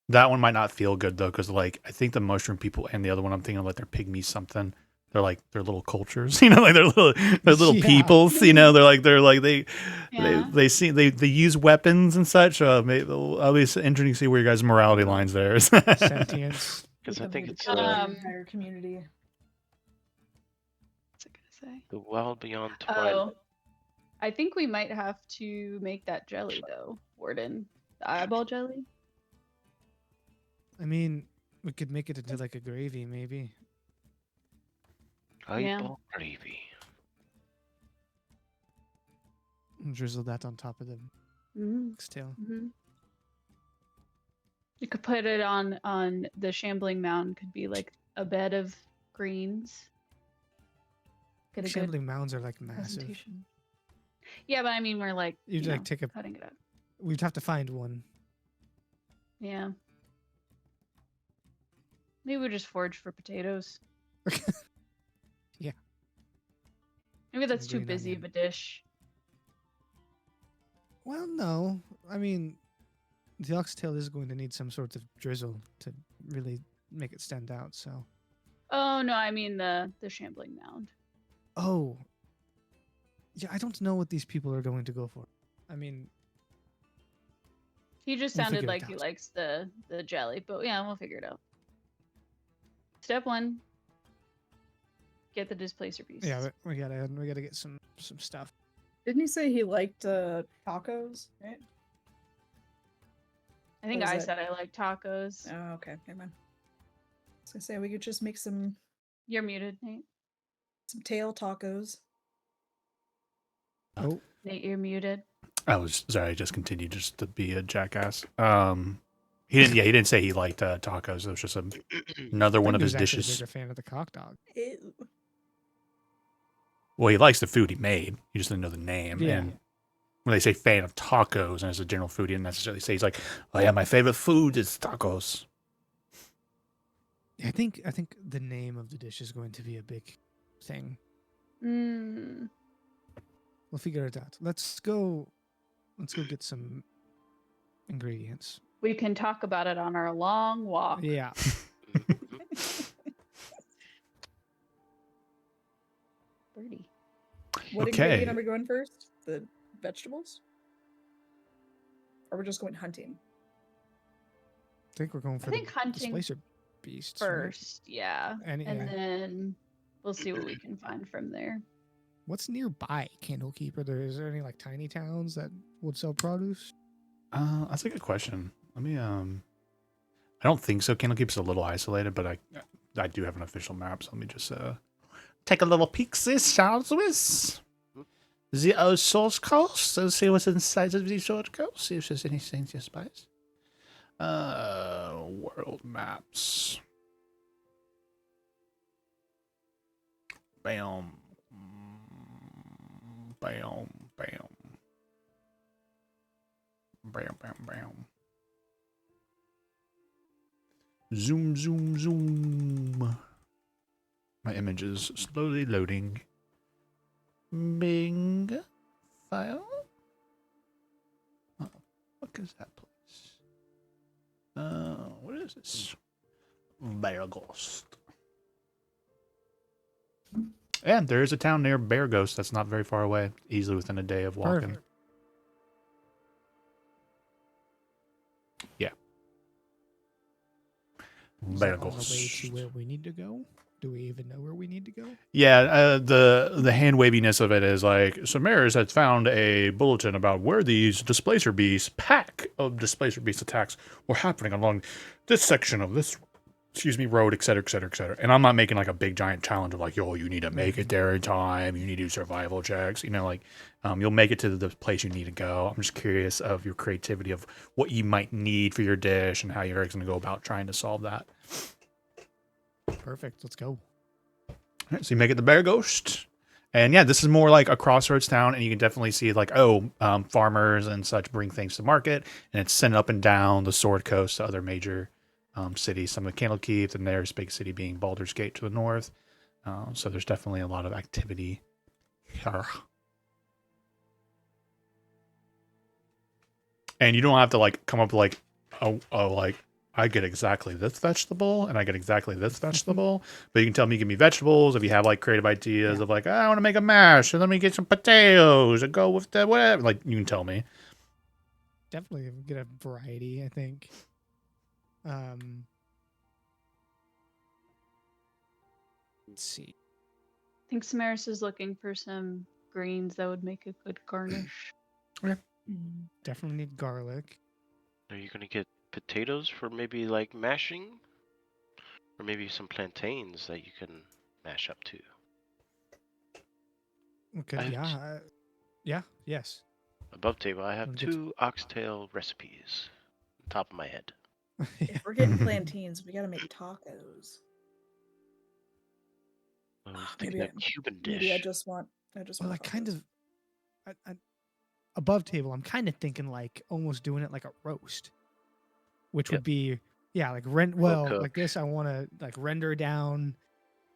that one might not feel good though, because like I think the mushroom people and the other one I'm thinking of like they're pygmies something. They're little cultures, you know, like they're little Yeah. peoples, you know. They're like Yeah. they use weapons and such. Maybe it'll be interesting to see where your guys' morality lines there is. sentience. Because I think it's entire community. What's it gonna say? the Wild Beyond Twilight. Oh, I think we might have to make that jelly though, Warden. The eyeball jelly. I mean, we could make it into like a gravy, maybe. Yeah. Eyeball gravy. And drizzle that on top of the Mm-hmm. oxtail. Mm-hmm. You could put it on the shambling mound. Could be like a bed of greens. Get a good Shambling mounds are like massive. presentation. Yeah, but I mean, we're like You'd you like know, take a. cutting it up. We'd have to find one. Yeah. Maybe we just forage for potatoes. Yeah. Maybe that's too green busy onion. of a dish. Well, no. I mean, the oxtail is going to need some sort of drizzle to really make it stand out. So, Oh no, I mean the shambling mound. oh, yeah, I don't know what these people are going to go for. I mean, He just we'll sounded figure it like he out. likes the jelly, but yeah, we'll figure it out. Step 1, get the displacer beasts. Yeah, we gotta get some stuff. Didn't he say he liked tacos? Right? I think Or was I that- said I like tacos. Oh, okay. Never mind. I was gonna say we could just make some You're muted, Nate. tail tacos. Oh, Nate, you're muted. I was sorry. I just continued just to be a jackass. He didn't. Yeah, he didn't say he liked tacos. It was just another I one think of he his was actually a dishes. bigger fan of the cock dog. Ew. Well, he likes the food he made. He just didn't know the name. Yeah. And when they say fan of tacos, and as a general food, he didn't necessarily say he's like, oh yeah, my favorite food is tacos. I think the name of the dish is going to be a big thing. Mm. We'll figure it out. Let's go get some ingredients. We can talk about it on our long walk. Yeah. Birdie. What Okay. ingredient are we going first? The vegetables? Or we're just going hunting? I think we're going for think the hunting displacer beasts right? First, yeah. And, And yeah. then we'll see what we can find from there. What's nearby Candlekeeper? Is there any like tiny towns that would sell produce? That's a good question. Let me I don't think so. Candlekeep's a little isolated, but I do have an official map, so let me just take a little peek this, shall we? The source coast. So see what's inside of the source coast. See if there's anything to spice. World maps. Bam. Bam. Bam. Bam, bam, bam. Zoom, zoom, zoom. My image is slowly loading. Bing. File. Oh, what is that place? What is this? Bear Ghost. And there is a town near Bear Ghost that's not very far away, easily within a day of walking. Perfect. Yeah. Is Bear that on the way Ghost. to where we need to go? Do we even know where we need to go? Yeah, the hand waviness of it is like, Samaris has found a bulletin about where these displacer beasts, pack of displacer beast attacks were happening along this section of this, road, et cetera, et cetera, et cetera. And I'm not making like a big giant challenge of like, yo, you need to make it there in time. You need to do survival checks. You know, like, you'll make it to the place you need to go. I'm just curious of your creativity of what you might need for your dish and how you're going to go about trying to solve that. Perfect. Let's go. All right, so you make it the Bear Ghost. And yeah, this is more like a crossroads town, and you can definitely see like, farmers and such bring things to market, and it's sent up and down the Sword Coast to other major cities. Some of Candlekeep, the nearest big city being Baldur's Gate to the north. So there's definitely a lot of activity here. And you don't have to like come up with like, like, I get exactly this vegetable and I get exactly this vegetable, but you can tell me, give me vegetables. If you have like creative ideas of like, I want to make a mash and let me get some potatoes and go with the whatever, like you can tell me. Definitely get a variety, I think. Let's see. I think Samaris is looking for some greens that would make a good garnish. Definitely need garlic. Are you gonna get potatoes for maybe like mashing? Or maybe some plantains that you can mash up too? Okay, I- yes. Above table, I have Wanna get 2 oxtail recipes. On top of my head. If we're getting plantains, we gotta make tacos. I was Ah, thinking maybe a Cuban dish. Maybe I just want. Well, I kind of, above table, I'm kind of thinking like almost doing it like a roast, which would be, like like cook. this. I want to like render down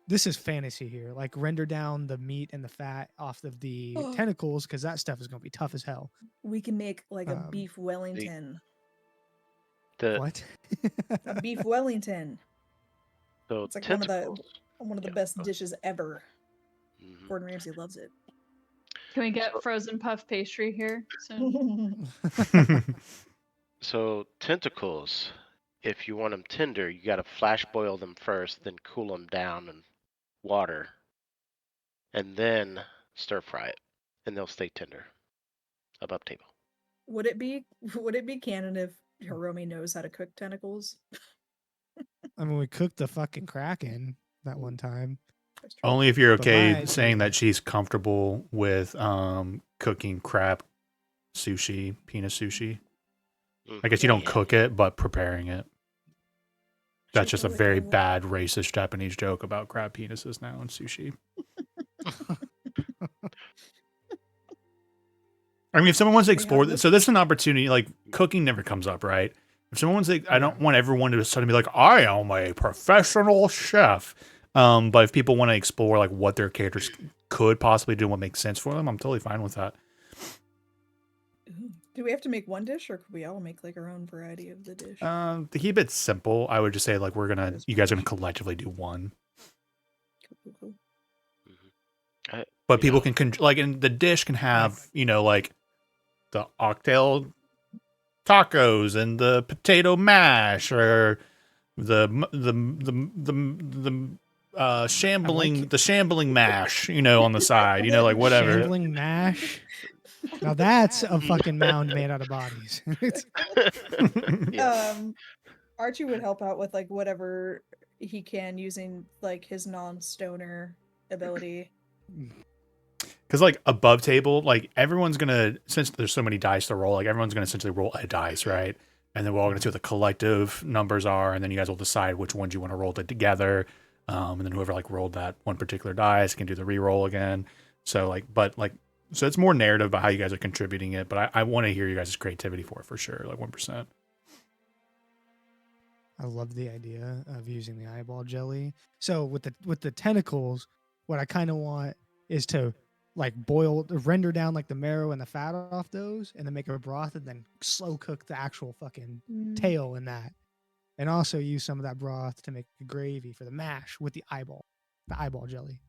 this is fantasy here. Like render down the meat and the fat off of the Oh. tentacles because that stuff is gonna be tough as hell. We can make like a Um, beef Wellington. The What? A beef Wellington. so It's like tentacles. one of the Yeah, best go ahead. dishes ever. Mhm. Gordon Ramsay loves it. Can we get frozen puff pastry here soon? So tentacles, if you want them tender, you got to flash boil them first, then cool them down in water, and then stir fry it, and they'll stay tender above table. Would it be canon if Hiromi knows how to cook tentacles? I mean, we cooked the fucking kraken that one time. That's true. Only if you're But my okay saying idea- that she's comfortable with cooking crab sushi, penis sushi. Mhm. I guess you Yeah, don't yeah. cook it, but preparing it. That's She's just a totally very fine with- bad racist Japanese joke about crab penises now in sushi. I mean, if someone wants to We have explore this- this, so this is an opportunity. Like cooking never comes up, right? If someone wants to, I don't Yeah. want everyone to suddenly be like, "I am a professional chef." But if people want to explore like what their characters could possibly do, and what makes sense for them, I'm totally fine with that. Ooh. Do we have to make one dish, or could we all make like our own variety of the dish? To keep it simple, I would just say like That's you guys are fine. gonna collectively do one, Cool. but people Yeah. can like, and the dish can have like the oxtail tacos and the potato mash or shambling shambling mash, on the side, like whatever. Shambling mash. Now that's a fucking mound made out of bodies. Yeah. Archie would help out with like whatever he can using like his non-stoner ability. Because like above table, like everyone's gonna, since there's so many dice to roll, like everyone's gonna essentially roll a dice, right? And then we're all gonna see what the collective numbers are, and then you guys will decide which ones you want to roll together. And then whoever like rolled that one particular dice can do the re-roll again. So so it's more narrative about how you guys are contributing it, but I want to hear you guys' creativity for it for sure, like 1%. I love the idea of using the eyeball jelly. So with the tentacles, what I kind of want is to like render down like the marrow and the fat off those, and then make a broth, and then slow cook the actual fucking tail in that, and also use some of that broth to make a gravy for the mash with the eyeball jelly.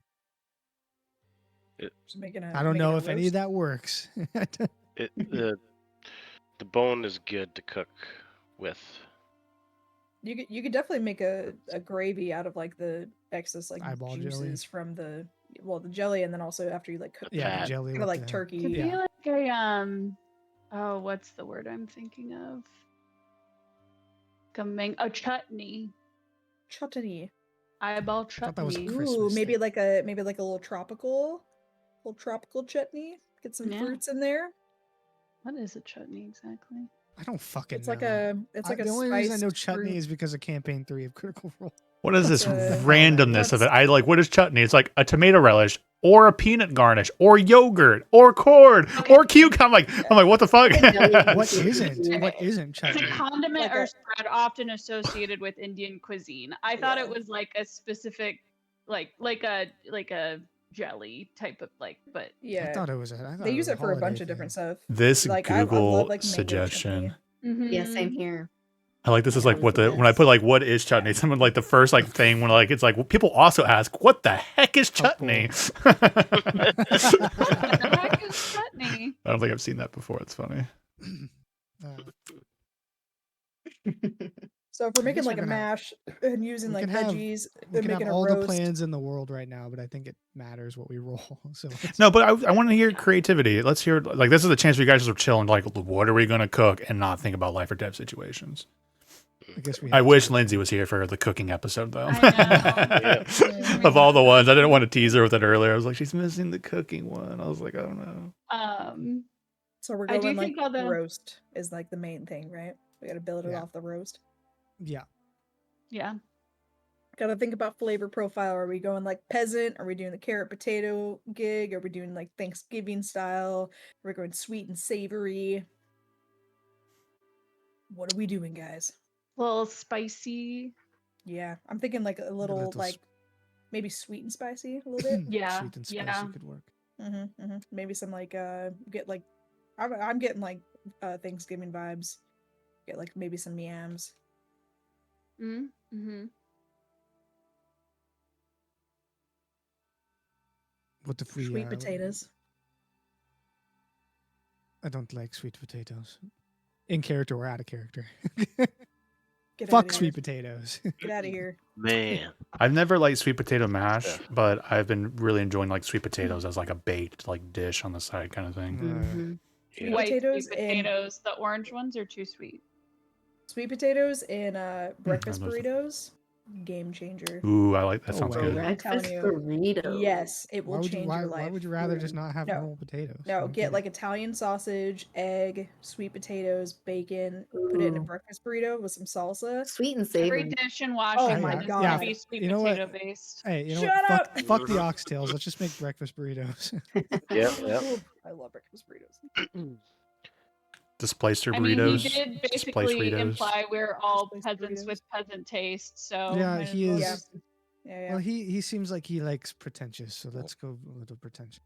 Just making I don't know if any of that works. The bone is good to cook with. You could definitely make a gravy out of like the excess like Eyeball jelly. juices from the jelly, and then also after you like cook Yeah, the fat. jelly kind with of like the, turkey. Could Yeah. be like a oh, what's the word I'm thinking of? A chutney. Chutney. Eyeball I thought that was a chutney. Christmas Ooh, maybe thing. like a little tropical chutney. Get some Yeah. fruits in there. What is a chutney exactly? I don't fucking It's know. like a The only reason I know spiced chutney fruit. is because of campaign 3 of Critical Role. What is this That's, randomness of it? that's- What is chutney? It's like a tomato relish or a peanut garnish or yogurt or corn or cucumber. I'm like, what the fuck? What isn't? What isn't It's chutney? a condiment Like or a- spread often associated with Indian cuisine. I thought it Yeah. was like a specific, like a jelly type of but I Yeah, thought it was. I thought they use was it for a bunch holiday of different thing. stuff. This Like I Google love like mango suggestion. chutney. Yeah, same here. I like this is Yeah, like what that's the when I best. put like what is chutney? Someone like the first like thing when like it's like well, people also ask what the heck is chutney? What the heck is chutney? I don't think I've seen that before. It's funny. So if we're I making guess like we're a gonna have- mash and using we like can have- veggies We and can have making a all the roast. plans in the world right now, but I think it matters what we roll. So let's- No, but I want to hear creativity. Let's hear like this is the chance for you guys to chill and like what are we gonna cook and not think about life or death situations. I guess we. I have wish to. Lindsay was here for the cooking episode though. I know. Of all the ones, I didn't want to tease her with it earlier. I was like, she's missing the cooking one. I was like, oh no. So we're I do going like think all the- roast is like the main thing, right? We got to build it Yeah. off the roast. Yeah. Yeah. Got to think about flavor profile. Are we going like peasant? Are we doing the carrot potato gig? Are we doing like Thanksgiving style? Are we going sweet and savory? What are we doing, guys? A little spicy. Yeah, I'm thinking like a little little like maybe sweet and spicy a little bit. Yeah, Sweet and spicy yeah. could work. Maybe some like get like I'm getting like Thanksgiving vibes. Get like maybe some yams. Mm-hmm. What if we Sweet potatoes. I don't like sweet potatoes. In character or out of character. Get Fuck outta sweet here. potatoes. Get out of here. Man, I've never liked sweet potato mash, stuff. but I've been really enjoying like sweet potatoes as like a baked like dish on the side kind of thing. Mhm. Sweet Yeah. White potatoes sweet and potatoes. The orange ones are too sweet. sweet potatoes and breakfast those are- burritos. Game changer. Ooh, I like that. Oh, Sounds wow. good. Breakfast you. burritos. Yes, it will Why would you change your why life. would you rather just Ooh. not have No. normal potatoes? I No, don't get get like it. Italian sausage, egg, sweet potatoes, bacon, put it in a Ooh. breakfast burrito with some salsa. Sweet and Every savory. dish in Oh Washington my is God. gonna be Yeah, sweet you know what? potato based. Hey, you know Shut what? up! Fuck the oxtails. Let's just make breakfast burritos. Yep, yep. Ooh, I love breakfast burritos. Displacer I mean, he burritos. did Displace basically burritos. imply we're all Displaced peasants burritos. with peasant taste, so Yeah, might as he well is. Yeah. just- Yeah, Well, he seems like he likes pretentious, so let's go a little pretentious.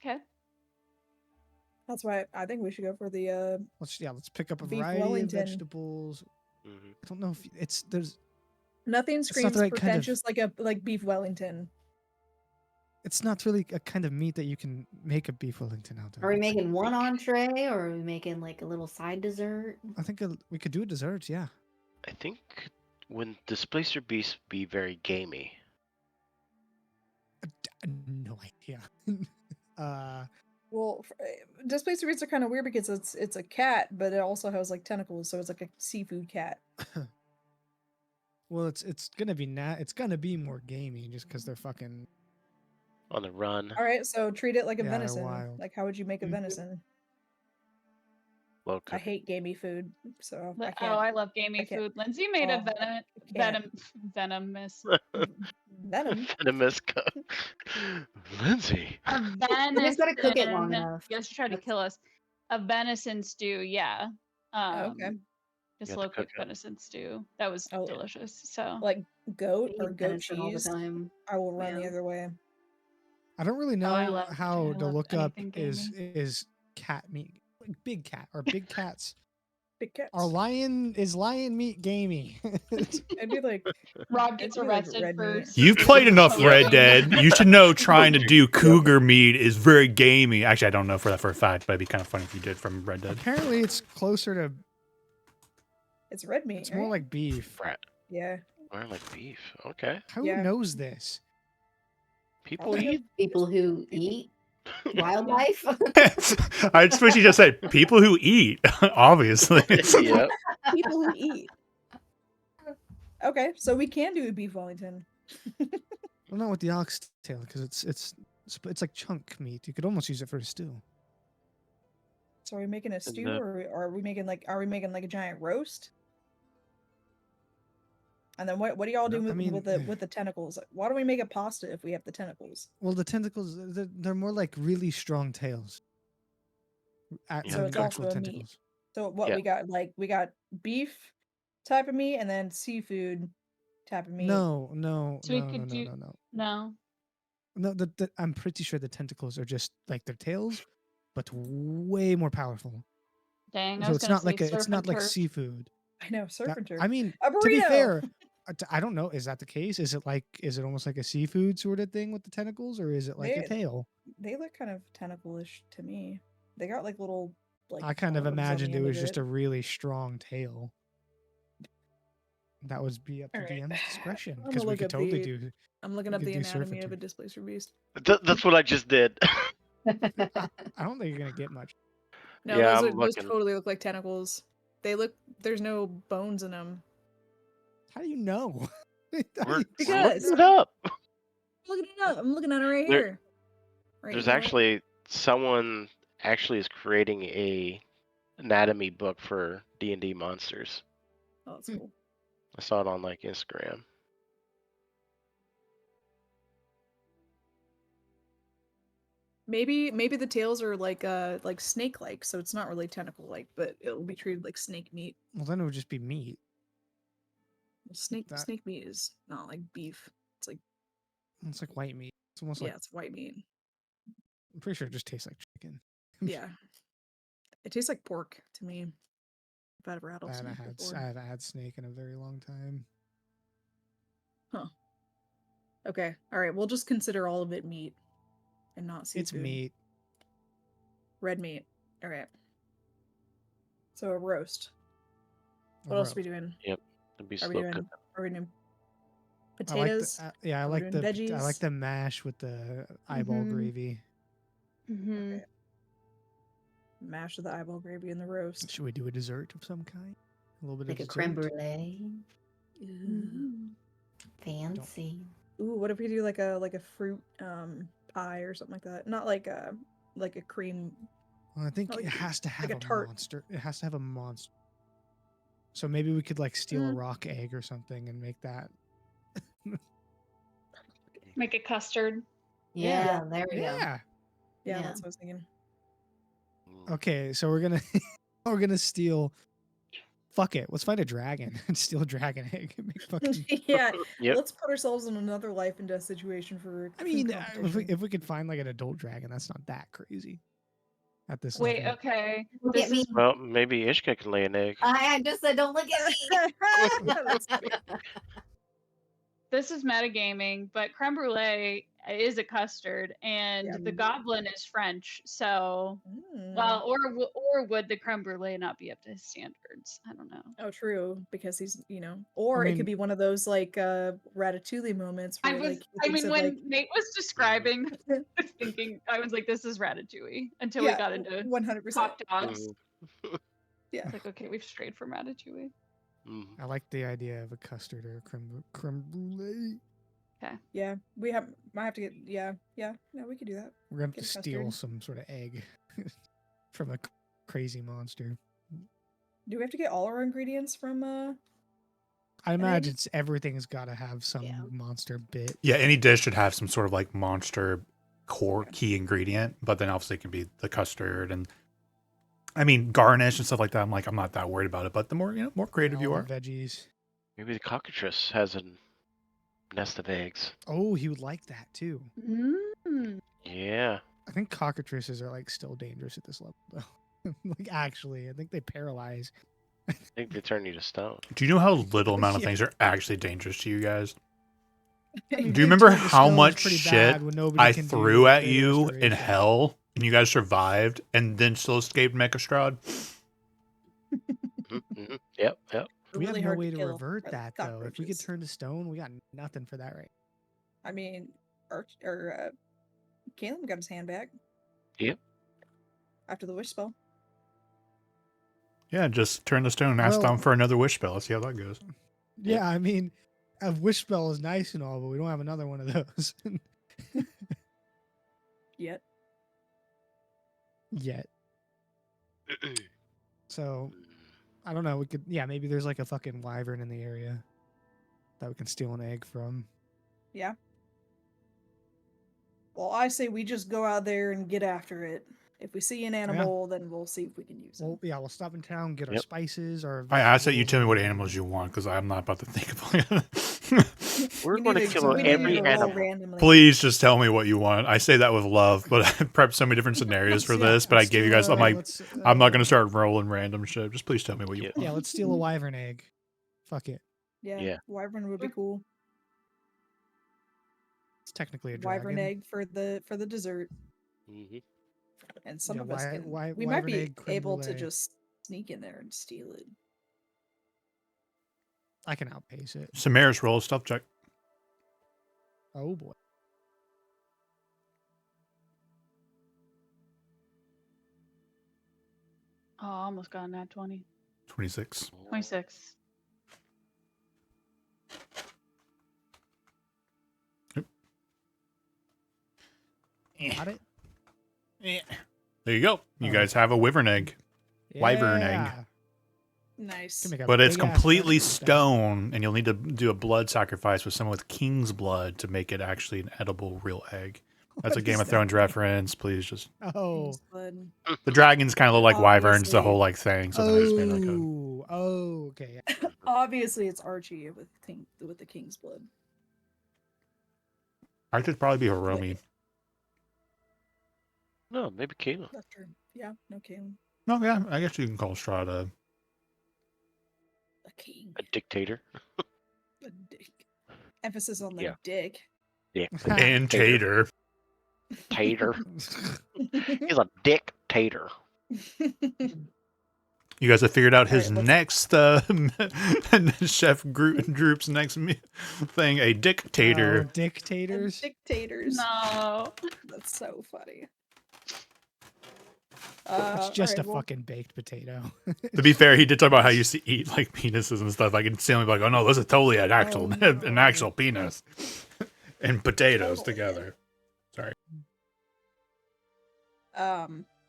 Okay. That's why I think we should go for the Let's pick up a Beef variety of Wellington. vegetables. Mhm. I don't know if there's nothing not screams the right kind of- pretentious like beef Wellington. it's not really a kind of meat that you can make a beef Wellington out of. Are we making one entree or are we making like a little side dessert? I think we could do a dessert. Yeah. I think when Displacer Beast be very gamey. No idea. Well, displaced beasts are kind of weird because it's a cat, but it also has like tentacles, so it's like a seafood cat. Well, it's gonna be it's gonna be more gamey just because they're fucking. On the run, All right, so treat it like a Yeah, they're venison. wild. Like how would you make a Mhm. venison? low I cook. hate gamey food, so I Oh, can't. I love gamey can't- food. Lindsay made a Oh, I can't. venomous Venom. Venomous cook. Lindsay. a You just gotta cook it long venison. enough. You guys tried to That's- kill us. A venison stew, yeah. Okay. Just You have to low cook cooked it. venison stew. That was Oh, delicious. So Like goat we or eat goat venison all the cheese. time. I will run the Yeah. other way. I don't really know Oh, I love- how I to love look up anything is cat meat, like big cat or big cats. Big cats. Are lion meat gamey? It'd be like Rob gets It'd be like arrested red for. meat. You've played enough Yeah. Red Dead. You should know trying to do cougar meat is very gamey. Actually, I don't know for that for a fact, but it'd be kind of funny if you did from Red Dead. Apparently, it's closer to. it's red meat. It's more right? like beef. Rat. Yeah. Or like beef. Okay. Who Yeah. knows this? People Probably eat. People who eat wildlife. I just wish you just said people who eat, obviously. Yep. People who eat. Okay, so we can do a beef Wellington. Well, not with the oxtail because it's like chunk meat. You could almost use it for a stew. So are we making a stew, the- or are we making like a giant roast? And then what do y'all do I mean, with the tentacles? Why don't we make a pasta if we have the tentacles? Well, the tentacles they're more like really strong tails. Yeah. So Than it's also actual a meat. tentacles. So what Yeah. we got? Like we got beef type of meat and then seafood type of meat. No. So we could do- No. No, I'm pretty sure the tentacles are just like their tails, but way more powerful. Dang. I So was it's gonna not like say it's surf not and like turf. seafood. I know surf That- and turf. I mean, A to be burrito! fair, I don't know. Is that the case? Is it almost like a seafood sort of thing with the tentacles, or is it like a They- tail? They look kind of tentacle-ish to me. They got like little like. I kind of arms on the imagined it end was of just a really strong tail. That would be up to Alright. DM's discretion I'm because gonna we look could up totally the- do. I'm looking we up could the do surf anatomy and of a turf. displacer beast. That's what I just did. I don't think you're gonna get much. No, Yeah, those I'm those looking. totally look like tentacles. They look. There's no bones in them. How do you know? How do We're, you- we're Because- looking it up. Look it up. I'm looking at it right There- here. Right There's here. actually someone actually is creating a anatomy book for D&D monsters. Oh, that's cool. I saw it on like Instagram. Maybe the tails are like snake-like, so it's not really tentacle-like, but it'll be treated like snake meat. Well, then it would just be meat. That- Snake meat is not like beef. It's like It's like white meat. It's almost like, it's white meat. I'm pretty sure it just tastes like chicken. Yeah, it tastes like pork to me. If I've ever had a snake before. I haven't had snake in a very long time. Okay, all right. We'll just consider all of it meat, and not seafood. It's meat. Red meat. All right. So a roast. What else are we doing? Yep. It'd be Are we slow doing? cooking. Are we doing I like potatoes? the, yeah, I Are we like doing the veggies? I like the mash with the eyeball Mhm. gravy. Mm-hmm. Okay. Mash of the eyeball gravy in the roast. Should we do a dessert of some kind? A little bit Like a of creme dessert? brulee. Ooh. Fancy. Ooh, what if we do like a fruit pie or something like that? Not like a cream. Well, I think Not it like- has to have a a tart. monster. It has to have a monster. So maybe we could like steal a Mm. rock egg or something and make that. Make it custard. Yeah, there we go. Yeah. Yeah, Yeah. that's what I was thinking. Okay, so we're gonna we're gonna steal. Fuck it. Let's find a dragon and steal a dragon egg and make fucking. Yeah, Yep. let's put ourselves in another life and death situation for. I food mean, competition. if we could find like an adult dragon, that's not that crazy. At this Wait, level. okay. Look This at me. is Well, maybe Ishka can lay an egg. I just said, don't look at me. That's funny. this is metagaming, but creme brulee is a custard, and Yeah. the goblin is French. So, Mm. well, or would the creme brulee not be up to his standards? I don't know. Oh, true. Because he's, or it mean- could be one of those like Ratatouille moments where like he I thinks mean, of, when like, Nate was describing, thinking, I was like, this is Ratatouille until we got into 100%. hot dogs. Mhm. Yeah. It's like, okay, we've strayed from Ratatouille. Mhm. I like the idea of a custard or a creme brulee. Yeah, might have to get. Yeah, we could do that. We're gonna have Get to a steal custard. some sort of egg from a crazy monster. Do we have to get all our ingredients from? I egg? imagine everything's got to have some Yeah. monster bit. Yeah, any dish should have some sort of like monster core key ingredient, but then obviously it can be the custard and I mean garnish and stuff like that. I'm not that worried about it, but the more more creative you all are. the veggies. Maybe the cockatrice has a nest of eggs. Oh, he would like that too. Mm. Yeah. I think cockatrices are like still dangerous at this level though. Like actually, I think they paralyze. I think they turn you to stone. Do you know how little amount of Yeah. things are actually dangerous to you guys? I mean, Do you being remember turned to how stone is much pretty shit bad when nobody I can do threw at great you in restoration? hell and you guys survived and then still escaped Mechastrad? Mhm. Yep. Yep. We have really no hard way to kill revert that though. If we could cockroaches. turn to stone, we got nothing for that, right? I mean, Caleb got his hand back. Yep. After the wish spell. Yeah, just turn the stone and ask Well- them for another wish spell. Let's see how that goes. Yeah, I mean, a wish spell is nice and all, but we don't have another one of those Yet. yet. So I don't know. We could, maybe there's like a fucking wyvern in the area that we can steal an egg from. Yeah. Well, I say we just go out there and get after it. If we see an animal, then we'll see if we can use it. Well, we'll stop in town, get our Yep. spices, our. I ask that you vegetables, tell me and what then- animals you want because I'm not about to think of We're We going to need kill we need every to roll animal. randomly. Please just tell me what you want. I say that with love, but I prepped so many different scenarios for Yeah, this. But I let's gave you do, guys. I'm like, let's, I'm not gonna start rolling random shit. Just please tell me what you Yeah. want. Yeah, let's steal a wyvern egg. Fuck it. Yeah. Wyvern would be cool. It's technically a dragon. Wyvern egg for the dessert. Mhm. And some Yeah, of us can. wy- we might wyvern be egg creme able to brulee. just sneak in there and steal it. I can outpace it. Samaris, roll a stealth check. Oh boy. Oh, almost got a nat 20. 26. 26. Got it? There you go. You Oh. guys have a wyvern egg, Wyvern egg. Yeah. Nice. Can make a but it's big-ass completely custard with that. stone, and you'll need to do a blood sacrifice with someone with king's blood to make it actually an edible real egg. That's a What Game is of Thrones that? reference. Please just. Oh. King's blood. The dragons kind of look like wyverns, the Obviously. whole like thing. So then I just made like a. Oh, okay. Yeah. Obviously, it's Archie with the king's blood. I could probably be Hiromi. No, maybe Kayla. That's true. Yeah, no king. No, yeah, I guess you can call Strahd A king. A dictator. A dick. Emphasis on the Yeah. dick. Yeah. and Tater. Tater. He's a dictator. You guys have figured out his Alright, next chef group's next thing, a dictator. Oh, dictators. Dictators. No. That's so funny. It's just alright, a fucking baked potato. To be fair, he did talk about how he used to eat like penises and stuff. I can see him like, oh no, this is totally an actual an actual penis and potatoes together. Sorry.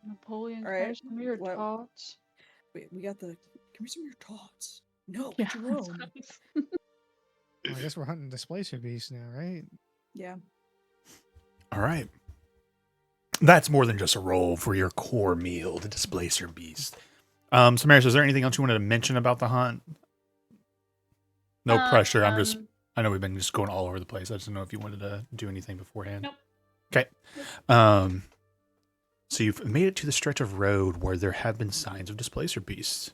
Napoleon Alright, Christ, some of your what- tots. Wait, we got the. Give me some of your tots. No, Yeah, get your own. Well, I guess we're hunting Displacer Beast now, right? Yeah. All right. That's more than just a roll for your core meal to displace your beast. Samaris, is there anything else you wanted to mention about the hunt? No pressure. I know we've been just going all over the place. I just don't know if you wanted to do anything beforehand. Nope. Okay. So you've made it to the stretch of road where there have been signs of displacer beasts.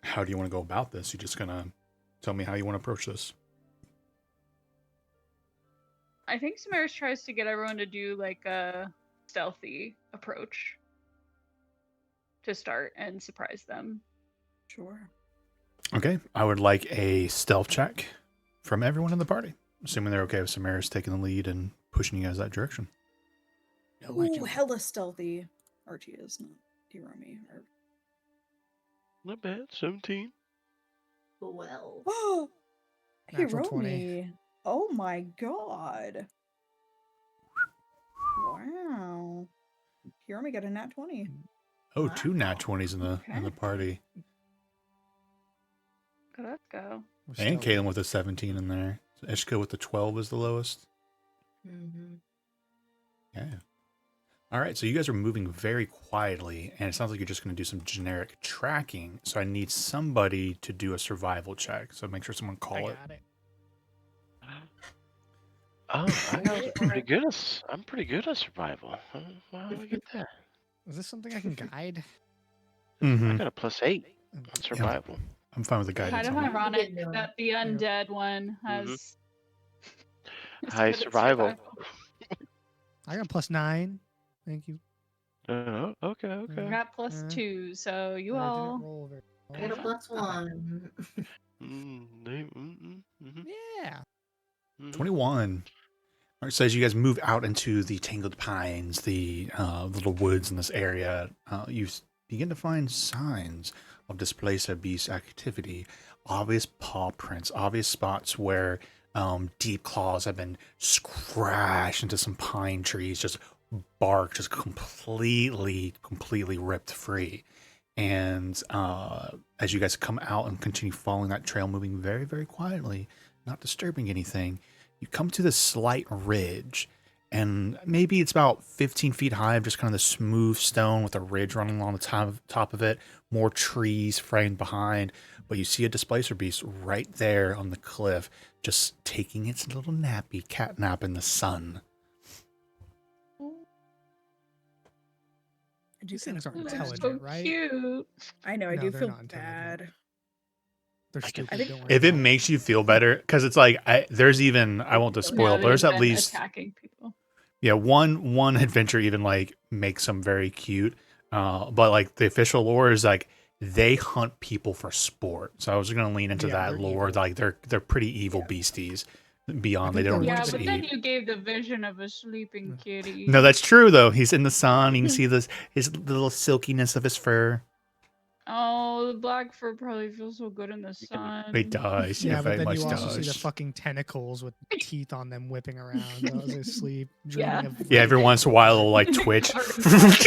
How do you want to go about this? You just gonna tell me how you want to approach this? I think Samaris tries to get everyone to do like a stealthy approach to start and surprise them. Sure. Okay. I would like a stealth check from everyone in the party, assuming they're okay with Samaris taking the lead and pushing you guys that direction. Ooh, hella stealthy. Archie is not Hiromi. Or... Not bad. 17. 12. Oh, Natural 20. Hiromi. Oh my god. Wow. Hiromi got a nat 20. Oh, two nat 20s in the Okay. party. Let's go. And Kaylin with a 17 in there. So Ishka with the 12 is the lowest. Mm-hmm. Yeah. All right, so you guys are moving very quietly, and it sounds like you're just going to do some generic tracking. So I need somebody to do a survival check. So make sure someone call it. got it. I'm pretty good at survival. How do I get that? Is this something I can guide? I Mm-hmm. got a +8 on survival. I'm fine with the guidance. Kind of on it. ironic Yeah. that the undead one has is High good at survival. I got +9. Thank you. Okay. I got +2, so you I all. didn't roll very I got a +1. Yeah. 21. All right, so as you guys move out into the tangled pines, the little woods in this area, you begin to find signs of displacer beast activity, obvious paw prints, obvious spots where deep claws have been scratched into some pine trees, just bark just completely ripped free. And as you guys come out and continue following that trail, moving very, very quietly, not disturbing anything, you come to this slight ridge, and maybe it's about 15 feet high of just kind of the smooth stone with a ridge running along the top of it, more trees framed behind, but you see a displacer beast right there on the cliff, just taking its little nappy cat nap in the sun. I do These feel things aren't bad. intelligent, So right? cute. I know, I No, do they're feel not intelligent. bad. They're I stupid. think- Don't worry If it about makes you feel better, because it's like there's even, I won't just spoil, No, it, but there's they've at been least attacking people. yeah one adventure even like makes them very cute, but like the official lore is like they hunt people for sport. So I was gonna lean into Yeah, that they're lore. evil. Like they're pretty evil beasties. Beyond they think they're don't Yeah, just but then eat. you gave the vision of a sleeping kitty. No, that's true though. He's in the sun. You can see his little silkiness of his fur. Oh, the black fur probably feels so good in the sun. It does. Yeah, Yeah, but very then much you also see the does. fucking tentacles with teeth on them whipping around while they're asleep, dreaming Yeah. of. Yeah, every once in a while it'll like twitch. Like,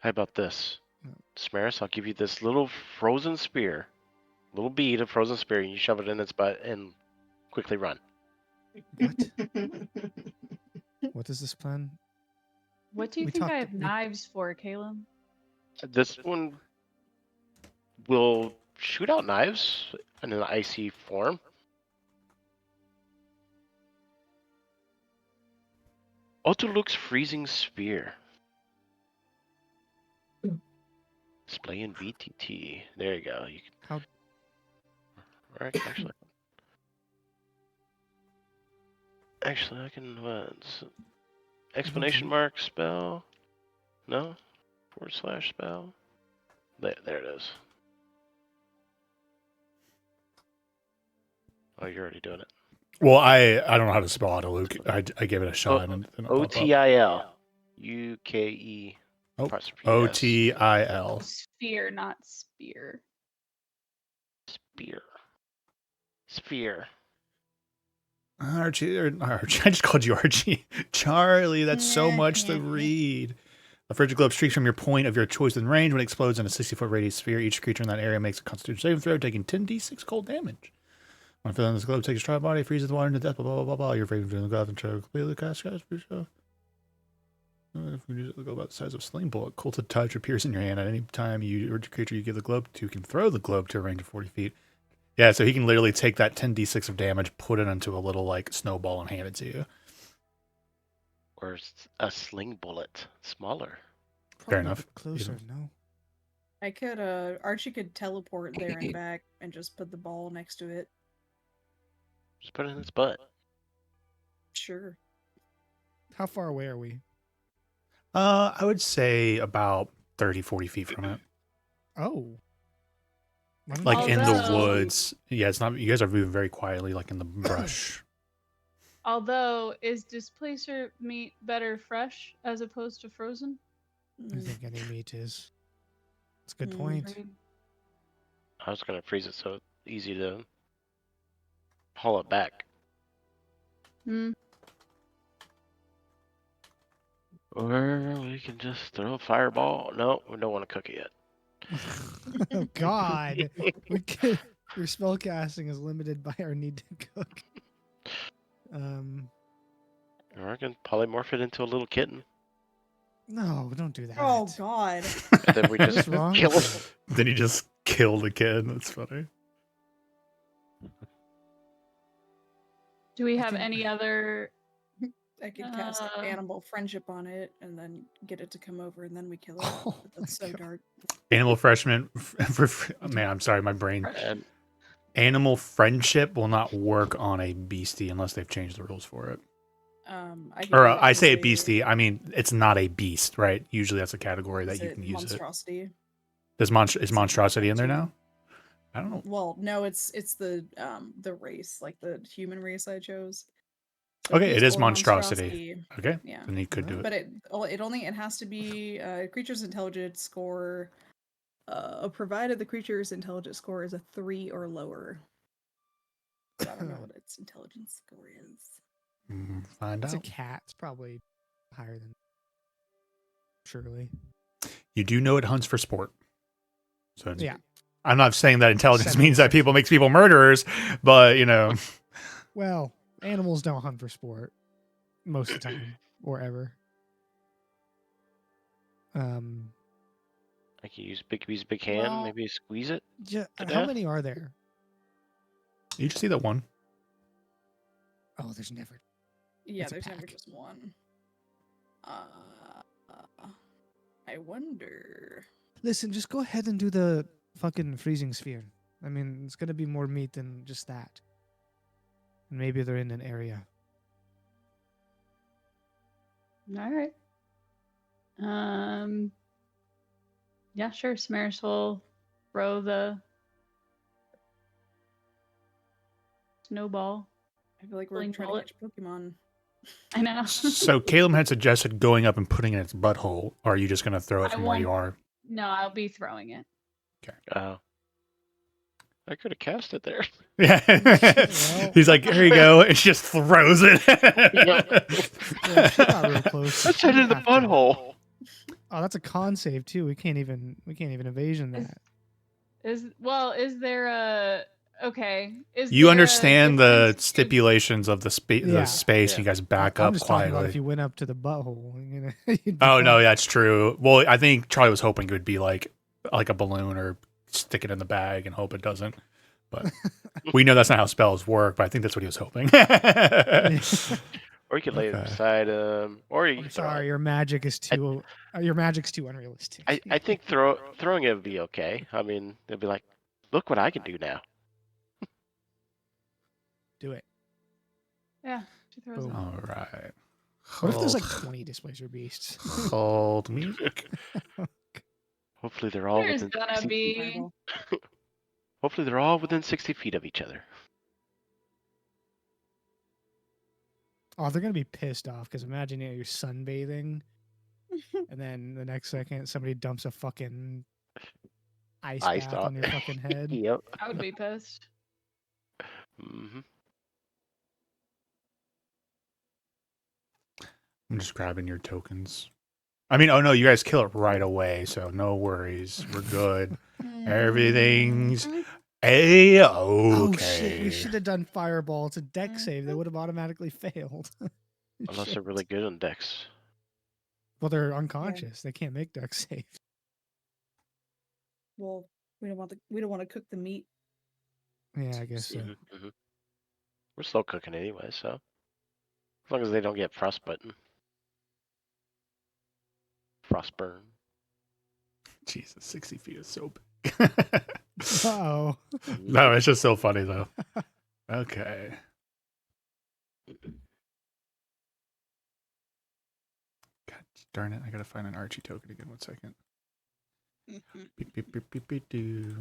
How about this? Samaris, I'll give you this little frozen spear. Little bead of frozen spear, and you shove it in its butt and quickly run. What? What is this plan? What do you We think I talked- have we- knives for, Caleb? This one will shoot out knives in an icy form. Autolux freezing spear. Display in VTT. There you go. You can. How- Right, actually, I can. Explanation mark spell. No. / spell. There it is. Oh, you're already doing it. Well, I don't know how to spell Autoluke. I gave it a shot and it popped up. OTIL. UKE. Oh, apostrophe S. OTIL. Sphere, not spear. Sphere. Archie, I just called you Archie. Charlie, that's so much to read. A frigid globe streaks from your point of your choice in range. When it explodes in a 60-foot radius sphere, each creature in that area makes a constitution saving throw, taking 10d6 cold damage. When filling this globe takes a trial body, freezes the water into death, blah, blah, blah, blah, blah. You're afraid of doing the globe and try to completely cast for yourself. If we use a globe about the size of a sling bullet, Culted Touch appears in your hand at any time you or creature you give the globe to can throw the globe to a range of 40 feet. Yeah, so he can literally take that 10d6 of damage, put it into a little like snowball, and hand it to you. Or a sling bullet. Smaller. Fair Probably a enough. bit closer, no? I could Archie could teleport there and back and just put the ball next to it. Just put it in its butt. Sure. How far away are we? I would say about 30, 40 feet from it. Oh. Why don't Like we- in the Although- woods. Yeah, it's not. You guys are moving very quietly, like in the brush. Although, is displacer meat better fresh as opposed to frozen? I think any meat is. That's a good Mm. point. Right. I was gonna freeze it so it's easy to haul it back. Hmm. Or we can just throw a fireball. No, we don't want to cook it yet. Oh God. We could, your spell casting is limited by our need to cook. Or I can polymorph it into a little kitten. No, don't do that. Oh God. Then we What's just wrong kill with it. you? Then you just kill the kid. That's funny. Do we I have think- any other? I could cast Uh. animal friendship on it and then get it to come over and then we kill it. Oh But that's my so God. dark. Animal freshman. Man, I'm sorry, my brain. And Animal friendship will not work on a beastie unless they've changed the rules for it. I could Or do it I as say a beastie. I mean, it's not a beast, right? Usually that's a category that is you it can use it. monstrosity. Is It's monstrosity in there too. now? I don't know. Well, no, it's the race, like the human race I chose. Okay, beast it is or monstrosity. Okay, Yeah. then you could do it. But it has to be creature's intelligence score, provided the creature's intelligence score is a 3 or lower. But I don't know what its intelligence score is. Find It's a out. cat. It's probably higher than. Surely. You do know it hunts for sport. So it's, Yeah. I'm not saying that intelligence 70. means that makes people murderers, but you know. Well, animals don't hunt for sport most of the time or ever. I can use big hand, Well- maybe squeeze it. Yeah, To how death? many are there? You just see that one. Oh, there's never. Yeah, It's a there's never pack. just one. I wonder. Listen, just go ahead and do the fucking freezing sphere. I mean, it's gonna be more meat than just that. And maybe they're in an area. All right. Yeah, sure. Samaris will throw the snowball. I feel like we're Bling trying bullet. to catch Pokemon. I know. So Caleb had suggested going up and putting it in its butthole. Or are you just going to throw it I from where you want- are? No, I'll be throwing it. Oh. I could have cast it there. Yeah. Well- He's like, here you go. And she just throws it. Well, she got real close. Let's head in the Have to- butthole. Oh, that's a con save too. We can't even evasion Is- that. Is there a Okay. Is You there a understand the difference to- stipulations of the space, Yeah. and you guys back I'm up just talking about quietly. if you went up to the butthole. You know, you'd be Oh no, fine. that's true. Well, I think Charlie was hoping it would be like a balloon or stick it in the bag and hope it doesn't. But we know that's not how spells work. But I think that's what he was hoping. Or you could lay it Okay. beside him, or you I'm could throw sorry, it. your magic is too unrealistic. I think throwing it would be okay. I mean, they'd be like, look what I can do now. Do it. Yeah. She throws Boom. it. All right. What if there's like 20 displacer beasts? hold music? Hopefully they're all There's within. gonna be. Hopefully they're all within 60 feet of each other. Oh, they're gonna be pissed off because imagine you're sunbathing, and then the next second somebody dumps a fucking ice bath off. on your fucking head. Yep. I would be pissed. Hmm. I'm just grabbing your tokens. I mean, oh no, you guys kill it right away, so no worries. We're good. Everything's a Oh shit! okay. We should have done fireball to deck save. They would have automatically failed. Unless they're Shit. really good on decks. Well, they're unconscious. They can't make deck save. Well, we don't want to cook the meat. Yeah, I guess so. Mhm. We're slow cooking anyway, so as long as they don't get frostbitten, frostburn. Jesus, 60 feet is so big. Oh. No, it's just so funny though. Okay. God darn it! I gotta find an Archie token again. 1 second. Beep, beep, beep, beep, beep, doo.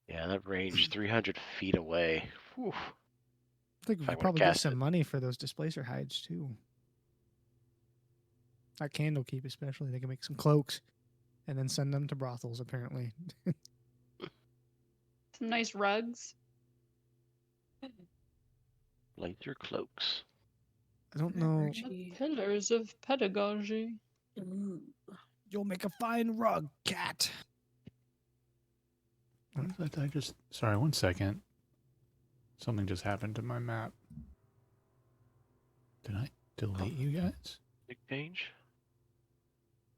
Yeah, that range 300 feet away. Whew. I think we If I could would've probably get cast some it. money for those displacer hides too. That Candlekeep especially, they can make some cloaks and then send them to brothels apparently. Some nice rugs. Laser cloaks. I don't know. The pillars of pedagogy. You'll make a fine rug, cat. What is that? I just sorry. 1 second. Something just happened to my map. Did I delete you guys? Big change.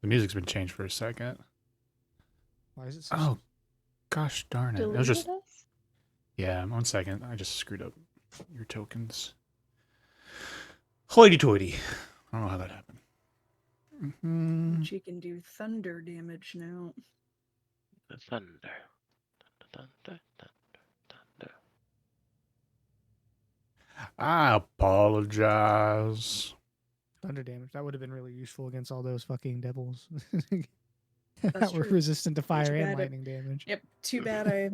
The music's been changed for a second. Why is it so Oh, gosh darn it! It was just Deleted us? yeah. 1 second. I just screwed up your tokens. Hoity-toity. I don't know how that happened. She can do thunder damage now. The thunder. Thunder, thunder, thunder. I apologize. thunder damage? That would have been really useful against all those fucking devils That's that were true. resistant to fire and bad at- lightning damage. Yep. Too bad I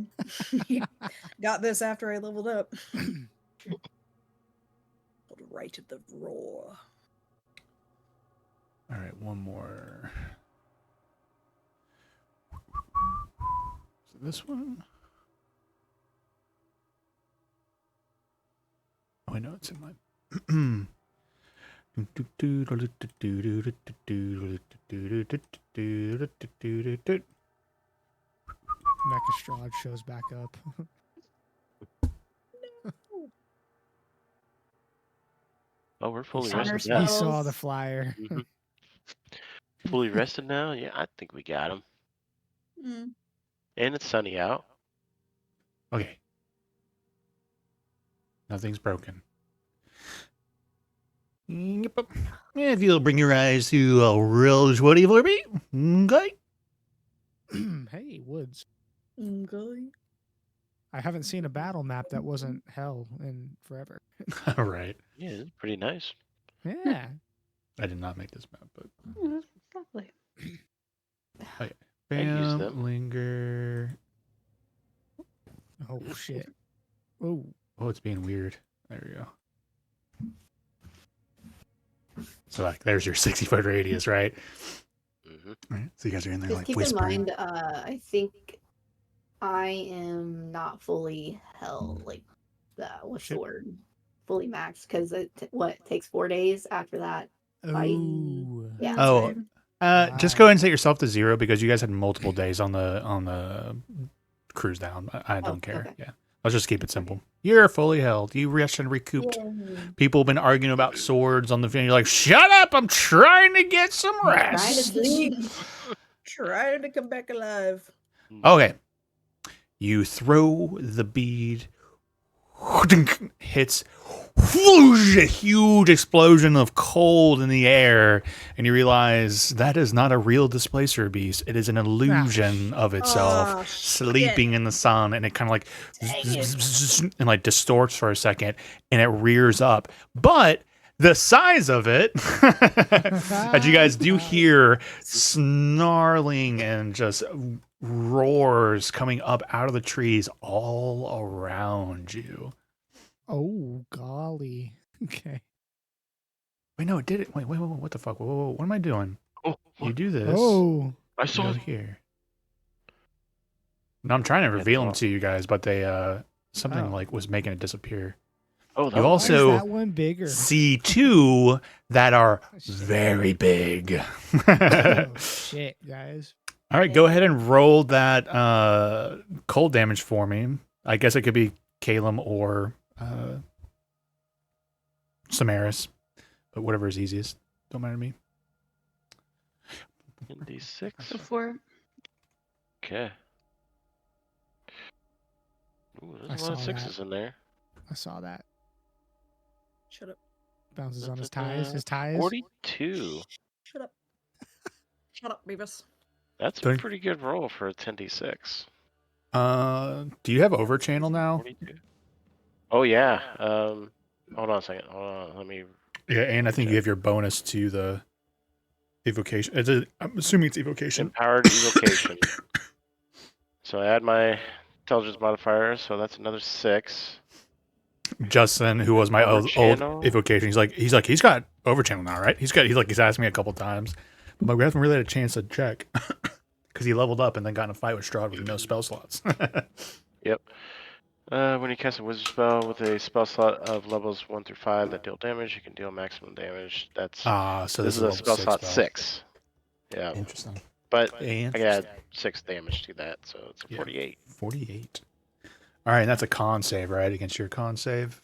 got this after I leveled up. Right of the roar. All right, one more. So this one. Oh, I know it's in my. Mechastrad shows back up. Oh, we're fully Honor rested spell. He now. saw the flyer. Mhm. Fully rested now? Yeah, I think we got him. Mm. And it's sunny out. Okay. Nothing's broken. Yep. If you'll bring your eyes to a real 20 for me. Okay. Hey, woods. Okay. I haven't seen a battle map that wasn't hell in forever. All right. Yeah, it's pretty nice. Yeah. I did not make this map, but Oh, that's lovely. I use bam, them. linger. Oh shit. Oh. Oh, it's being weird. There we go. So like, there's your 60-foot radius, right? Hmm. All right. So you guys are in there Just like keep whispering. in mind, I think I am not fully hell, like, what's Shit. the word? Fully maxed, because it takes 4 days after that. Fight. Ooh. Yeah. Oh, Right. just go ahead and set yourself to 0 because you guys had multiple days on the cruise down. I don't care. okay. Yeah. Let's just keep it simple. You're fully held. You rest and recouped. Yay. People have been arguing about swords on the video. You're like, shut up! I'm trying to get some Trying to rest. sleep. Trying to come back alive. Okay. You throw the bead. Hits whoosh, a huge explosion of cold in the air, and you realize that is not a real displacer beast. It is an illusion of itself, Ah, sleeping in the sun, and it kind of like Dang and like distorts for a second, and it rears up. But the size of it, as you guys do hear snarling and just roars coming up out of the trees all around you. Oh, golly. Okay. Wait, no, it did it. Wait, what the fuck? Whoa, what am I doing? Oh, You what? do this. Oh. I You saw go it. here. No, I'm trying to reveal them well. to you guys, but they something Oh. like was making it disappear. Oh, that You was also- Why So- is that one bigger? See two that are Oh, shit. very big. Oh, shit, guys. All right, go ahead and roll that cold damage for me. I guess it could be Calum or Samaris, but whatever is easiest. Don't matter to me. D6. Go for it. Okay. Ooh, I there's a lot of saw sixes in there. I saw that. Shut up. Bounces on his Da-da-da. ties. His ties. 42. Shut up. Shut up, Beavis. That's a Don't- pretty good roll for a 10d6. Do you have overchannel now? 42. Oh yeah. Hold on a second. Hold on. Let me. Yeah, and I think you have your bonus to the evocation. I'm assuming it's evocation. Empowered evocation. So I add my intelligence modifier, so that's another 6. Justin, who was my old Overchannel? evocation, he's got overchannel now, right? He's asked me a couple times, but we haven't really had a chance to check because he leveled up and then got in a fight with Strahd with no spell slots. Yep. When you cast a wizard spell with a spell slot of levels 1 through 5 that deal damage, you can deal maximum damage. That's So this is a spell slot 6. Yeah, Interesting. but I Interesting. add 6 damage to that, so it's a Yeah. 48. 48. All right, and that's a con save, right? Against your con save.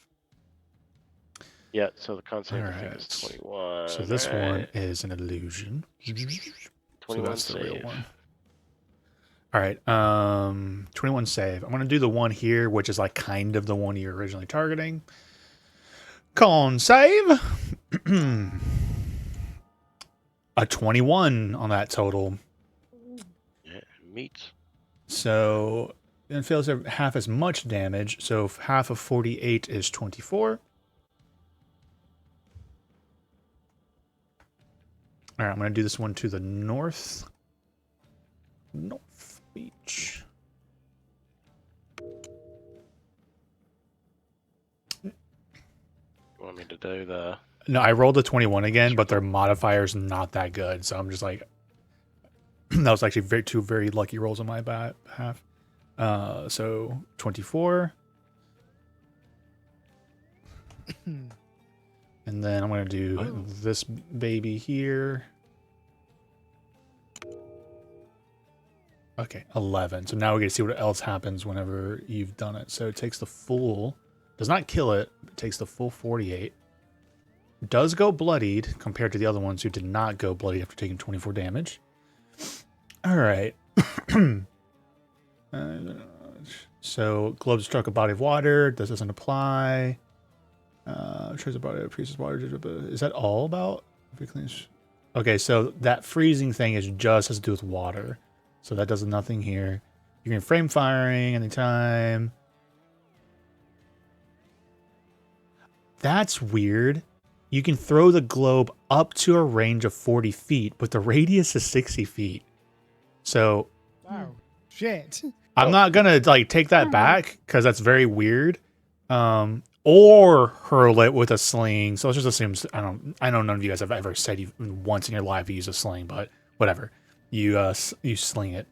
Yeah, so the con save I think Alright. is 21. So this one Alright, is an illusion. So 21 that's the real save. one. All right, 21 save. I'm gonna do the one here, which is like kind of the one you're originally targeting. Con save. A 21 on that total. Yeah, meat. So it fails half as much damage. So half of 48 is 24. All right, I'm going to do this one to the north. North Beach. You want me to do the... No, I rolled a 21 again, but their modifier's not that good. So I'm just like, that was actually two very lucky rolls on my behalf. So 24. And then I'm going to do this baby here. Okay, 11. So now we get to see what else happens whenever you've done it. So it takes the full, does not kill it, but it takes the full 48. Does go bloodied compared to the other ones who did not go bloodied after taking 24 damage. All right. So globe struck a body of water. This doesn't apply. Trace a body of priest's water. Is that all about? Okay, so that freezing thing is just has to do with water. So that does nothing here. You can frame firing anytime. That's weird. You can throw the globe up to a range of 40 feet, but the radius is 60 feet. So Wow. Shit. I'm not gonna like take that back because that's very weird. Or hurl it with a sling. So let's just assume I know none of you guys have ever said you once in your life you use a sling, but whatever. You sling it.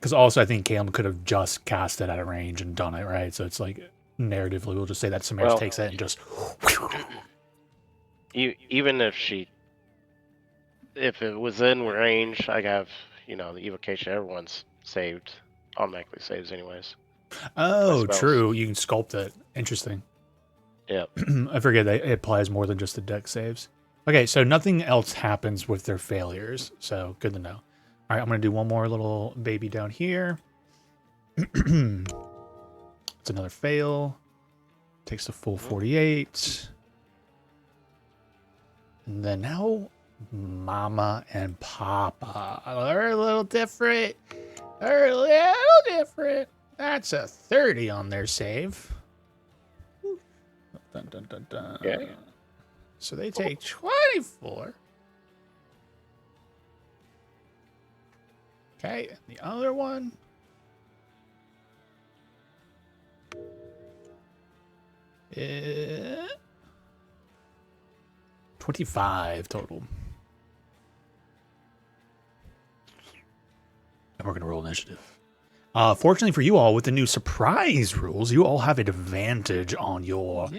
Because also I think Caleb could have just cast it at a range and done it, right? So it's like narratively we'll just say that Samaris takes it and just Even if it was in range, I have, the evocation, everyone's saved, automatically saves anyways. Oh, spells. true. You can sculpt it. Interesting. Yeah. I forget that it applies more than just the deck saves. Okay, so nothing else happens with their failures. So good to know. All right, I'm going to do one more little baby down here. It's another fail. Takes the full 48. And then now, Mama and Papa. They're a little different. They're a little different. That's a 30 on their save. Dun, dun, dun, dun. Okay. So they take 24. Okay, and the other one. Is 25 total. And we're going to roll initiative. Fortunately for you all, with the new surprise rules, you all have advantage on your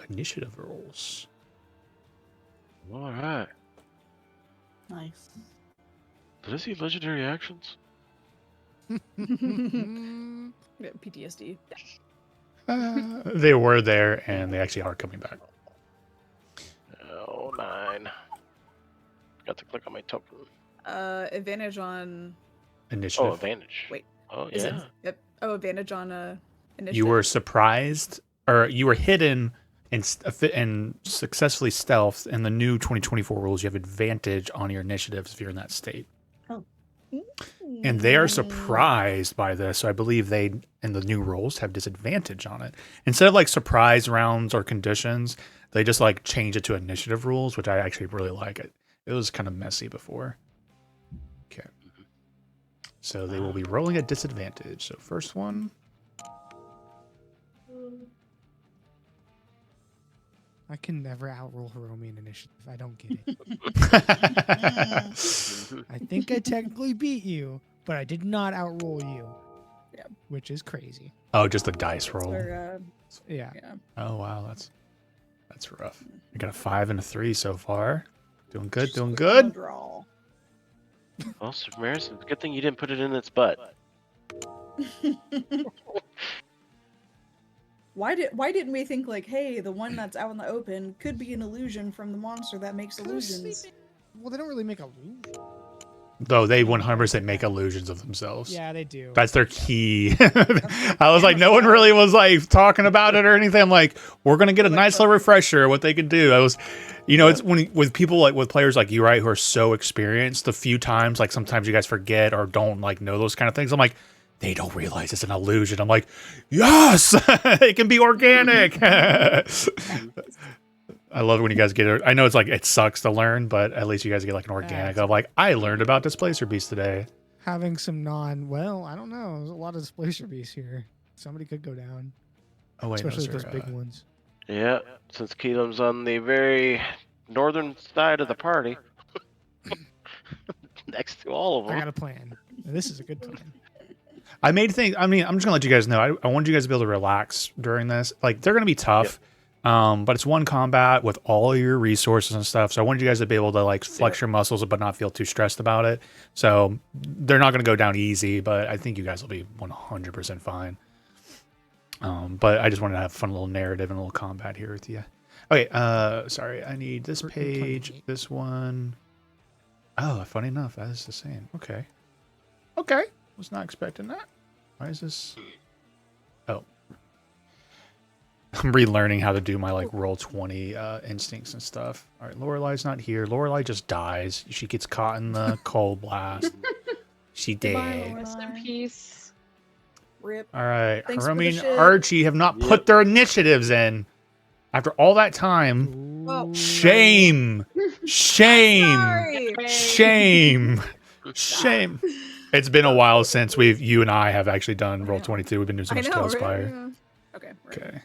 initiative rolls. All right. Nice. Did I see legendary actions? Yeah, PTSD. They were there, and they actually are coming back. Oh, 9. Got to click on my token. Advantage on. Initiative. Oh, advantage. Wait, Oh, is yeah. it? Yep. Oh, advantage on initiative. You were surprised, or you were hidden and successfully stealthed. In the new 2024 rules, you have advantage on your initiatives if you're in that state. And they are surprised by this, so I believe they, in the new rules, have disadvantage on it. Instead of like surprise rounds or conditions, they just like change it to initiative rules, which I actually really like it. It was kind of messy before. Okay. So they will be rolling at disadvantage. So first one. I can never outroll Hiromi in initiative. I don't get it. I think I technically beat you, but I did not outroll you. Yeah. Which is crazy. Oh, just the dice roll. Or, Yeah. Oh wow, that's rough. I got a 5 and a 3 so far. Doing good, doing good. Draw. Well, Super Mario, it's a good thing you didn't put it in its butt. Why didn't we think like, hey, the one that's out in the open could be an illusion from the monster that makes illusions? Well, they don't really make illusion. Though they 100% make illusions of themselves. Yeah, they do. That's their key. I was like, no one really was like talking about it or anything. I'm like, we're gonna get a nice little refresher of what they could do. I was, it's when with people like with players like you, right, who are so experienced. The few times, like sometimes you guys forget or don't like know those kind of things. I'm like, they don't realize it's an illusion. I'm like, yes, it can be organic. I love when you guys get it. I know it's like it sucks to learn, but at least you guys get like an organic of like, I learned about Displacer Beast today. Having some I don't know. There's a lot of Displacer Beasts here. Somebody could go down. Oh wait, especially those big ones. Yeah, since Keelam's on the very northern side of the party, next to all of them. I got a plan. This is a good plan. I made things. I mean, I'm just gonna let you guys know. I want you guys to be able to relax during this. Like, they're gonna be tough, but it's one combat with all your resources and stuff. So I wanted you guys to be able to like flex your muscles, but not feel too stressed about it. So they're not gonna go down easy, but I think you guys will be 100% fine. But I just wanted to have a fun little narrative and a little combat here with you. Okay. Sorry. I need this page. This one. Oh, funny enough, that is the same. Okay. Okay. Was not expecting that. Why is this? Oh. I'm relearning how to do my like roll 20 instincts and stuff. All right, Lorelai's not here. Lorelai just dies. She gets caught in the cold blast. She dead. Rest in peace. Rip. All right, Thanks for the Hiromi and shit. Archie have not put their initiatives in. After all that time, Well, shame, shame, sorry. shame, shame. It's been a while since you and I have actually done roll 22. We've been doing so I much know, Tailspire. right? Yeah. Okay. Right. Okay.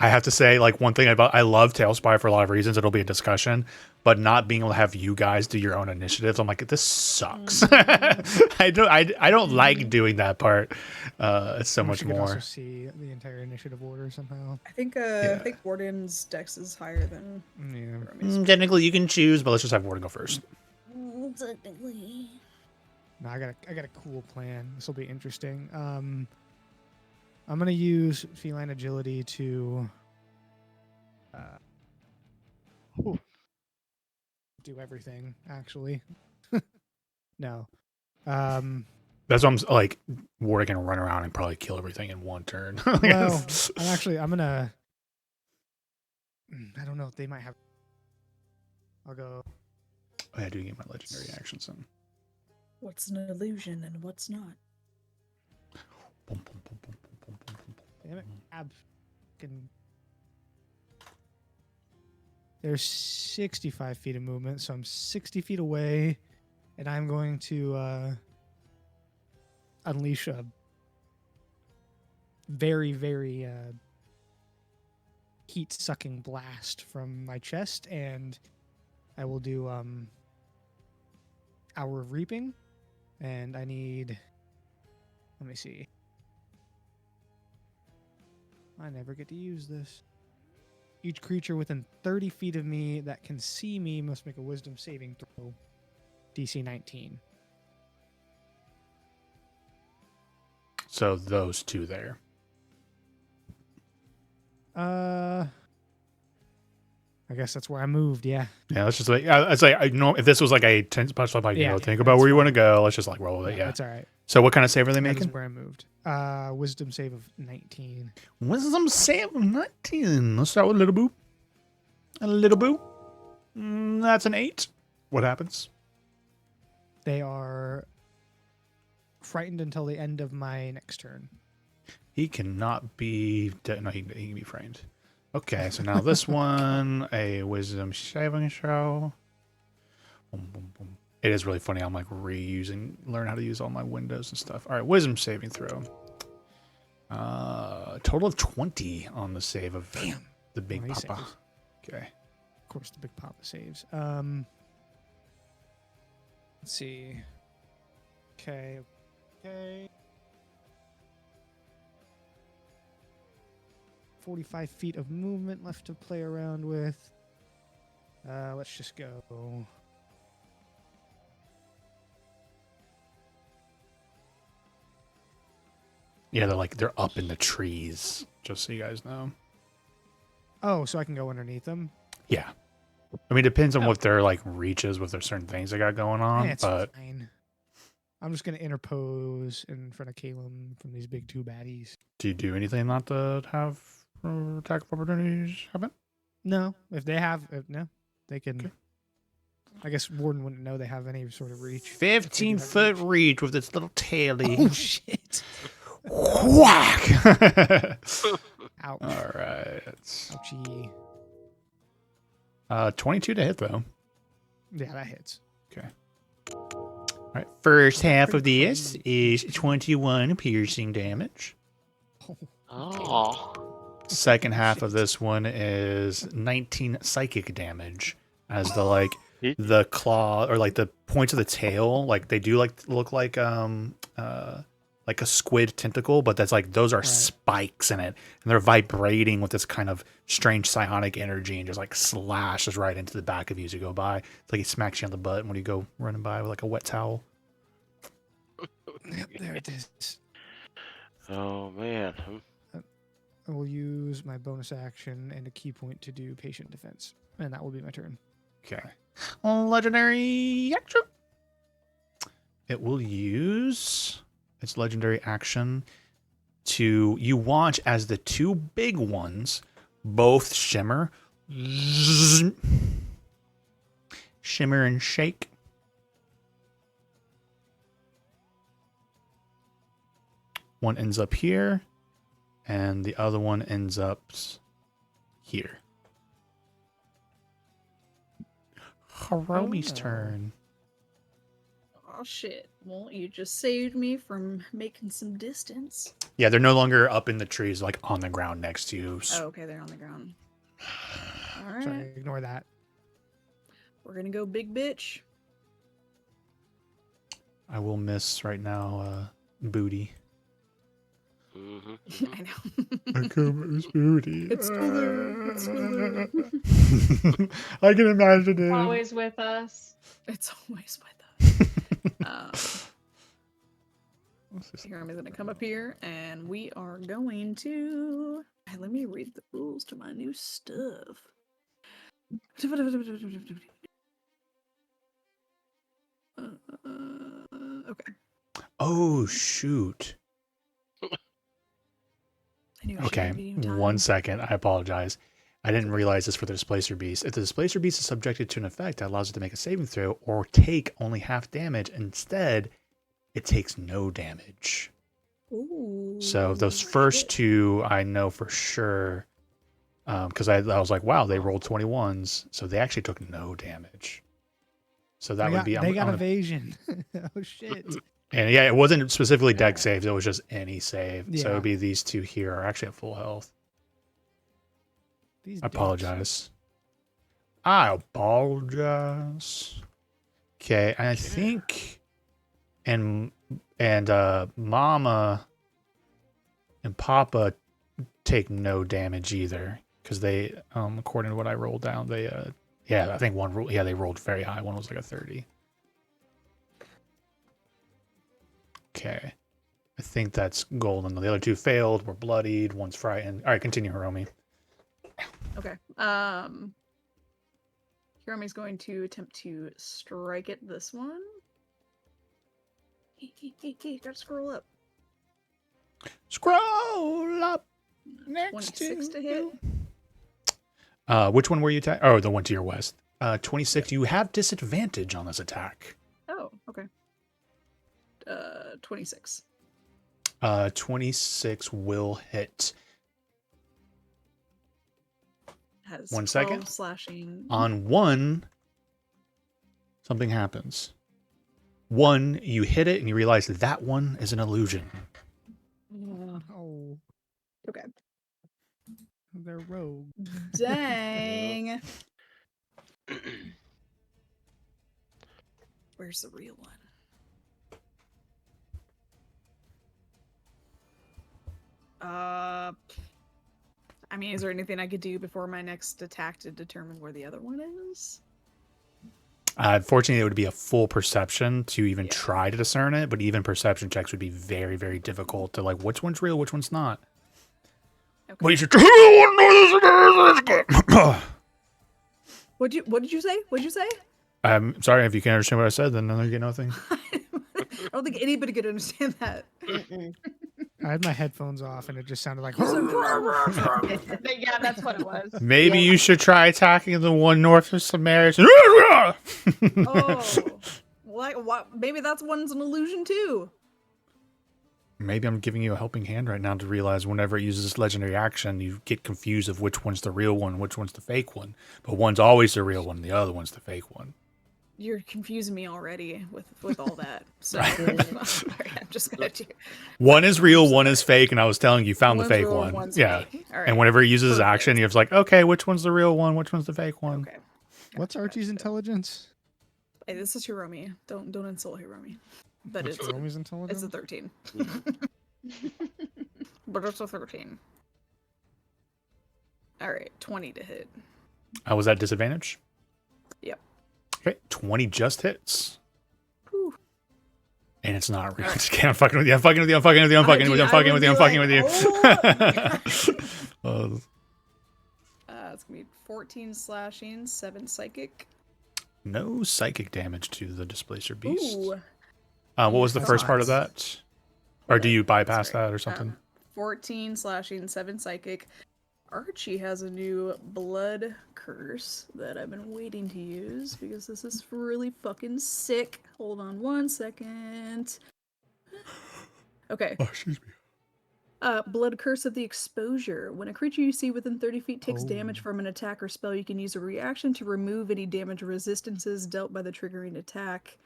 I have to say, like, one thing about I love Tailspire for a lot of reasons. It'll be a discussion, but not being able to have you guys do your own initiatives, I'm like, this sucks. I don't like doing that part. It's so much You could also more. see the entire initiative order somehow. I think Warden's dex is higher than Yeah. Hiromi's. Technically, you can choose, but let's just have Warden go first. Technically. No, I got a cool plan. This will be interesting. I'm gonna use feline agility to do everything. Actually, no. That's what I'm like. Warda can run around and probably kill everything in one turn. Well, I'm gonna. I don't know. They might have. I'll go. Oh, yeah, I do get my legendary actions in. What's an illusion and what's not? Boom, boom, boom, boom, boom, boom, boom, boom, Damn it. boom. There's 65 feet of movement, so I'm 60 feet away, and I'm going to unleash a very, very heat-sucking blast from my chest, and I will do Hour of Reaping, and I need... Let me see. I never get to use this. Each creature within 30 feet of me that can see me must make a wisdom saving throw. DC 19. So those two there. I guess that's where I moved, yeah. Yeah, let's just like it's like I know if this was like a 10 punch like Yeah, think about that's where you want to fine. go. Let's just like roll with it. Yeah. That's all right. So what kind of save are they That is making? where I moved. Wisdom save of 19. Wisdom save of 19. Let's start with little boo. A little boo. That's an 8. What happens? They are frightened until the end of my next turn. He cannot be. No, he can be framed. Okay, so now this one, a wisdom saving throw. Boom, boom, boom. It is really funny. I'm like learn how to use all my windows and stuff. All right, wisdom saving throw. Total of 20 on the save of the big Well, he papa. saves. Okay. Of course, the big papa saves. Let's see. Okay. 45 feet of movement left to play around with. Let's just go. Yeah, they're up in the trees, just so you guys know. Oh, so I can go underneath them? Yeah. I mean, it depends on what their like reaches with their certain things they got going on, It's but fine. I'm just going to interpose in front of Caleb from these big two baddies. do you do anything not to have attack opportunities happen? No, if they have, no, they can. Okay. I guess Warden wouldn't know they have any sort of reach. 15-foot reach with its little taily. Oh, shit. Whack! Ouch. All right. Ouchie. 22 to hit, though. Yeah, that hits. Okay. All right. First half of this is 21 piercing damage. Oh. Second half of this one is 19 psychic damage. As the claw or like the points of the tail, like they do look like a squid tentacle, but that's like those are spikes in it, and they're vibrating with this kind of strange psionic energy and just like slashes right into the back of you as you go by. It's like he smacks you on the butt when you go running by with like a wet towel. Yep, there it is. Oh man. I will use my bonus action and a key point to do patient defense, and that will be my turn. Okay. Legendary action. It will use its legendary action to you watch as the two big ones both shimmer. Shimmer and shake. One ends up here, and the other one ends up here. Hiromi's turn. Oh shit. Well, you just saved me from making some distance. Yeah, they're no longer up in the trees, like on the ground next to you. Oh, okay, they're on the ground. Alright. Sorry, ignore that. We're gonna go big bitch. I will miss right now, Booty. Mm-hmm. I know. I can't miss Booty. It's still there. It's still there. I can imagine it. Always with us. It's always with us. Hiramy's gonna come up here, and we are going to. Hey, let me read the rules to my new stuff. Okay. Oh shoot. I knew I should Okay, have given you 1 time. second. I apologize. I didn't realize this for the Displacer Beast. If the Displacer Beast is subjected to an effect that allows it to make a saving throw or take only half damage, instead, it takes no damage. Ooh. So those first two, I know for sure, because I was like, wow, they rolled 21s, so they actually took no damage. So that would be They got evasion. Oh shit. and yeah, it wasn't specifically deck saves; it was just any save. So it Yeah. would be these two here are actually at full health. These I apologize. I apologize. Okay, and I think, and Mama and Papa take no damage either because they, according to what I rolled down, they, yeah, I think they rolled very high. One was like a 30. Okay, I think that's golden. The other two failed. Were bloodied. One's frightened. All right, continue, Hiromi. Okay. Hiramy's going to attempt to strike at this one. Gotta scroll up. Scroll up next 26 to hit. Which one were you attacking? Oh, the one to your west. 26. You have disadvantage on this attack. Oh, okay. 26. 26 will hit. Has 1 12 second. slashing. On one, something happens. One, you hit it and you realize that one is an illusion. Oh, Okay. they're rogue. Dang. Where's the real one? I mean, is there anything I could do before my next attack to determine where the other one is? Fortunately, it would be a full perception to even try to discern it, but even perception checks would be very, very difficult to like which one's real, which one's not. Okay. But you should. What did you say? What'd you say? I'm sorry if you can't understand what I said, then you get nothing. I don't think anybody could understand that. I had my headphones off, and it just sounded like. Yeah, that's what it was. Maybe Yeah. you should try attacking the one north of Samaria. Oh, what? Maybe that's one's an illusion too. Maybe I'm giving you a helping hand right now to realize whenever it uses this legendary action, you get confused of which one's the real one, which one's the fake one. But one's always the real one, the other one's the fake one. You're confusing me already with all that. So I'm just gonna do. One is real, one is fake, and I was telling you, found One's the fake real, one. one's Yeah. fake. All right. And whenever it uses his Perfect. action, you're just like, okay, which one's the real one, which one's the fake one? Okay. What's Archie's intelligence? Hey, this is Hiromi. Don't insult Hiromi. But What's it's Hiromi's intelligence? a 13. But it's a 13. All right, 20 to hit. Was that disadvantage? Yep. Okay, 20 just hits. Whew. And it's not real. Just kidding. I'm fucking with you. I'm fucking with you. I'm fucking with you. I'm fucking with you. I'm fucking with you. I'm fucking with you. It's gonna be 14 slashing, 7 psychic. No psychic damage to the Displacer Beast. Ooh. What was the first part of Nice. that? Or do you bypass Sorry. that or something? 14 slashing, 7 psychic. Archie has a new blood curse that I've been waiting to use because this is really fucking sick. Hold on 1 second. Okay. Oh, excuse me. Blood Curse of the Exposure. When a creature you see within 30 feet takes Oh. damage from an attack or spell, you can use a reaction to remove any damage resistances dealt by the triggering attack.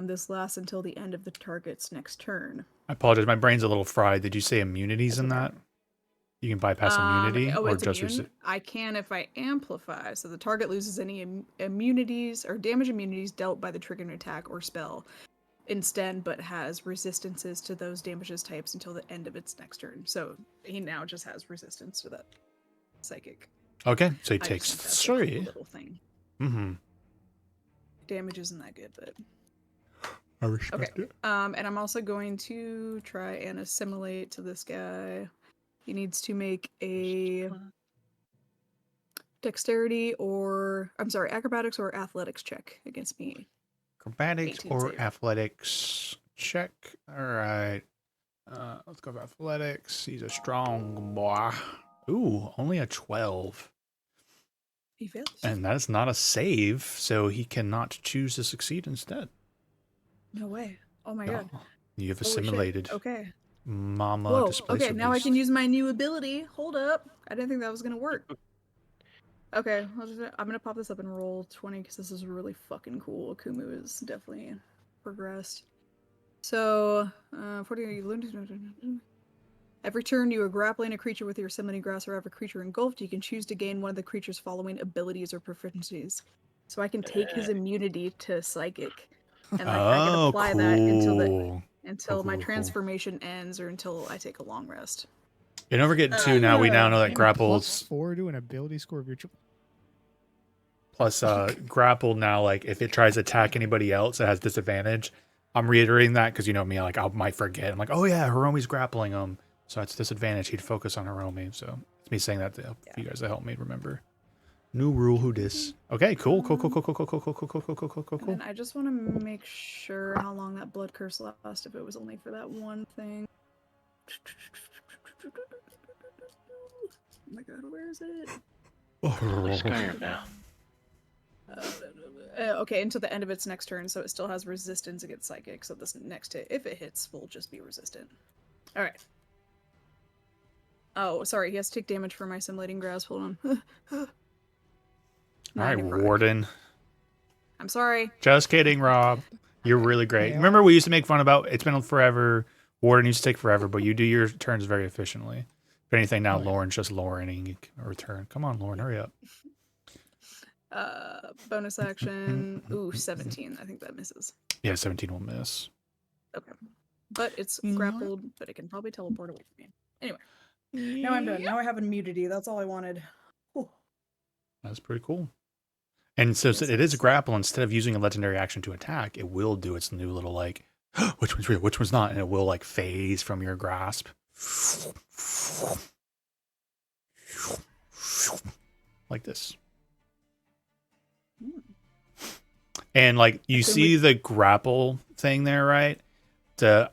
This lasts until the end of the target's next turn. I apologize. My brain's a little fried. Did you say immunities in that? You can bypass immunity or it's just immune? I can if I amplify. So the target loses any immunities or damage immunities dealt by the triggering attack or spell instead, but has resistances to those damages types until the end of its next turn. So he now just has resistance to that psychic. Okay, so he I takes just think that's a cool 3. little thing. Mm-hmm. Damage isn't that good, but I respect Okay. it. And I'm also going to try and assimilate to this guy. He needs to make a dexterity acrobatics or athletics check against me. Acrobatics 18 or save. athletics check. All right. Let's go with athletics. He's a strong boy. Ooh, only a 12. He fails. And that is not a save, so he cannot choose to succeed instead. No way. Oh my No, god. you have Holy shit. assimilated. Okay. Mama Whoa. displacer Okay, now I beast. can use my new ability. Hold up. I didn't think that was gonna work. Okay, I'm gonna pop this up and roll 20 because this is really fucking cool. Akumu has definitely progressed. So, 40. Every turn you are grappling a creature with your assimilating grasp, or have a creature engulfed, you can choose to gain one of the creature's following abilities or proficiencies. So I can take his immunity to psychic, and like I can apply that until my Cool. transformation ends or until I take a long rest. And don't forget too. Now we now know that And grapples +4 to an ability score of your choice. plus grapple now. Like if it tries to attack anybody else, it has disadvantage. I'm reiterating that because you know me, like I might forget. I'm like, oh yeah, Hiromi's grappling him, so it's disadvantage. He'd focus on Hiromi. So it's me saying that to help you guys to help me remember. New rule, who dis? Okay, cool. And then I just want to make sure how long that blood curse lasts. If it was only for that one thing. Oh my god, where is it? Skyrim now. Okay, until the end of its next turn, so it still has resistance against psychic. So this next hit, if it hits, will just be resistant. All right. Oh, sorry, he has to take damage for my assimilating grasp. Hold on. All right, Warden. I'm sorry. Just kidding, Rob. You're really great. Hey, Remember, we used to make fun about it's been forever. Warden used to take forever, but you do your turns very efficiently. If anything, now Oh, yeah. Lauren's just Laurening a return. Come on, Lauren, hurry up. Bonus action. Ooh, 17. I think that misses. Yeah, 17 will miss. Okay. But it's You know grappled, but it can probably teleport away from me. Anyway. Now I'm done. Now I have immunity. That's all I wanted. Whew. That's pretty cool. And so it is a grapple. Instead of using a legendary action to attack, it will do its new little like, which one's real, which one's not, and it will like phase from your grasp. Like this. And like you see the grapple thing there, right? The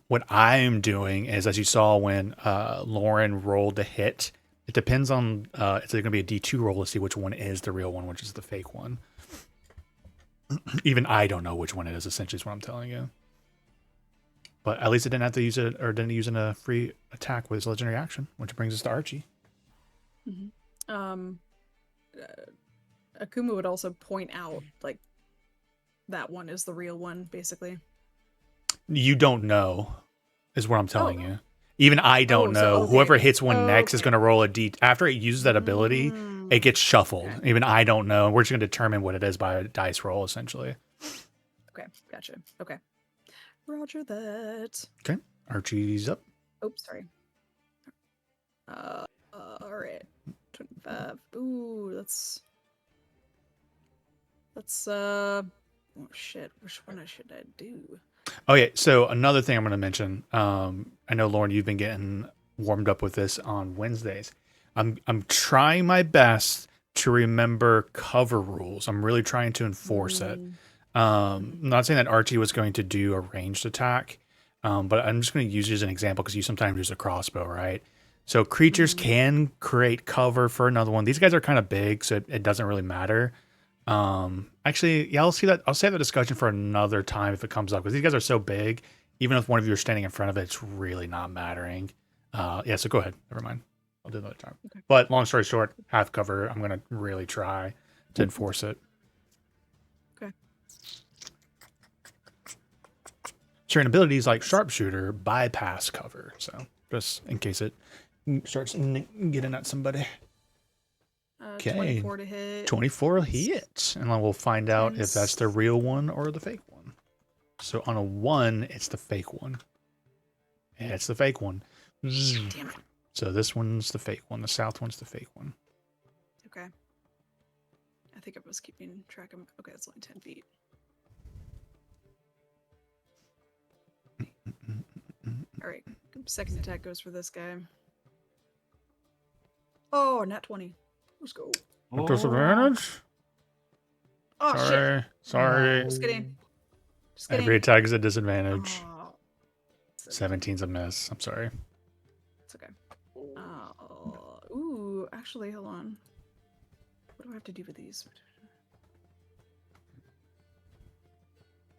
what I'm doing is, as you saw when Lauren rolled the hit, it depends on it's going to be a D2 roll to see which one is the real one, which is the fake one. Even I don't know which one it is, essentially is what I'm telling you. But at least it didn't have to use it, or didn't use in a free attack with its legendary action, which brings us to Archie. Mm-hmm. Akuma would also point out like that one is the real one, basically. You don't know, is what I'm telling you. Even I don't know. okay. Whoever hits one next is going to roll a D. After it uses that ability, it gets shuffled. Okay. Even I don't know. We're just going to determine what it is by a dice roll, essentially. Okay, gotcha. Okay. Roger that. Okay, Archie's up. Oops, sorry. All right. 25. Ooh, that's oh shit. Which one should I do? Okay, so another thing I'm going to mention. I know Lauren, you've been getting warmed up with this on Wednesdays. I'm trying my best to remember cover rules. I'm really trying to enforce it. I'm not saying that Archie was going to do a ranged attack, but I'm just going to use it as an example because you sometimes use a crossbow, right? So creatures can create cover for another one. These guys are kind of big, so it doesn't really matter. Actually, yeah, I'll save the discussion for another time if it comes up, because these guys are so big. Even if one of you are standing in front of it, it's really not mattering. Yeah, so go ahead. Never mind. I'll do another time. Okay. But long story short, half cover. I'm gonna really try to enforce it. Okay. Certain abilities like sharpshooter bypass cover. So just in case it starts getting at somebody. Okay. 24 to hit. 24 hits. And then we'll find out if that's the real one or the fake one. So on a 1, it's the fake one. Yeah, it's the fake one. Damn it. So this one's the fake one. The south one's the fake one. Okay. I think I was keeping track of... Okay, it's only 10 feet. All right. Second attack goes for this guy. Oh, nat 20. Let's go. Disadvantage? Oh shit. Sorry. Sorry. Just kidding. Just kidding. Every attack is a disadvantage. Oh, 17's a miss. I'm sorry. it's okay. Ooh, actually, hold on. What do I have to do with these?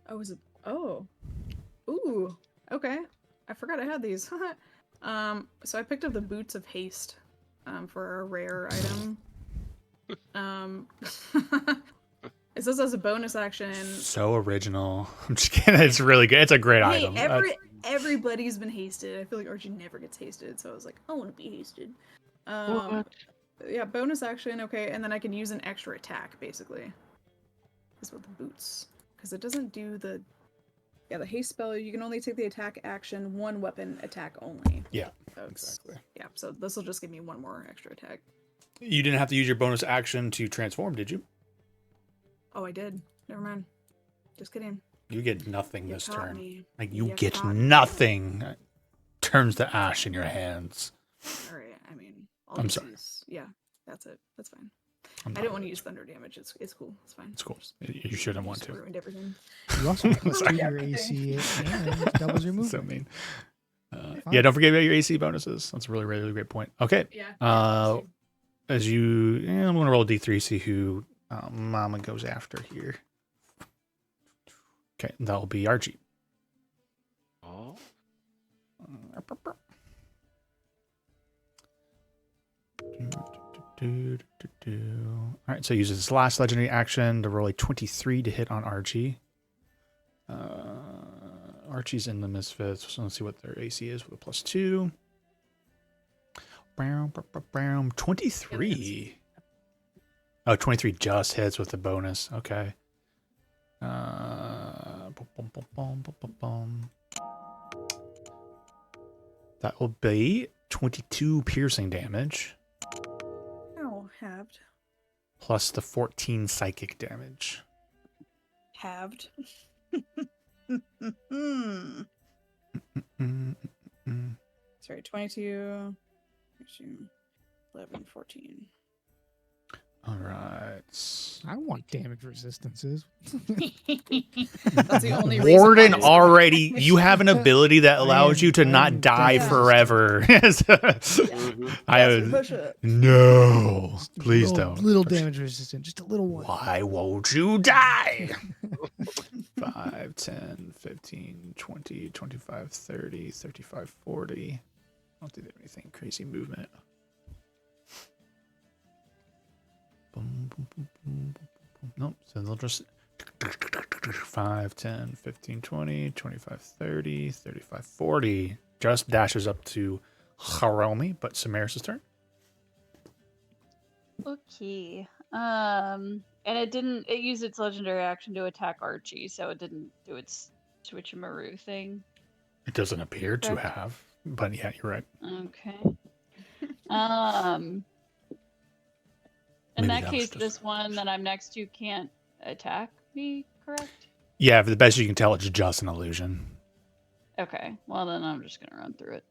Oh, is it? Oh. Ooh. Okay. I forgot I had these. So I picked up the Boots of Haste, for a rare item. It says as a bonus action. So original. I'm just kidding. It's really good. It's a great Hey, item. everybody's been hasted. I feel like Archie never gets hasted, so I was like, I want to be hasted. What? Yeah, bonus action. Okay, and then I can use an extra attack. Basically, is what the boots, because it doesn't do the. Yeah, the haste spell. You can only take the attack action, one weapon attack only. Yeah, So exactly. Yeah, so this will just give me one more extra attack. You didn't have to use your bonus action to transform, did you? Oh, I did. Never mind. Just kidding. You get nothing You this caught turn. me. Like you You get caught me. nothing. Turns to ash in your hands. All right. I mean, I'm just sorry. use- yeah, that's it. That's fine. I'm I not didn't want to really use thunder damage. It's cool. It's fine. It's cool. Just- You shouldn't want just to. Ruined everything. You also increased Sorry. your AC and doubles your movement. So mean. Yeah, don't forget about your AC bonuses. That's a really, really great point. Okay. Yeah. As you, I'm going to roll a d3, see who Mama goes after here. Okay, that'll be Archie. Oh. All right, so he uses his last legendary action to roll a 23 to hit on Archie. Archie's in the Misfits, so let's see what their AC is with a +2. 23. Oh, 23 just hits with the bonus. Okay. That will be 22 piercing damage. Oh, halved. Plus the 14 psychic damage. Halved. Sorry, 22, 11, 14. All right. I don't want damage resistances. That's the only reason. Warden why I- already, you have an ability that allows you to I not am die death forever. I Yes, was, push it. no, Just please little, don't. Little damage resistant, just a little one. Why won't you die? 5, 10, 15, 20, 25, 30, 35, 40. I don't think they have anything crazy movement. Boom, boom, boom, boom, boom, boom. Nope. So they'll just 5, 10, 15, 20, 25, 30, 35, 40. Just dashes up to Haromi, but Samaris' turn. Okay. And it used its legendary action to attack Archie, so it didn't do its switcheroo thing. It doesn't appear to Correct. have, but yeah, you're right. Okay. In Maybe that that was case, just- this one that I'm next to can't attack me, correct? Yeah, for the best you can tell, it's just an illusion. Okay. Well, then I'm just gonna run through it.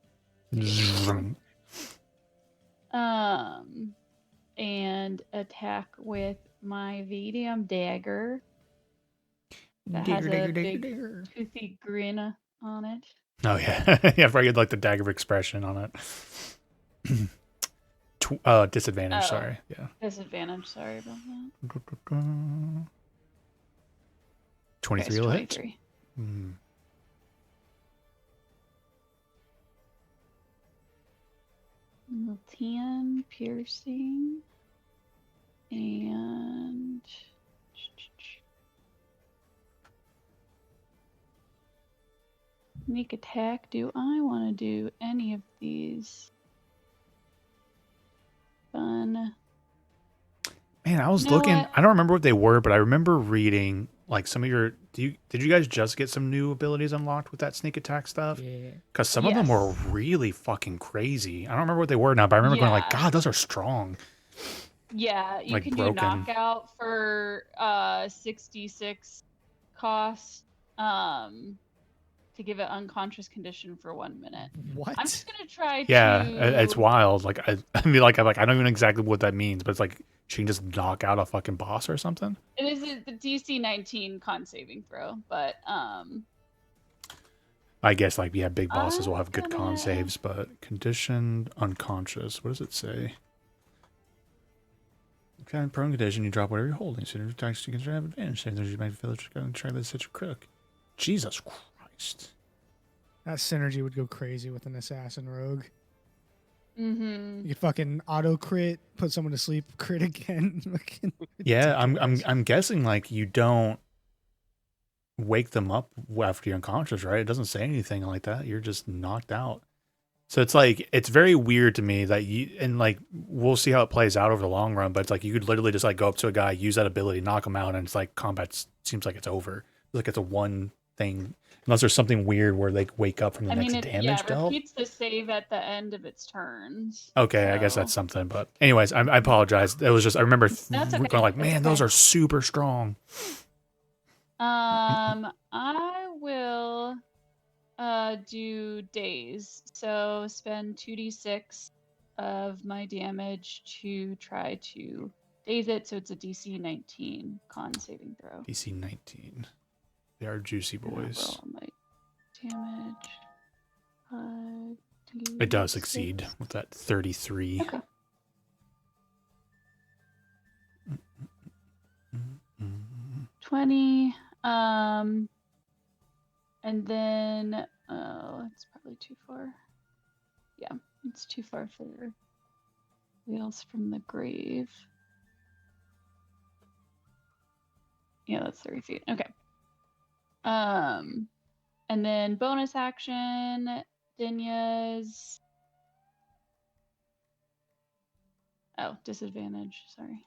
And attack with my Vedium dagger. That has a big toothy grin on it. Oh yeah, yeah. Probably like the dagger expression on it. Disadvantage. Oh. Sorry. Yeah. Disadvantage. Sorry about that. 23 Okay, will it's hit. 23. Hmm. Mm, 10 piercing and sneak attack. Do I want to do any of these? Fun. Man, I was You know looking. what? I don't remember what they were, but I remember reading like some of your. Did you guys just get some new abilities unlocked with that sneak attack stuff? Yeah. Because some of them were Yes. really fucking crazy. I don't remember what they were now, but I remember going like, Yeah. God, those are strong. Yeah, you Like can broken. do knockout for 66 cost. to give it unconscious condition for 1 minute. What? I'm just gonna try Yeah, to. it's wild. Like I mean, like I'm like I don't even know exactly what that means, but it's like she can just knock out a fucking boss or something. It is the DC 19 con saving throw, but I guess like yeah, big bosses will I'm have good con gonna- saves, but conditioned unconscious. What does it say? Okay, in prone condition, you drop whatever you're holding. So your attacks you can have advantage. So you might feel going to try this such a crook. Jesus Christ. That synergy would go crazy with an assassin rogue. Mhm. You could fucking auto crit, put someone to sleep, crit again. Fucking Yeah, ridiculous. I'm guessing like you don't wake them up after you're unconscious, right? It doesn't say anything like that. You're just knocked out. So it's like it's very weird to me that you and like we'll see how it plays out over the long run, but it's like you could literally just like go up to a guy, use that ability, knock him out, and it's like combat seems like it's over. Like it's a one thing, unless there's something weird where they wake up from the I next mean, it damage dealt. repeats the save at the end of its turns. Okay, I guess so- that's something. But anyways, I apologize. It was just I remember That's okay. going like, That's man, those okay. are super strong. I will do days. So spend 2d6 of my damage to try to daze it, so it's a DC 19 con saving throw. DC 19. They are juicy And I'll boys. roll my damage. It does 2d6. succeed with that 33. Okay. Mm-hmm. 20. And then it's probably too far. Yeah, it's too far for Wheels from the Grave. Yeah, that's 30 feet. Okay. And then bonus action, Dinya's. Oh, disadvantage. Sorry.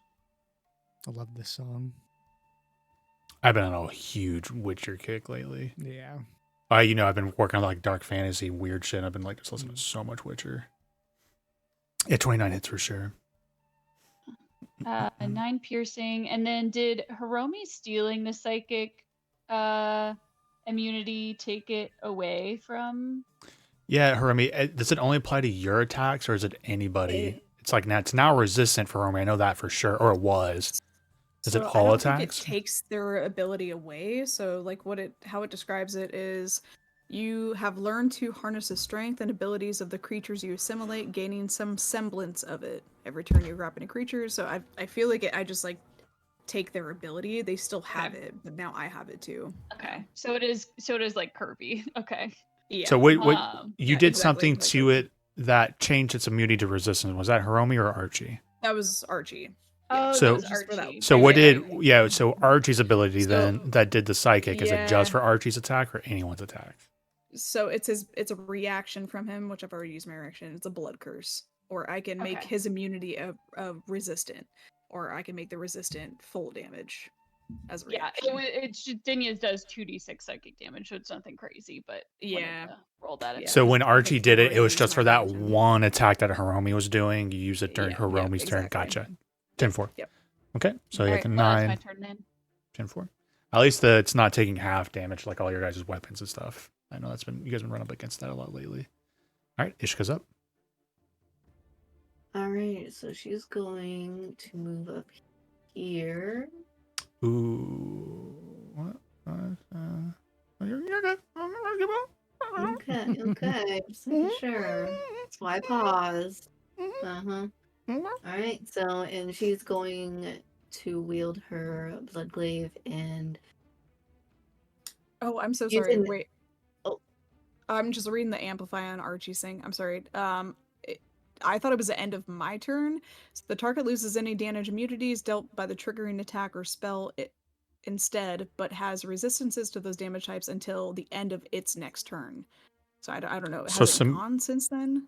I love this song. I've been on a huge Witcher kick lately. Yeah. I've been working on like dark fantasy weird shit. I've been like just listening to so much Witcher. Yeah, 29 hits for sure. 9 piercing, and then did Hiromi stealing the psychic immunity take it away from? Yeah, Harumi, does it only apply to your attacks or is it anybody? It's like now it's now resistant for Harumi. I know that for sure, or it was. Is it So all I don't attacks? think it takes their ability away. So like how it describes it is you have learned to harness the strength and abilities of the creatures you assimilate, gaining some semblance of it every turn you grab any creature. So I feel like I just like take their ability. They still have it, but now I have it too. Okay, so it is like Kirby. Okay. Yeah. So what you yeah, did exactly, something like to Kirby. it that changed its immunity to resistance. Was that Hiromi or Archie? That was Archie. Oh, So- that was Just for that- Archie. So Right, what right, did right. yeah? So Archie's ability So- then that did the psychic. Is it just Yeah. for Archie's attack or anyone's attack? So it's a reaction from him, which I've already used my reaction. It's a blood curse. Or I can make Okay. his immunity a resistant. Or I can make the resistant full damage as a Yeah, reaction. it's just Dinya's does 2d6 psychic damage, so it's nothing crazy, but wanted Yeah. to roll that at Yeah. So when I Archie think did I've it, it was already just used for my that reaction. one attack that Hiromi was doing. You use it during Yeah, Hiromi's turn. exactly. Gotcha. 10-4. Yep. Okay, so you Alright, have the well, that's my 9, turn then. 10-4. At least it's not taking half damage like all your guys' weapons and stuff. I know you guys been running up against that a lot lately. All right, Ishka's up. All right, so she's going to move up here. Ooh, what? You're good. Okay, just making sure. That's why I paused. Uh-huh. All right, so, and she's going to wield her bloodglaive and Oh, I'm so You sorry. can- Wait. Oh. I'm just reading the amplify on Archie's thing. I'm sorry. I thought it was the end of my turn. So the target loses any damage immunities dealt by the triggering attack or spell instead, but has resistances to those damage types until the end of its next turn. So I don't know. So Has it some- gone since then?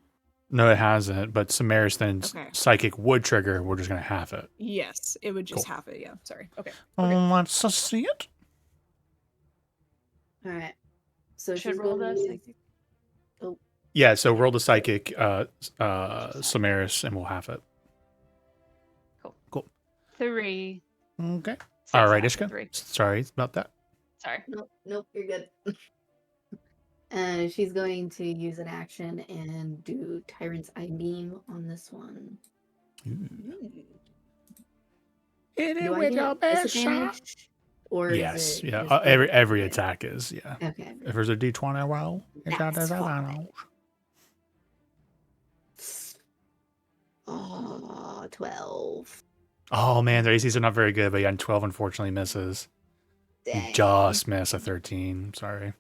No, it hasn't. But Samaris then Okay. psychic would trigger. We're just gonna have it. Yes, it would just Cool. have it. Yeah, sorry. Okay. Let's see it. all right. So Should she's roll going the to psychic. Yeah, so roll the psychic, Samaris, and we'll have it. 3. Okay. 6 All right, after Ishka. 3. Sorry about that. Sorry. Nope, you're good. She's going to use an action and do Tyrant's Eye Beam on this one. Hit Do it I with get your best shot. disadvantage? Or Yes, is it yeah. just Every okay. attack is, yeah. Okay. If there's a D20 roll, it's got That's disadvantage. Oh, 12. Oh man, their ACs are not very good, but yeah, 12 unfortunately misses. You Dang. just miss a 13. Sorry.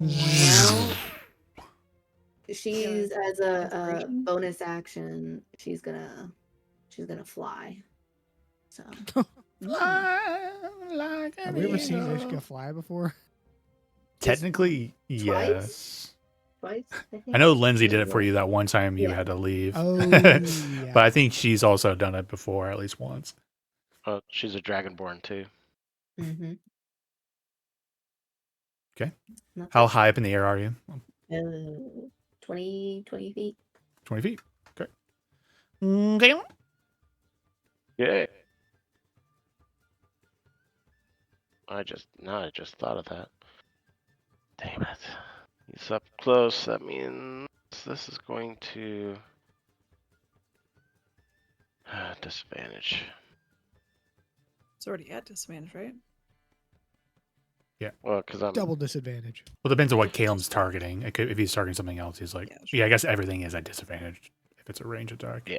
Well, she's as a Inspiration? bonus action, she's gonna fly. So Fly like Have an we ever seen eagle. Ishka fly before? Technically, yes. twice, I think. I know Lindsay did it for you that one time you Yeah. had to leave. Oh, But I think she's also done it before at least once. Oh, she's a dragonborn too. Mm-hmm. Okay. How high up in the air are you? 20 feet. 20 feet. Okay. Okay. Yeah. I just thought of that. Damn it. He's up close. That means this is going to disadvantage. It's already at disadvantage, right? Well, because I'm double disadvantage. Well, it depends on what Caleb's targeting. It could, if he's targeting something else, he's like, Yeah, yeah, sure. I guess everything is at disadvantage if it's a range attack. Yeah.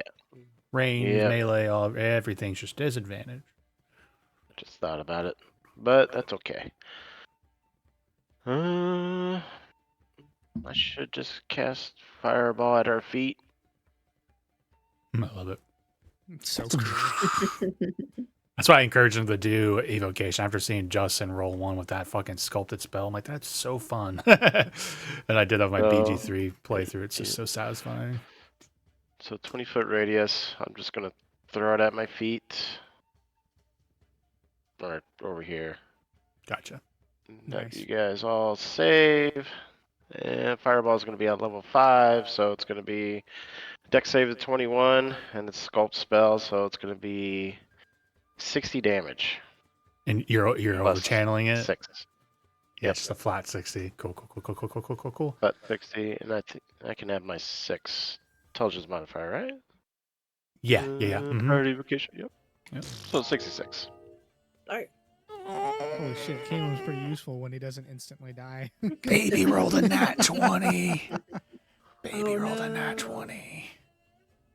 Range, Yep. melee, everything's just disadvantage. I just thought about it, but that's okay. I should just cast Fireball at our feet. I love it. It's so cool. That's why I encourage him to do evocation after seeing Justin roll one with that fucking sculpted spell. I'm like, that's so fun. And I did have my So, BG3 playthrough. It's just so satisfying. So 20-foot radius. I'm just gonna throw it at my feet. Or over here. Gotcha. Have Nice. you guys all save. And Fireball is going to be at level 5, so it's going to be Dex save of 21, and it's Sculpt spell, so it's going to be 60 damage. And you're over Plus channeling it? 6. Yeah, Yep. just a flat 60. Cool. But 60, and I can add my 6 intelligence modifier, right? Yeah. Mhm. Priority vocation, yep. Yep. So 66. Alright. Holy shit, Cameron's pretty useful when he doesn't instantly die. Baby rolled a nat 20. Baby Oh, rolled a no. nat 20.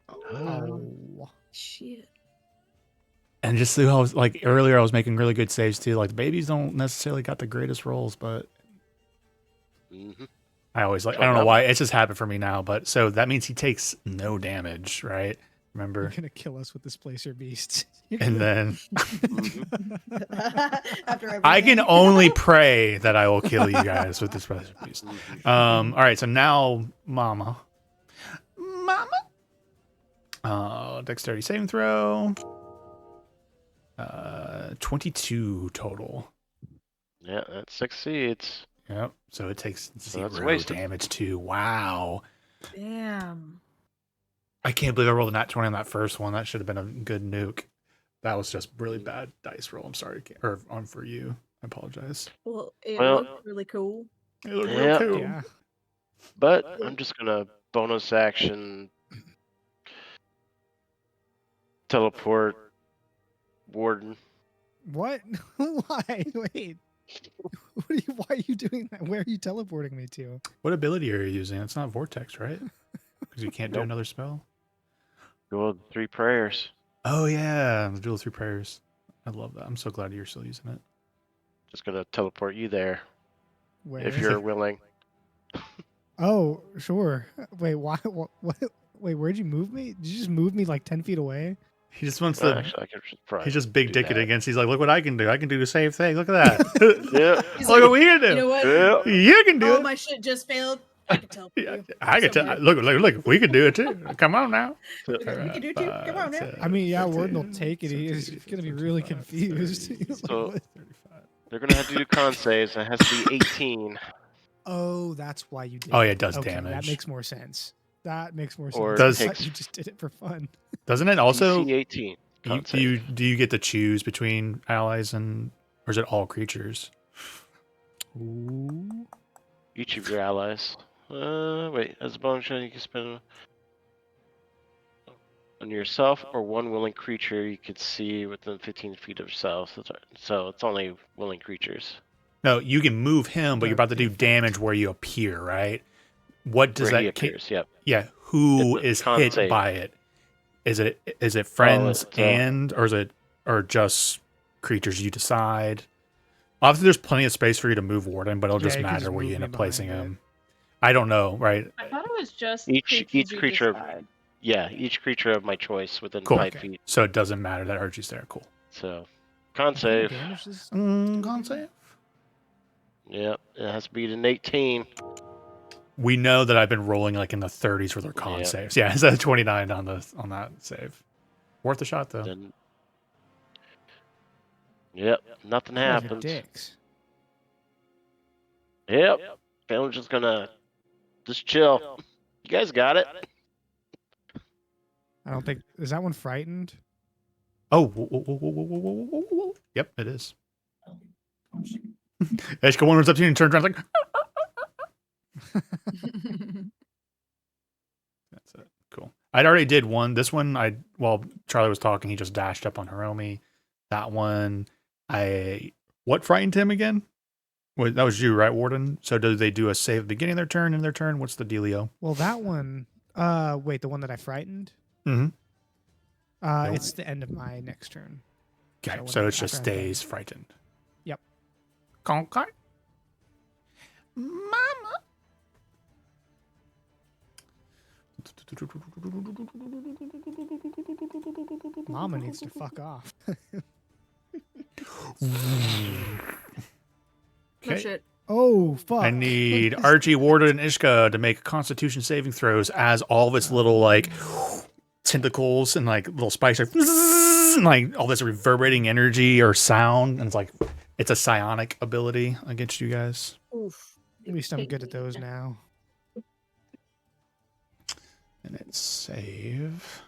Oh. Shit. And just so I was like earlier, I was making really good saves too. Like the babies don't necessarily got the greatest rolls, but Mm-hmm. I always like, I don't know why. It's just happened for me now. But so that means he takes no damage, right? You're Remember? gonna kill us with displacer beasts. And then After I can everything. only pray that I will kill you guys with this recipe. All right, so now Mama. Dexterity saving throw. 22 total. Yeah, that succeeds. Yep. So it takes that's 0 wasted. damage too. Wow. Damn. I can't believe I rolled a nat 20 on that first one. That should have been a good nuke. That was just really bad dice roll. I'm sorry. Or on for you. I apologize. Well, it Well- looked really cool. It looked Yeah. real cool. Yeah. But I'm just gonna bonus action teleport Warden. What? Why? Wait. Why are you doing that? Where are you teleporting me to? What ability are you using? It's not Vortex, right? Because you can't do Nope. another spell. Go 3 prayers. Oh, yeah. The Duel of 3 Prayers. I love that. I'm so glad you're still using it. Just gonna teleport you there Where? if you're willing. Oh, sure. Wait, why? What? Wait, where'd you move me? Did you just move me like 10 feet away? He just wants to. Actually, I could just probably. He's just big do dicking that. against. He's like, look what I can do. I can do the same thing. Look at that. Yeah. He's Look like, what we can do. You know what? Yeah. You can do Oh, it. my shit just failed. I can tell Yeah, you. I can tell. Somewhere. Look. We can do it too. Come on now. We can do it too. Come on now. I mean, yeah, Warden will take it. He's gonna be really confused. He's like, So- what? They're gonna have to do con saves, and it has to be 18 Oh, that's why you did. Oh, yeah, it does okay, damage. That makes more sense. That makes more sense. Or Does- I thought takes you just did it for fun? Doesn't it also? DC 18. Con save. Do you get to choose between allies and, or is it all creatures? Ooh. Each of your allies. Wait. As a bonus action, you can spend on yourself or one willing creature you can see within 15 feet of yourself. So it's only willing creatures. No, you can move him, but you're about to The do effect. damage where you appear, right? What does Where he that? appears. Yep. Yeah, who It's a is con hit save. by it? Is it friends it's, and or just creatures you decide? Obviously, there's plenty of space for you to move Warden, but it'll Yeah, just you can matter just where you move end me up placing behind it. him. I don't know, right? I thought it was just Each creatures you creature decide. each creature of my choice within Cool. 5 Okay. feet. So it doesn't matter that Archie's there. Cool. So con What kind of save. damage does Con save. Yep. It has to beat an 18. We know that I've been rolling like in the 30s for their con Yeah. saves. Yeah, it's a 29 on that save. Worth a shot though. Then. Yep. Nothing You guys are happens. dicks. Yep. I'm just gonna just chill. You guys got it. I don't think is that one frightened. Oh, whoa, whoa, whoa, whoa, whoa, whoa, whoa, whoa, whoa. Yep, it is. Eshka one runs up to you and turns around like. That's it. Cool. I'd already did one. This one, while Charlie was talking, he just dashed up on Hiromi. That one, what frightened him again? Well, that was you, right, Warden? So do they do a save at the beginning of their turn and their turn? What's the dealio? Well, that one. Wait, the one that I frightened. Mm-hmm. Nope. It's the end of my next turn. Okay, So so when it just after I'm done. stays frightened. Yep. Okay. Mama. Mama needs to fuck off. No Okay. shit. Oh fuck! I need Archie, Warden, and Ishka to make Constitution saving throws as all of its little like tentacles and like little spikes are and, like all this reverberating energy or sound, and it's a psionic ability against you guys. Oof. At least I'm good at those now. And it's save.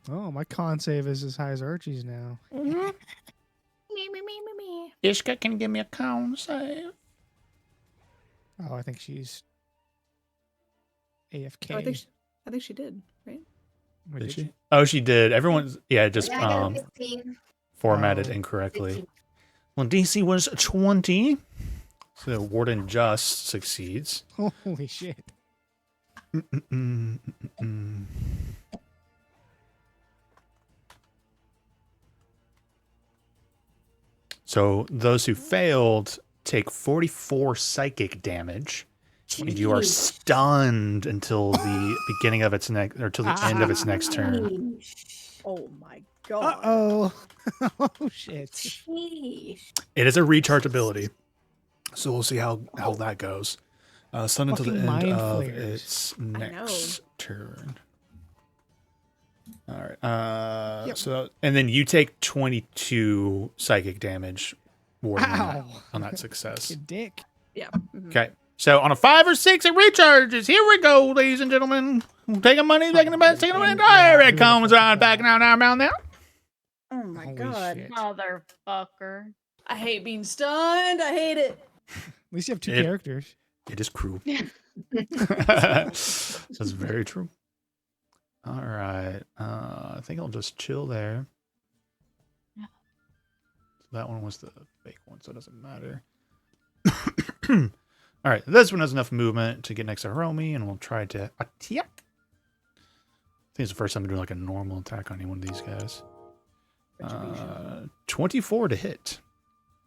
Oh, my con save is as high as Archie's now. Me, me, me, me, me. Ishka can give me a con save. Oh, I think she's AFK. Oh, I think she did, right? Wait, Did she? Oh, she did. Everyone's just Yeah, I got a 15. formatted Oh. incorrectly. 15. Well, DC was 20. So Warden just succeeds. Holy shit! So those who failed take 44 psychic damage, and you are Jeez. stunned until the beginning of its next, or till the end of its next turn. Sheesh. Oh my Uh god. oh! Oh shit! Sheesh. It is a recharge ability, so we'll see how that goes. Stunned until the Fucking end mind of flayers. its know. next turn. All right. Yep. So and then you take 22 psychic damage, Warden, Ow! on that success. You dick. Yeah. mhm. Okay. So on a 5 or 6, it recharges. Here we go, ladies and gentlemen. Taking money, taking the best, taking the money. There it comes on back now, now. Oh my Holy god. shit. Motherfucker. I hate being stunned. I hate it. At least you have two It- characters. It is cruel. That's very true. All right. I think I'll just chill there. Yeah. That one was the fake one, so it doesn't matter. All right. This one has enough movement to get next to Hiromi, and we'll try to attack. I think it's the first time I'm doing like a normal attack on any one of these guys. Retribution. 24 to hit.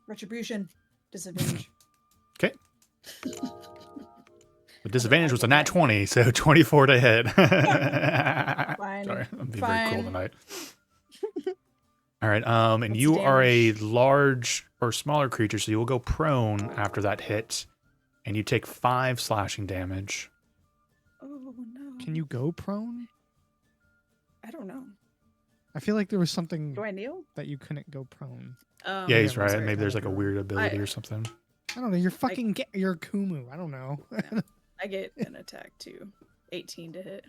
Retribution. Disadvantage. Okay. The disadvantage was a nat 20, so 24 to hit. Fine. Sorry, I'm being very cool Fine. tonight. All right, and What's you the are a damage? large or smaller creature, so you will go prone after that hit, and you take 5 slashing damage. Oh no. Can you go prone? I don't know. I feel like there was something Do I kneel? that you couldn't go prone. Yeah, he's yeah, right. sorry, Maybe there's like a kinda weird ability I- or something. I don't know. You're fucking you're Kumu. I don't know. I get an attack too. 18 to hit.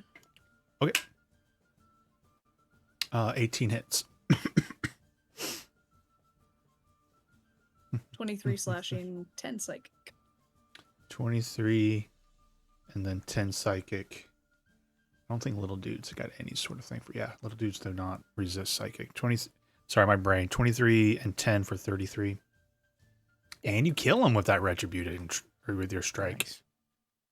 18 hits. 23 slashing, 10 psychic. 23 and then 10 psychic. I don't think little dudes got any sort of thing for little dudes do not resist psychic. 20 sorry, my brain. 23 and 10 for 33. And you kill him with that retributed or with your strike. Nice.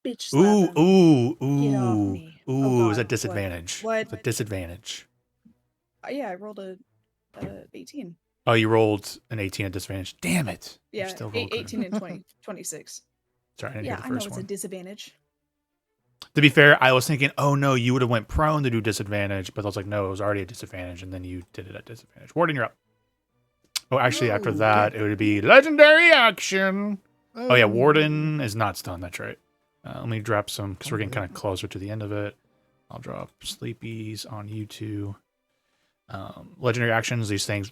Bitch slap him. Ooh, Get off ooh, me. ooh, Oh, is God, a disadvantage. What? It's a disadvantage. Yeah, I rolled a 18. Oh, you rolled an 18 at disadvantage. Damn it. You Yeah, still rolled good. 18 and 20, 26. Sorry, I didn't Yeah, hear I the know first it's one. a disadvantage. To be fair, I was thinking, oh no, you would have went prone to do disadvantage, but I was like, no, it was already a disadvantage, and then you did it at disadvantage. Warden, you're up. Oh, actually, after No. that, it would be legendary action. Oh yeah, Warden is not stunned. That's right. Let me drop some because we're getting kind of closer to the end of it. I'll drop sleepies on you two. Legendary actions. These things.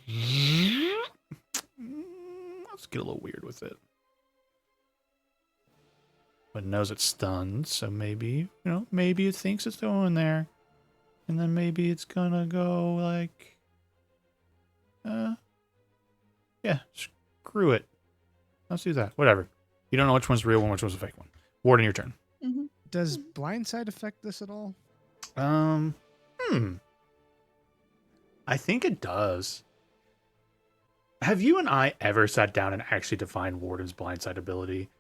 Let's get a little weird with it. But it knows it's stunned, so maybe maybe it thinks it's going there, and then maybe it's gonna go like, yeah, screw it. Let's do that. Whatever. You don't know which one's the real one, which one's the fake one. Warden, your turn. Mm-hmm. Does blindside affect this at all? I think it does. Have you and I ever sat down and actually defined Warden's blindside ability?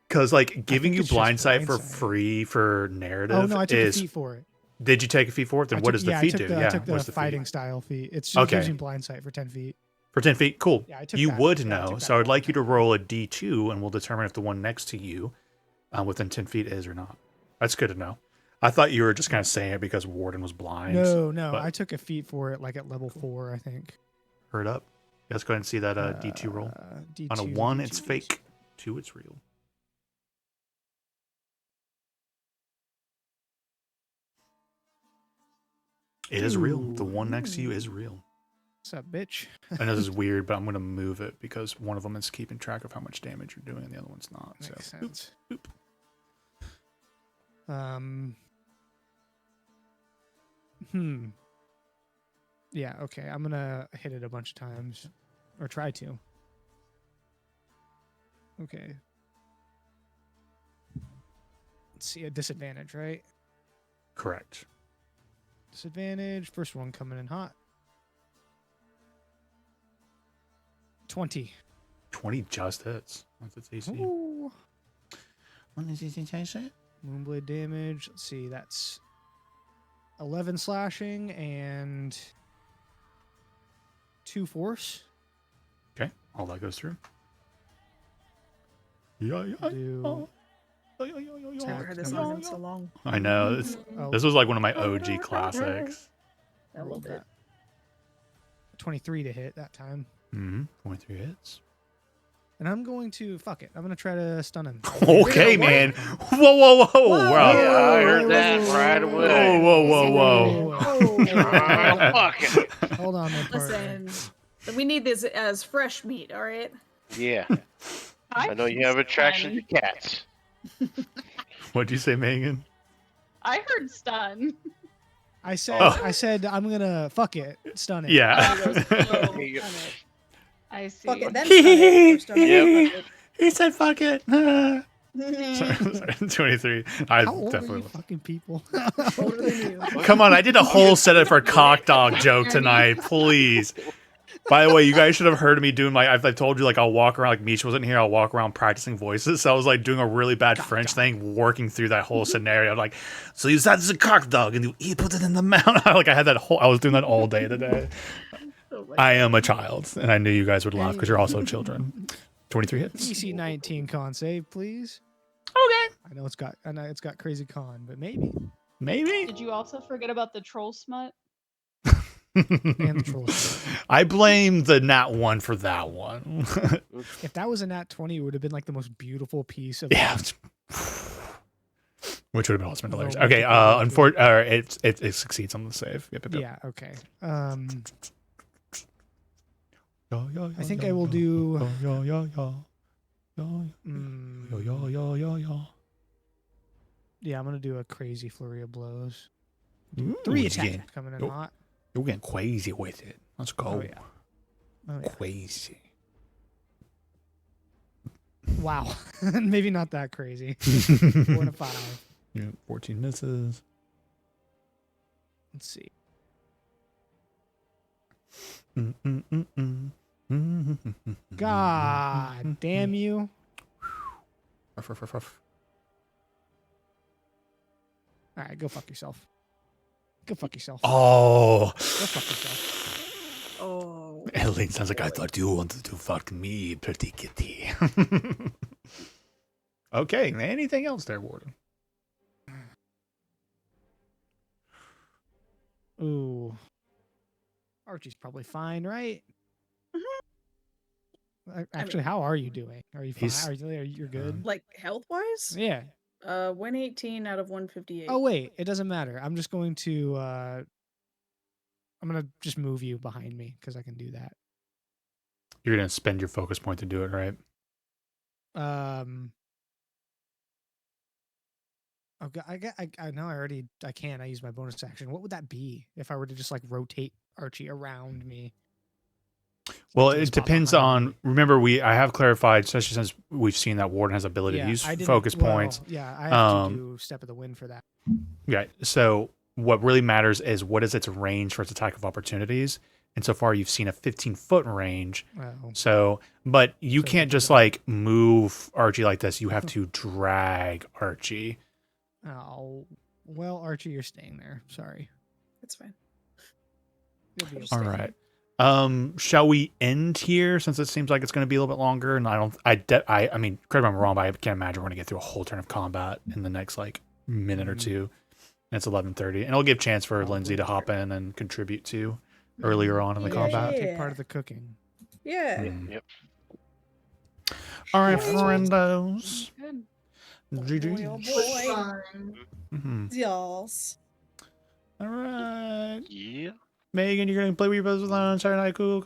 Because like giving you it's just blindside for blindside. free for narrative Oh no, I took is. a feat for it. Did you take a feat for it? Then what does the feat do? I took the what's the fighting feat? style feat. It's just Okay. gives you blindsight for 10 feet. For 10 feet, cool. Yeah, I took You that. would Yeah, I know, took so that I'd one. like you to roll a d2, and we'll determine if the one next to you within 10 feet is or not. That's good to know. I thought you were just kind of saying it because Warden was blind. No, but I took a feat for it like at level 4, I think. Heard up. Let's go ahead and see that d2 roll. D2, On a 1, D2, it's D2. fake. 2, it's real. It is real. The one next to you is real. What's up, bitch? I know this is weird, but I'm going to move it because one of them is keeping track of how much damage you're doing and the other one's not. Makes So, sense. boop. Yeah, okay. I'm gonna hit it a bunch of times. Or try to. Okay. Let's see, a disadvantage, right? Correct. Disadvantage. First one coming in hot. 20. 20 just hits. That's its AC. Ooh. What is its AC? Moonblade damage. Let's see, that's 11 slashing and 2 force. Okay, all that goes through. Yeah. Do I haven't heard this song in so long. I know. This was like one of my OG classics. I love it. 23 to hit that time. 23 hits. And I'm going to fuck it. I'm going to try to stun him. Okay, man. Whoa. Wow. Yeah, I heard that right away. Whoa. Fuck it. Hold on, there, partner. Listen, we need this as fresh meat, all right? Yeah. I know you have attraction to cats. What'd you say, Megan? I heard stun. I said, Oh. I said I'm gonna fuck it, stun it. Yeah. There you go. I see. Fuck it, then stun it. Or stun it, Yep. fuck He said fuck it. it. Sorry, 23. I How old are definitely you fucking people? Older than you. Come on, I did a whole set it for cock dog joke tonight. Please. By the way, you guys should have heard me doing my. I've told you like I'll walk around like Mish wasn't here. I'll walk around practicing voices. So I was like doing a really bad French thing, working through that whole scenario. Like, so you said it's a cock dog, and you put it in the mouth. Like I had that whole. I was doing that all day today. Oh my I am a child, and I knew you guys would laugh because you're also children. 23 hits. DC 19 con save, please. Okay. I know it's got crazy con, but maybe. Maybe. Did you also forget about the troll smut? And the troll save. I blame the nat 1 for that one. If that was a nat 20, it would have been like the most beautiful piece of. Yeah. Which would have been awesome. Hilarious. Oh, Okay, multiple. it succeeds on the save. Yep. Yeah. Okay. I think I will do. Yeah, I'm gonna do a crazy flurry of blows. 3 attacks coming in hot. You're getting crazy with it. Let's go. Oh yeah. Crazy. Wow. Maybe not that crazy. 4 to 5. Yeah, 14 misses. Let's see. God damn you. Ruff, ruff, ruff, ruff. All right, go fuck yourself. Go fuck yourself. Oh. Go fuck yourself. Oh. Elaine sounds like I thought you wanted to fuck me, pretty kitty. Okay, anything else there, Warden? Ooh. Archie's probably fine, right? Actually, how are you doing? Are you fine? He's- Are you good? Like health wise? Yeah. 118 out of 158. Oh wait, it doesn't matter. I'm just going to I'm gonna just move you behind me because I can do that. You're gonna spend your focus point to do it, right? Okay, I know I can. I use my bonus action. What would that be if I were to just like rotate Archie around me? Well, to the it spot depends behind on. me? Remember, I have clarified, especially since we've seen that Warden has ability to use I didn't- focus points. Yeah, I have to do Step of the Wind for that. Yeah. So what really matters is what is its range for its attack of opportunities. And so far, you've seen a 15-foot range. Well, So, but you So can't depends just on- like move Archie like this. You have to drag Archie. oh, well, Archie, you're staying there. Sorry. It's fine. You'll be okay. All right. Shall we end here since it seems like it's going to be a little bit longer? And I mean, correct me if I'm wrong, but I can't imagine we're going to get through a whole turn of combat in the next like minute or two. And it's 11:30, and it'll give chance for Lindsay to hop in and contribute to earlier on in the Yeah. combat. Take part of the cooking. Yeah. Mm. Yep. All right, Yeah. friendos. Good. GG. Oh Was boy. fun. Mhm. Yes. All right, Yeah. Megan, you're gonna play with your brothers on Saturday night. Cool.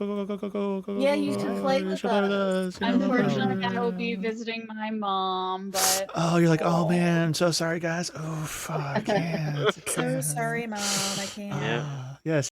Yeah, you should play with You should play with us. us. You know, Unfortunately, I will play. be visiting my mom, but Oh, you're like, oh man, I'm so sorry, guys. Oh, fuck, I can't. So sorry, Mom. I can't. Yeah. Yes.